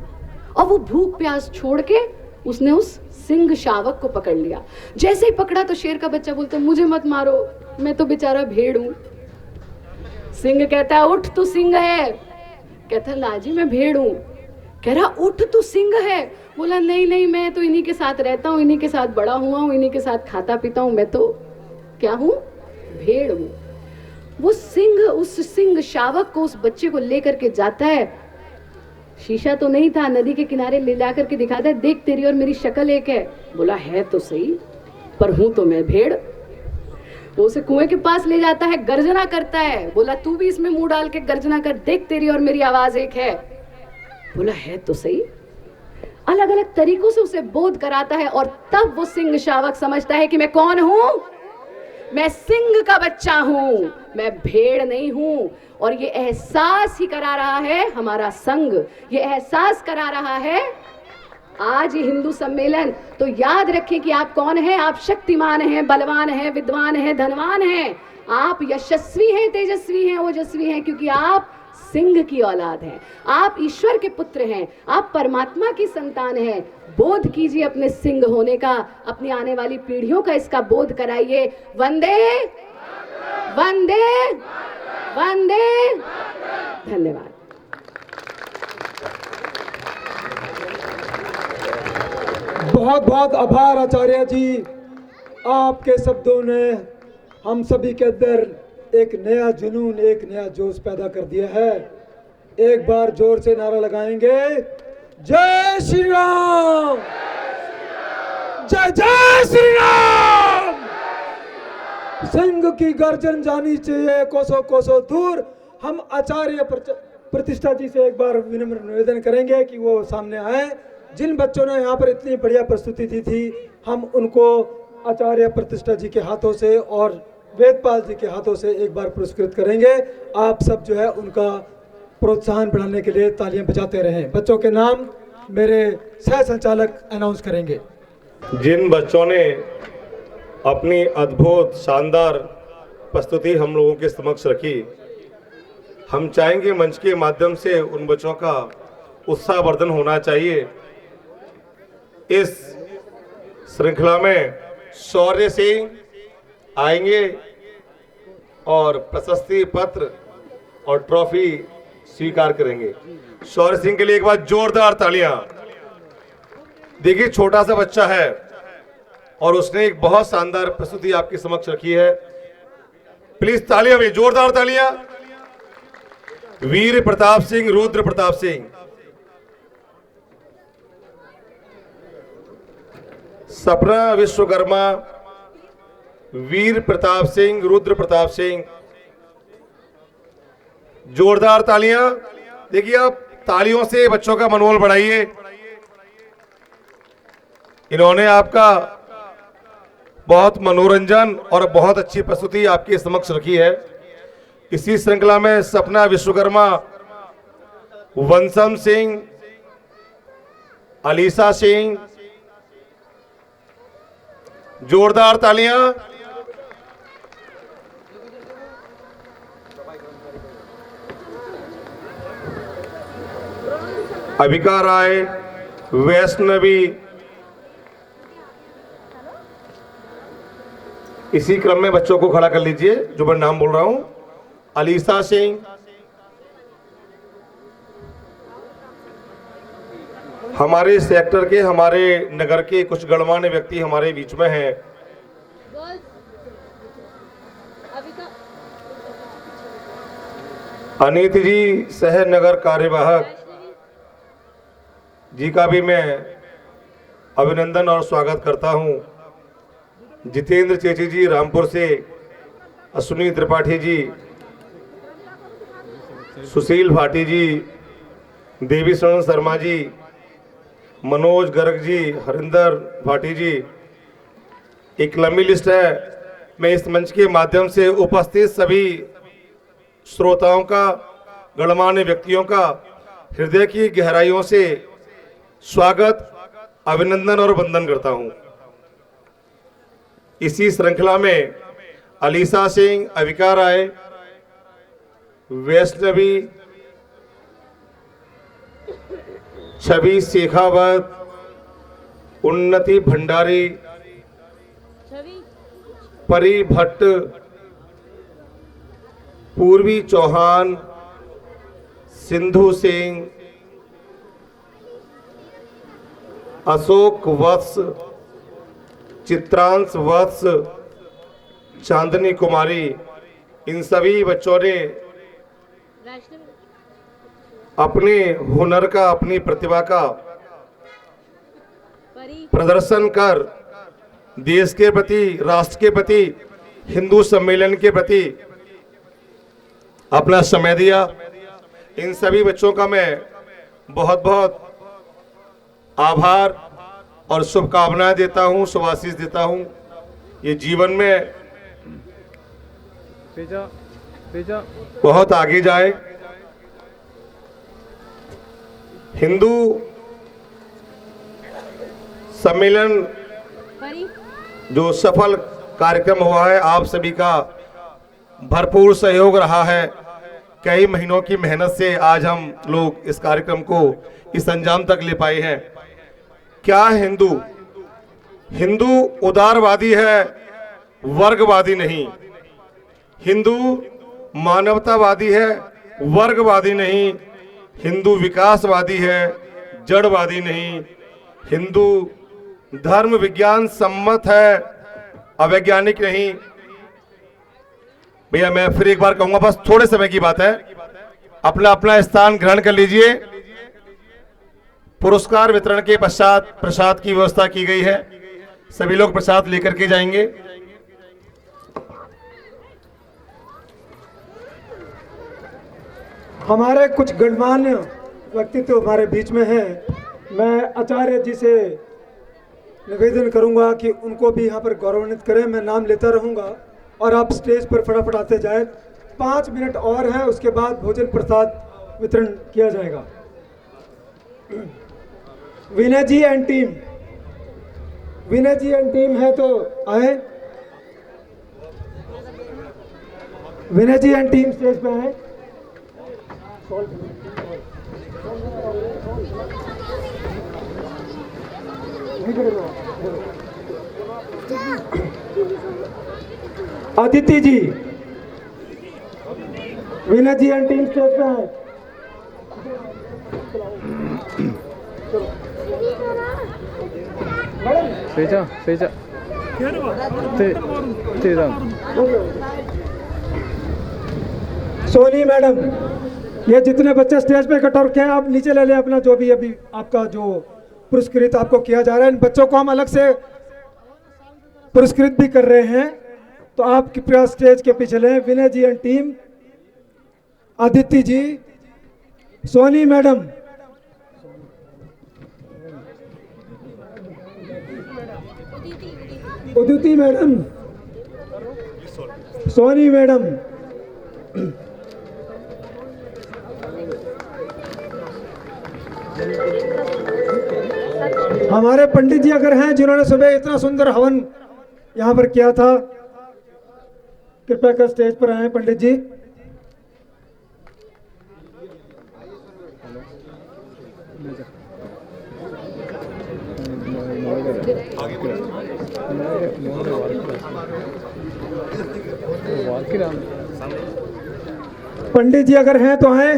और वो भूख प्यास छोड़ के उसने उस सिंह शावक को पकड़ लिया। जैसे ही पकड़ा तो शेर का बच्चा बोलता, मुझे मत मारो, मैं तो बेचारा भेड़ हूं। सिंह कहता है, उठ तू सिंह है। कहता, लाजी मैं भेड़ हूं। कह रहा, उठ तू सिंह है। बोला, नहीं मैं तो इन्हीं के साथ रहता हूँ, इन्हीं के साथ बड़ा हुआ हूँ, इन्हीं के साथ खाता पीता हूँ, मैं तो क्या हूँ, भेड़ हूँ। वो सिंह उस सिंह शावक को, उस बच्चे को लेकर के जाता है। शीशा तो नहीं था, नदी के किनारे ले जाकर के दिखाता है, देख तेरी और मेरी शक्ल एक है। बोला, है तो सही, पर हूं तो मैं भेड़। वो उसे कुएं के पास ले जाता है, गर्जना करता है। बोला, तू भी इसमें मुंह डाल के गर्जना कर, देख तेरी और मेरी आवाज एक है। बोला, है तो सही। अलग अलग तरीकों से उसे बोध कराता है, और तब वो सिंह शावक समझता है कि मैं कौन हूं, मैं सिंह का बच्चा हूं, मैं भेड़ नहीं हूं। और ये एहसास ही करा रहा है हमारा संघ, ये एहसास करा रहा है आज ये हिंदू सम्मेलन। तो याद रखें कि आप कौन हैं, आप शक्तिमान हैं, बलवान हैं, विद्वान हैं, धनवान हैं, आप यशस्वी हैं, तेजस्वी हैं, ओजस्वी हैं, क्योंकि आप सिंह की औलाद हैं, आप ईश्वर के पुत्र हैं, आप परमात्मा की संतान हैं। बोध कीजिए अपने सिंह होने का, अपनी आने वाली पीढ़ियों का इसका बोध कराइए। वंदे वंदे वंदे। धन्यवाद। बहुत बहुत आभार आचार्य जी, आपके शब्दों ने हम सभी के अंदर एक नया जुनून, एक नया जोश पैदा कर दिया है। एक बार जोर से नारा लगाएंगे, जय श्री राम, जय जय श्री राम। सिंह की गर्जन जानी चाहिए कोसों कोसों दूर। हम आचार्य प्रतिष्ठा जी से एक बार विनम्र निवेदन करेंगे कि वो सामने आए। जिन बच्चों ने यहाँ पर इतनी बढ़िया प्रस्तुति दी थी, हम उनको आचार्य प्रतिष्ठा जी के हाथों से और वेदपाल जी के हाथों से एक बार पुरस्कृत करेंगे। आप सब जो है उनका प्रोत्साहन बढ़ाने के लिए तालियां बजाते रहें। बच्चों के नाम मेरे सह संचालक अनाउंस करेंगे। जिन बच्चों ने अपनी अद्भुत शानदार प्रस्तुति हम लोगों के समक्ष रखी, हम चाहेंगे मंच के माध्यम से उन बच्चों का उत्साहवर्धन होना चाहिए। इस श्रृंखला में शौर्य सिंह आएंगे और प्रशस्ति पत्र और ट्रॉफी स्वीकार करेंगे। शौर्य सिंह के लिए एक बार जोरदार तालियां। देखिए, छोटा सा बच्चा है और उसने एक बहुत शानदार प्रस्तुति आपके समक्ष रखी है। प्लीज तालियां भी, जोरदार तालियां। वीर प्रताप सिंह, रुद्र प्रताप सिंह। सपना विश्वकर्मा, वीर प्रताप सिंह, रुद्र प्रताप सिंह। जोरदार तालियां। देखिए, आप तालियों से बच्चों का मनोबल बढ़ाइए। इन्होंने आपका बहुत मनोरंजन और बहुत अच्छी प्रस्तुति आपके समक्ष रखी है। इसी श्रृंखला में सपना विश्वकर्मा, वंशम सिंह, अलीसा सिंह। जोरदार तालियां। अभिका राय, वैष्णवी। इसी क्रम में बच्चों को खड़ा कर लीजिए जो मैं नाम बोल रहा हूं। अलीसा सिंह, हमारे सेक्टर के, हमारे नगर के कुछ गणमान्य व्यक्ति हमारे बीच में हैं। अनीत जी, शहर नगर कार्यवाहक जी का भी मैं अभिनंदन और स्वागत करता हूं। जितेंद्र चेची जी रामपुर से अश्विनी त्रिपाठी जी, सुशील भाटी जी, देवी शरण शर्मा जी, मनोज गर्ग जी, हरिंदर भाटी जी, एक लंबी लिस्ट है। मैं इस मंच के माध्यम से उपस्थित सभी श्रोताओं का, गणमान्य व्यक्तियों का हृदय की गहराइयों से स्वागत, अभिनंदन और वंदन करता हूं। इसी श्रृंखला में अलीसा सिंह, अविका राय, वैष्णवी, छवि शेखावत, उन्नति भंडारी, परी भट्ट, पूर्वी चौहान, सिंधु सिंह, अशोक वत्स, चित्रांश वत्स, चांदनी कुमारी, इन सभी बच्चों ने अपने हुनर का, अपनी प्रतिभा का प्रदर्शन कर देश के प्रति, राष्ट्र के प्रति, हिंदू सम्मेलन के प्रति अपना समय दिया। इन सभी बच्चों का मैं बहुत बहुत आभार और शुभकामनाएं देता हूं, शुभाशीष देता हूं। ये जीवन में बहुत आगे जाए। हिंदू सम्मेलन जो सफल कार्यक्रम हुआ है, आप सभी का भरपूर सहयोग रहा है। कई महीनों की मेहनत से आज हम लोग इस कार्यक्रम को इस अंजाम तक ले पाए हैं। क्या हिंदू? हिंदू उदारवादी है, वर्गवादी नहीं। हिंदू मानवतावादी है, वर्गवादी नहीं। हिंदू विकासवादी है, जड़वादी नहीं। हिंदू धर्म विज्ञान सम्मत है, अवैज्ञानिक नहीं। भैया मैं फिर एक बार कहूंगा, बस थोड़े समय की बात है, अपना अपना स्थान ग्रहण कर लीजिए। पुरस्कार वितरण के पश्चात प्रसाद की व्यवस्था की गई है, सभी लोग प्रसाद लेकर के जाएंगे। हमारे कुछ गणमान्य व्यक्तित्व हमारे बीच में हैं। मैं आचार्य जी से निवेदन करूंगा कि उनको भी यहाँ पर गौरवान्वित करें। मैं नाम लेता रहूंगा और आप स्टेज पर फटाफट आते जाएं। 5 मिनट और है, उसके बाद भोजन प्रसाद वितरण किया जाएगा। Vinay ji and team, Vinay ji and team है तो आए। Vinay ji and team stage पे आए। Aditi ji, Vinay ji and team stage पे है। सोनी मैडम, ये जितने बच्चे स्टेज पे इकट्ठा रखे हैं आप नीचे ले लें अपना, जो भी अभी आपका जो पुरस्कृत आपको किया जा रहा है। इन बच्चों को हम अलग से पुरस्कृत भी कर रहे हैं, तो आप कृपया स्टेज के पीछे लें। Vinay ji and team, Aditya ji, Soni madam, Uditi madam, Soni madam, हमारे पंडित जी अगर हैं जिन्होंने सुबह इतना सुंदर हवन यहाँ पर किया था, कृपया कर स्टेज पर आए पंडित जी। पंडित जी अगर हैं तो आए।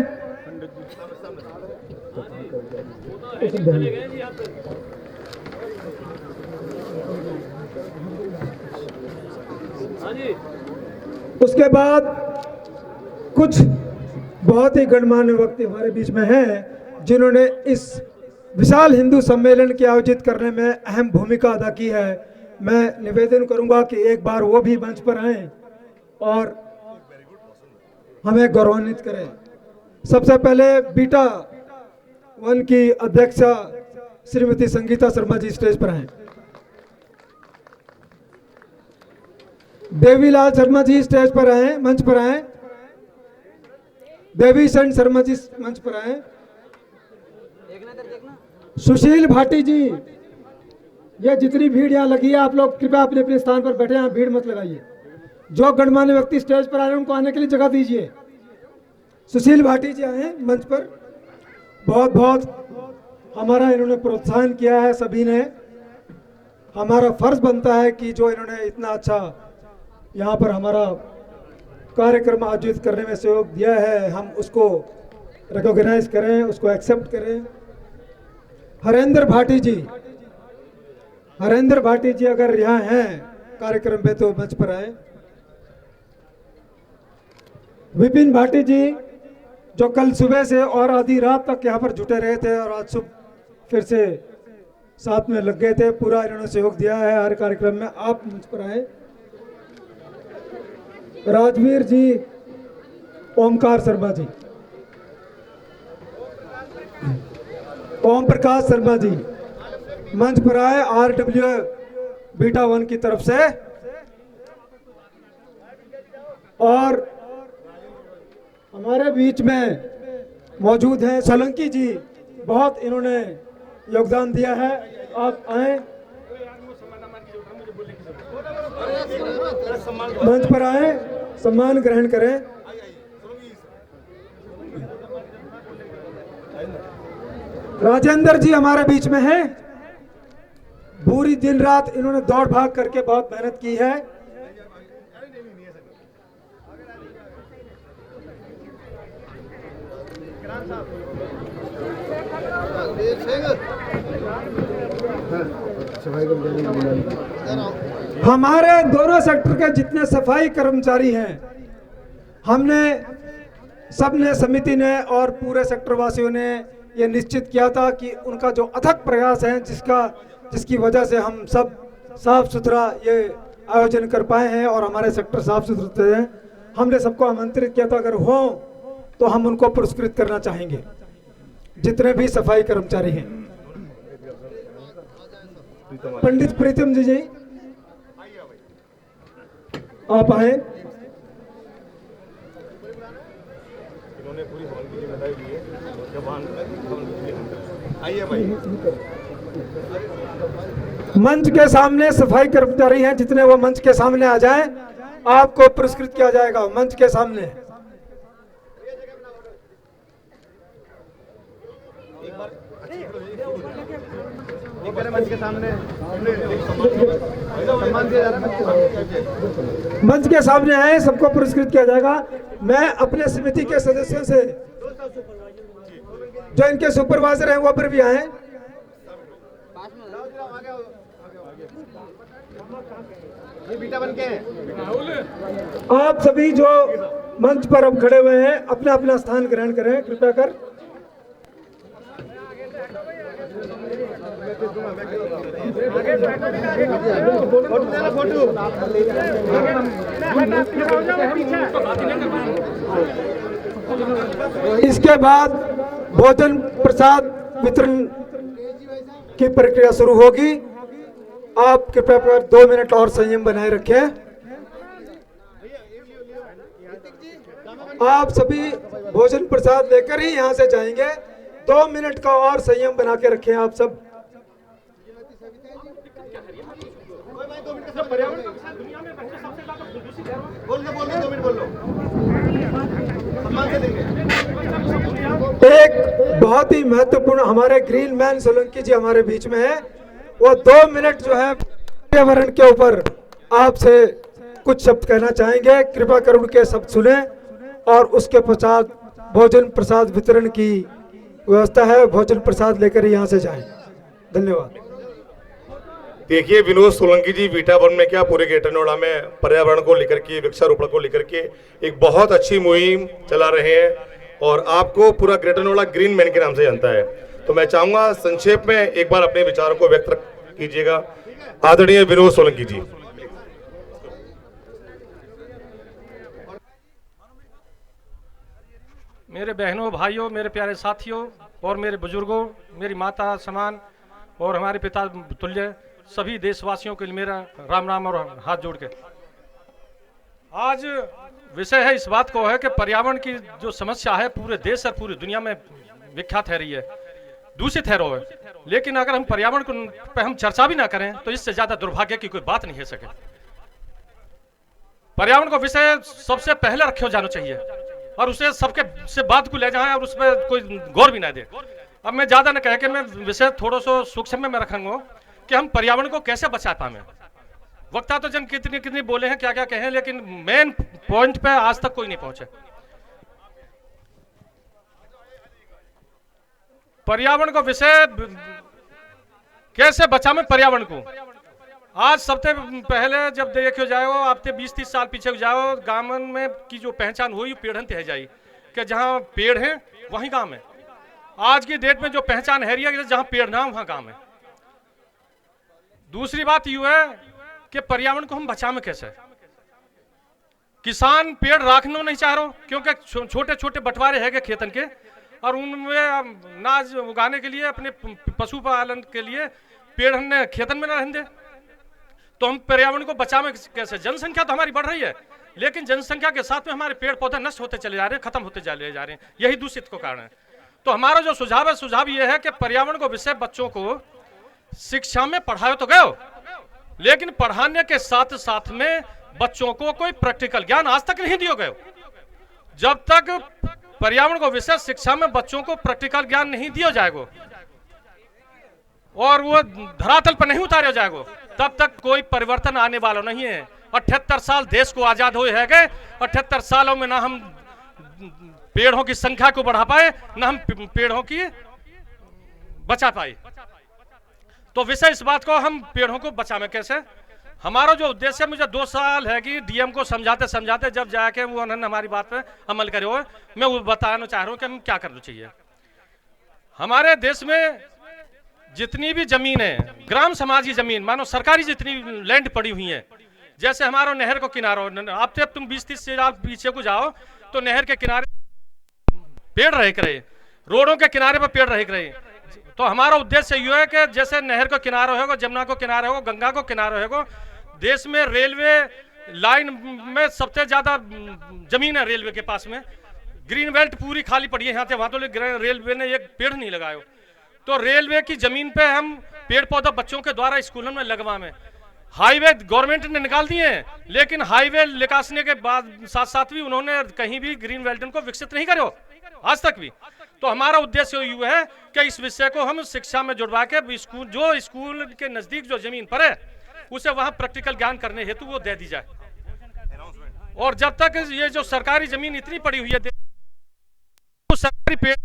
उसके बाद कुछ बहुत ही गणमान्य व्यक्ति हमारे बीच में हैं जिन्होंने इस विशाल हिंदू सम्मेलन के आयोजित करने में अहम भूमिका अदा की है। मैं निवेदन करूंगा कि एक बार वो भी मंच पर आएं। और हमें गौरवान्वित करें। सबसे पहले बीटा 1 की अध्यक्षा श्रीमती संगीता शर्मा जी स्टेज पर आए। देवीलाल शर्मा जी स्टेज पर आए, मंच पर आए। देवी सन शर्मा जी मंच पर आए। सुशील भाटी जी, ये जितनी भीड़ यहाँ लगी है आप लोग कृपया अपने अपने स्थान पर बैठे, यहाँ भीड़ मत लगाइए। जो गणमान्य व्यक्ति स्टेज पर आ रहे हैं उनको आने के लिए जगह दीजिए। सुशील भाटी जी आए मंच पर। बहुत बहुत हमारा इन्होंने प्रोत्साहन किया है सभी ने। हमारा फर्ज बनता है कि जो इन्होंने इतना अच्छा यहाँ पर हमारा कार्यक्रम आयोजित करने में सहयोग दिया है, हम उसको रिकॉग्नाइज करें, उसको एक्सेप्ट करें। हरेंद्र भाटी जी, हरेंद्र भाटी जी अगर यहाँ हैं कार्यक्रम में तो मंच पर आए। विपिन भाटी जी जो कल सुबह से और आधी रात तक यहाँ पर जुटे रहे थे और आज सुबह फिर से साथ में लग गए थे, पूरा इन्होंने सहयोग दिया है हर कार्यक्रम में। आप मंच पर आए। राजवीर जी, ओमकार शर्मा जी, ओम प्रकाश शर्मा जी मंच पर आए RW बीटा 1 की तरफ से। और हमारे बीच में मौजूद हैं सोलंकी जी, बहुत इन्होंने योगदान दिया है। आप आए, मंच पर आए, सम्मान ग्रहण करें। राजेंद्र जी हमारे बीच में हैं। पूरी दिन रात इन्होंने दौड़ भाग करके बहुत मेहनत की है। हमारे दोनों सेक्टर के जितने सफाई कर्मचारी हैं, हमने सबने, समिति ने और पूरे सेक्टर वासियों ने ये निश्चित किया था कि उनका जो अथक प्रयास है, जिसकी वजह से हम सब साफ सुथरा ये आयोजन कर पाए हैं और हमारे सेक्टर साफ सुथरे हैं। हमने सबको आमंत्रित किया था, अगर हो तो हम उनको पुरस्कृत करना चाहेंगे, जितने भी सफाई कर्मचारी हैं। पंडित प्रीतम जी आप आए। मंच के सामने सफाई कर्मचारी हैं, जितने वो मंच के सामने आ जाएं, आपको पुरस्कृत किया जाएगा मंच के सामने। मंच के सामने मंच के सामने आए, सबको पुरस्कृत किया जाएगा। मैं अपने समिति के सदस्यों से, जो इनके सुपरवाइजर हैं, वो पर भी आए। आप सभी जो मंच पर अब खड़े हुए हैं, अपना अपना स्थान ग्रहण करें कृपया कर। इसके बाद भोजन प्रसाद वितरण की प्रक्रिया शुरू होगी। आप कृपया कर 2 मिनट और संयम बनाए रखें। आप सभी भोजन प्रसाद लेकर ही यहाँ से जाएंगे। 2 मिनट का और संयम बना के रखें आप सब। एक बहुत ही महत्वपूर्ण, हमारे ग्रीन मैन सोलंकी जी हमारे बीच में है। वो 2 मिनट जो है पर्यावरण के ऊपर आपसे कुछ शब्द कहना चाहेंगे। कृपया कर उनके शब्द सुने और उसके पश्चात भोजन प्रसाद वितरण की व्यवस्था है। भोजन प्रसाद लेकर यहाँ से जाएं। धन्यवाद। देखिए, विनोद सोलंकी जी बीटा 1 में क्या पूरे ग्रेटर नोएडा में पर्यावरण को लेकर के, वृक्षारोपण को लेकर के एक बहुत अच्छी मुहिम चला रहे हैं और आपको पूरा ग्रेटर नोएडा ग्रीन मैन के नाम से जानता है। तो मैं चाहूंगा संक्षेप में एक बार अपने विचारों को व्यक्त कीजिएगा। आदरणीय विनोद सोलंकी जी। मेरे बहनों, भाइयों, मेरे प्यारे साथियों और मेरे बुजुर्गों, मेरी माता समान और हमारे पिता तुल्य सभी देशवासियों के लिए मेरा राम राम और हाथ जोड़ के। आज विषय है इस बात को है कि पर्यावरण की जो समस्या है पूरे देश और पूरी दुनिया में विख्यात है रही है, दूषित है रही है। लेकिन अगर हम पर्यावरण को पे हम चर्चा भी ना करें तो इससे ज्यादा दुर्भाग्य की कोई बात नहीं हो सके। पर्यावरण को विषय सबसे पहले रखे जाना चाहिए और उसे सबके से बात को ले जाए और उस पर कोई गौर भी ना दे। अब मैं ज्यादा न कह के मैं विषय थोड़ा सा सूक्ष्म में रखूंगा कि हम पर्यावरण को कैसे बचा पाए। वक्ता तो जन कितनी कितनी बोले हैं, क्या क्या कहे, लेकिन मेन पॉइंट पे आज तक कोई नहीं पहुंचे। पर्यावरण को विषय कैसे बचावे पर्यावरण को। आज सबसे पहले जब देखो जाओ आप 20-30 साल पीछे जाओ, गांव में की जो पहचान हुई पेड़न तह जाई कि जहां पेड़ हैं वहीं गांव है। आज की डेट में जो पहचान है रही है जहां पेड़ ना वहां गांव है। दूसरी बात यू है कि पर्यावरण को हम बचावे कैसे। किसान पेड़ रखना नहीं चाह रहा क्योंकि छोटे छोटे बंटवारे है खेतन के और उनमें अनाज उगाने के लिए अपने पशुपालन के लिए पेड़ हमने खेतन में ना रहने दे। तो हम पर्यावरण को बचावे कैसे। जनसंख्या तो हमारी बढ़ रही है लेकिन जनसंख्या के साथ में हमारे पेड़ पौधे नष्ट होते चले जा रहे हैं, खत्म होते चले जा रहे हैं। यही दूषित को कारण है। तो हमारा जो सुझाव है, सुझाव यह है कि पर्यावरण को विषय बच्चों को शिक्षा में पढ़ाए तो गए, लेकिन पढ़ाने के साथ साथ में बच्चों को कोई प्रैक्टिकल ज्ञान आज तक नहीं दिया गया। जब तक पर्यावरण को विषय शिक्षा में बच्चों को प्रैक्टिकल ज्ञान नहीं दिया जाएगा और वो धरातल पर नहीं उतारा जाएगा तब तक कोई परिवर्तन आने वाला नहीं है। 78 साल देश को आजाद हुए है गए, 78 सालों में ना हम पेड़ों की संख्या को बढ़ा पाए ना हम पेड़ों की बचा पाए। तो विषय इस बात को हम पेड़ों को बचावे कैसे। हमारा जो उद्देश्य है, मुझे 2 साल है कि डीएम को समझाते समझाते जब जाके वो उन्होंने हमारी बात पे अमल करे हो, मैं वो बताना चाह रहा हूँ कि हम क्या करना चाहिए। हमारे देश में जितनी भी जमीन है, ग्राम समाजी जमीन मानो सरकारी जितनी लैंड पड़ी हुई है, जैसे हमारा नहर को किनारा, अब तक तुम 20-30 साल पीछे को जाओ तो नहर के किनारे पेड़ रहे करे, रोडों के किनारे पर पेड़ रहे करे। तो हमारा उद्देश्य यह है कि जैसे नहर को किनारा होगा, जमुना को किनारा होगा, गंगा को किनारा होगा, देश में रेलवे लाइन में सबसे ज्यादा जमीन है रेलवे के पास में। ग्रीन बेल्ट पूरी खाली पड़ी है यहाँ से, वहां तो रेलवे ने एक पेड़ नहीं लगाया। तो रेलवे की जमीन पे हम पेड़ पौधा बच्चों के द्वारा स्कूलों में लगवा में। हाईवे गवर्नमेंट ने निकाल दिए हैं, लेकिन हाईवे निकालने के बाद साथ साथ भी उन्होंने कहीं भी ग्रीन बेल्ट को विकसित नहीं करो आज तक भी। तो हमारा उद्देश्य ये है कि इस विषय को हम शिक्षा में जुड़वा के स्कूल, जो स्कूल के नजदीक जो जमीन पर है उसे वहां प्रैक्टिकल ज्ञान करने हेतु वो दे दी जाए। और जब तक ये जो सरकारी जमीन इतनी पड़ी हुई है तो सरकारी पेड़,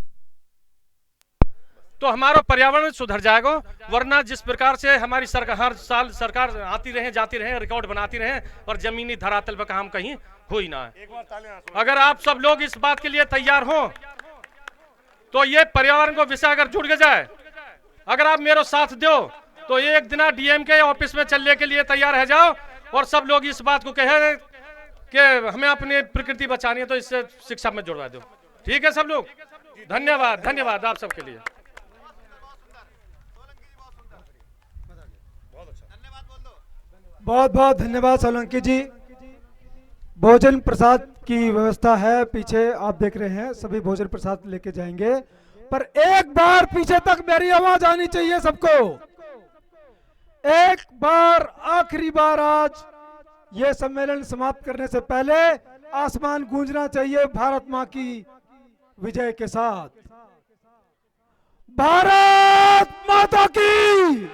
तो हमारा पर्यावरण सुधर जाएगा। वरना जिस प्रकार से हमारी सरकार हर साल सरकार आती रहे जाती रहे, रिकॉर्ड बनाती रहे और जमीनी धरातल पर काम कहीं हो ही ना है। अगर आप सब लोग इस बात के लिए तैयार हो तो ये पर्यावरण को विषय अगर जुड़ जाए, अगर आप मेरा साथ दो तो एक दिन डीएम के ऑफिस में चलने के लिए तैयार है जाओ और सब लोग इस बात को कहे कि हमें अपनी प्रकृति बचानी है, तो इससे शिक्षा में जुड़वा दो। ठीक है सब लोग, धन्यवाद। धन्यवाद आप सबके लिए। बहुत बहुत धन्यवाद सोलंकी जी। भोजन प्रसाद की व्यवस्था है पीछे, आप देख रहे हैं सभी भोजन प्रसाद लेके जाएंगे, पर एक बार पीछे तक मेरी आवाज आनी चाहिए सबको। एक बार, आखिरी बार, आज ये सम्मेलन समाप्त करने से पहले आसमान गूंजना चाहिए भारत मां की विजय के साथ। भारत माता की।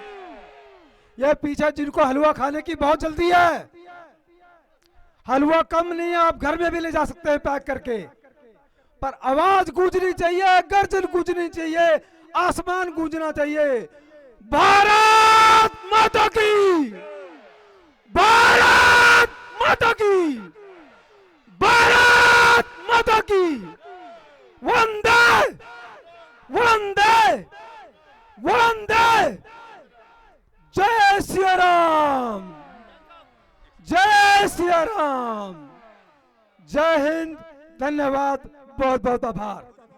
ये पीछे जिनको हलवा खाने की बहुत जल्दी है, हलवा कम नहीं है, आप घर में भी ले जा सकते हैं पैक करके, पर आवाज गूंजनी चाहिए, गर्जन गूंजनी चाहिए, आसमान गूंजना चाहिए। भारत माता की, भारत माता की, भारत माता की। वंदे वंदे वंदे। जय सिया राम, जय सिया राम, जय हिंद, धन्यवाद। बहुत बहुत आभार।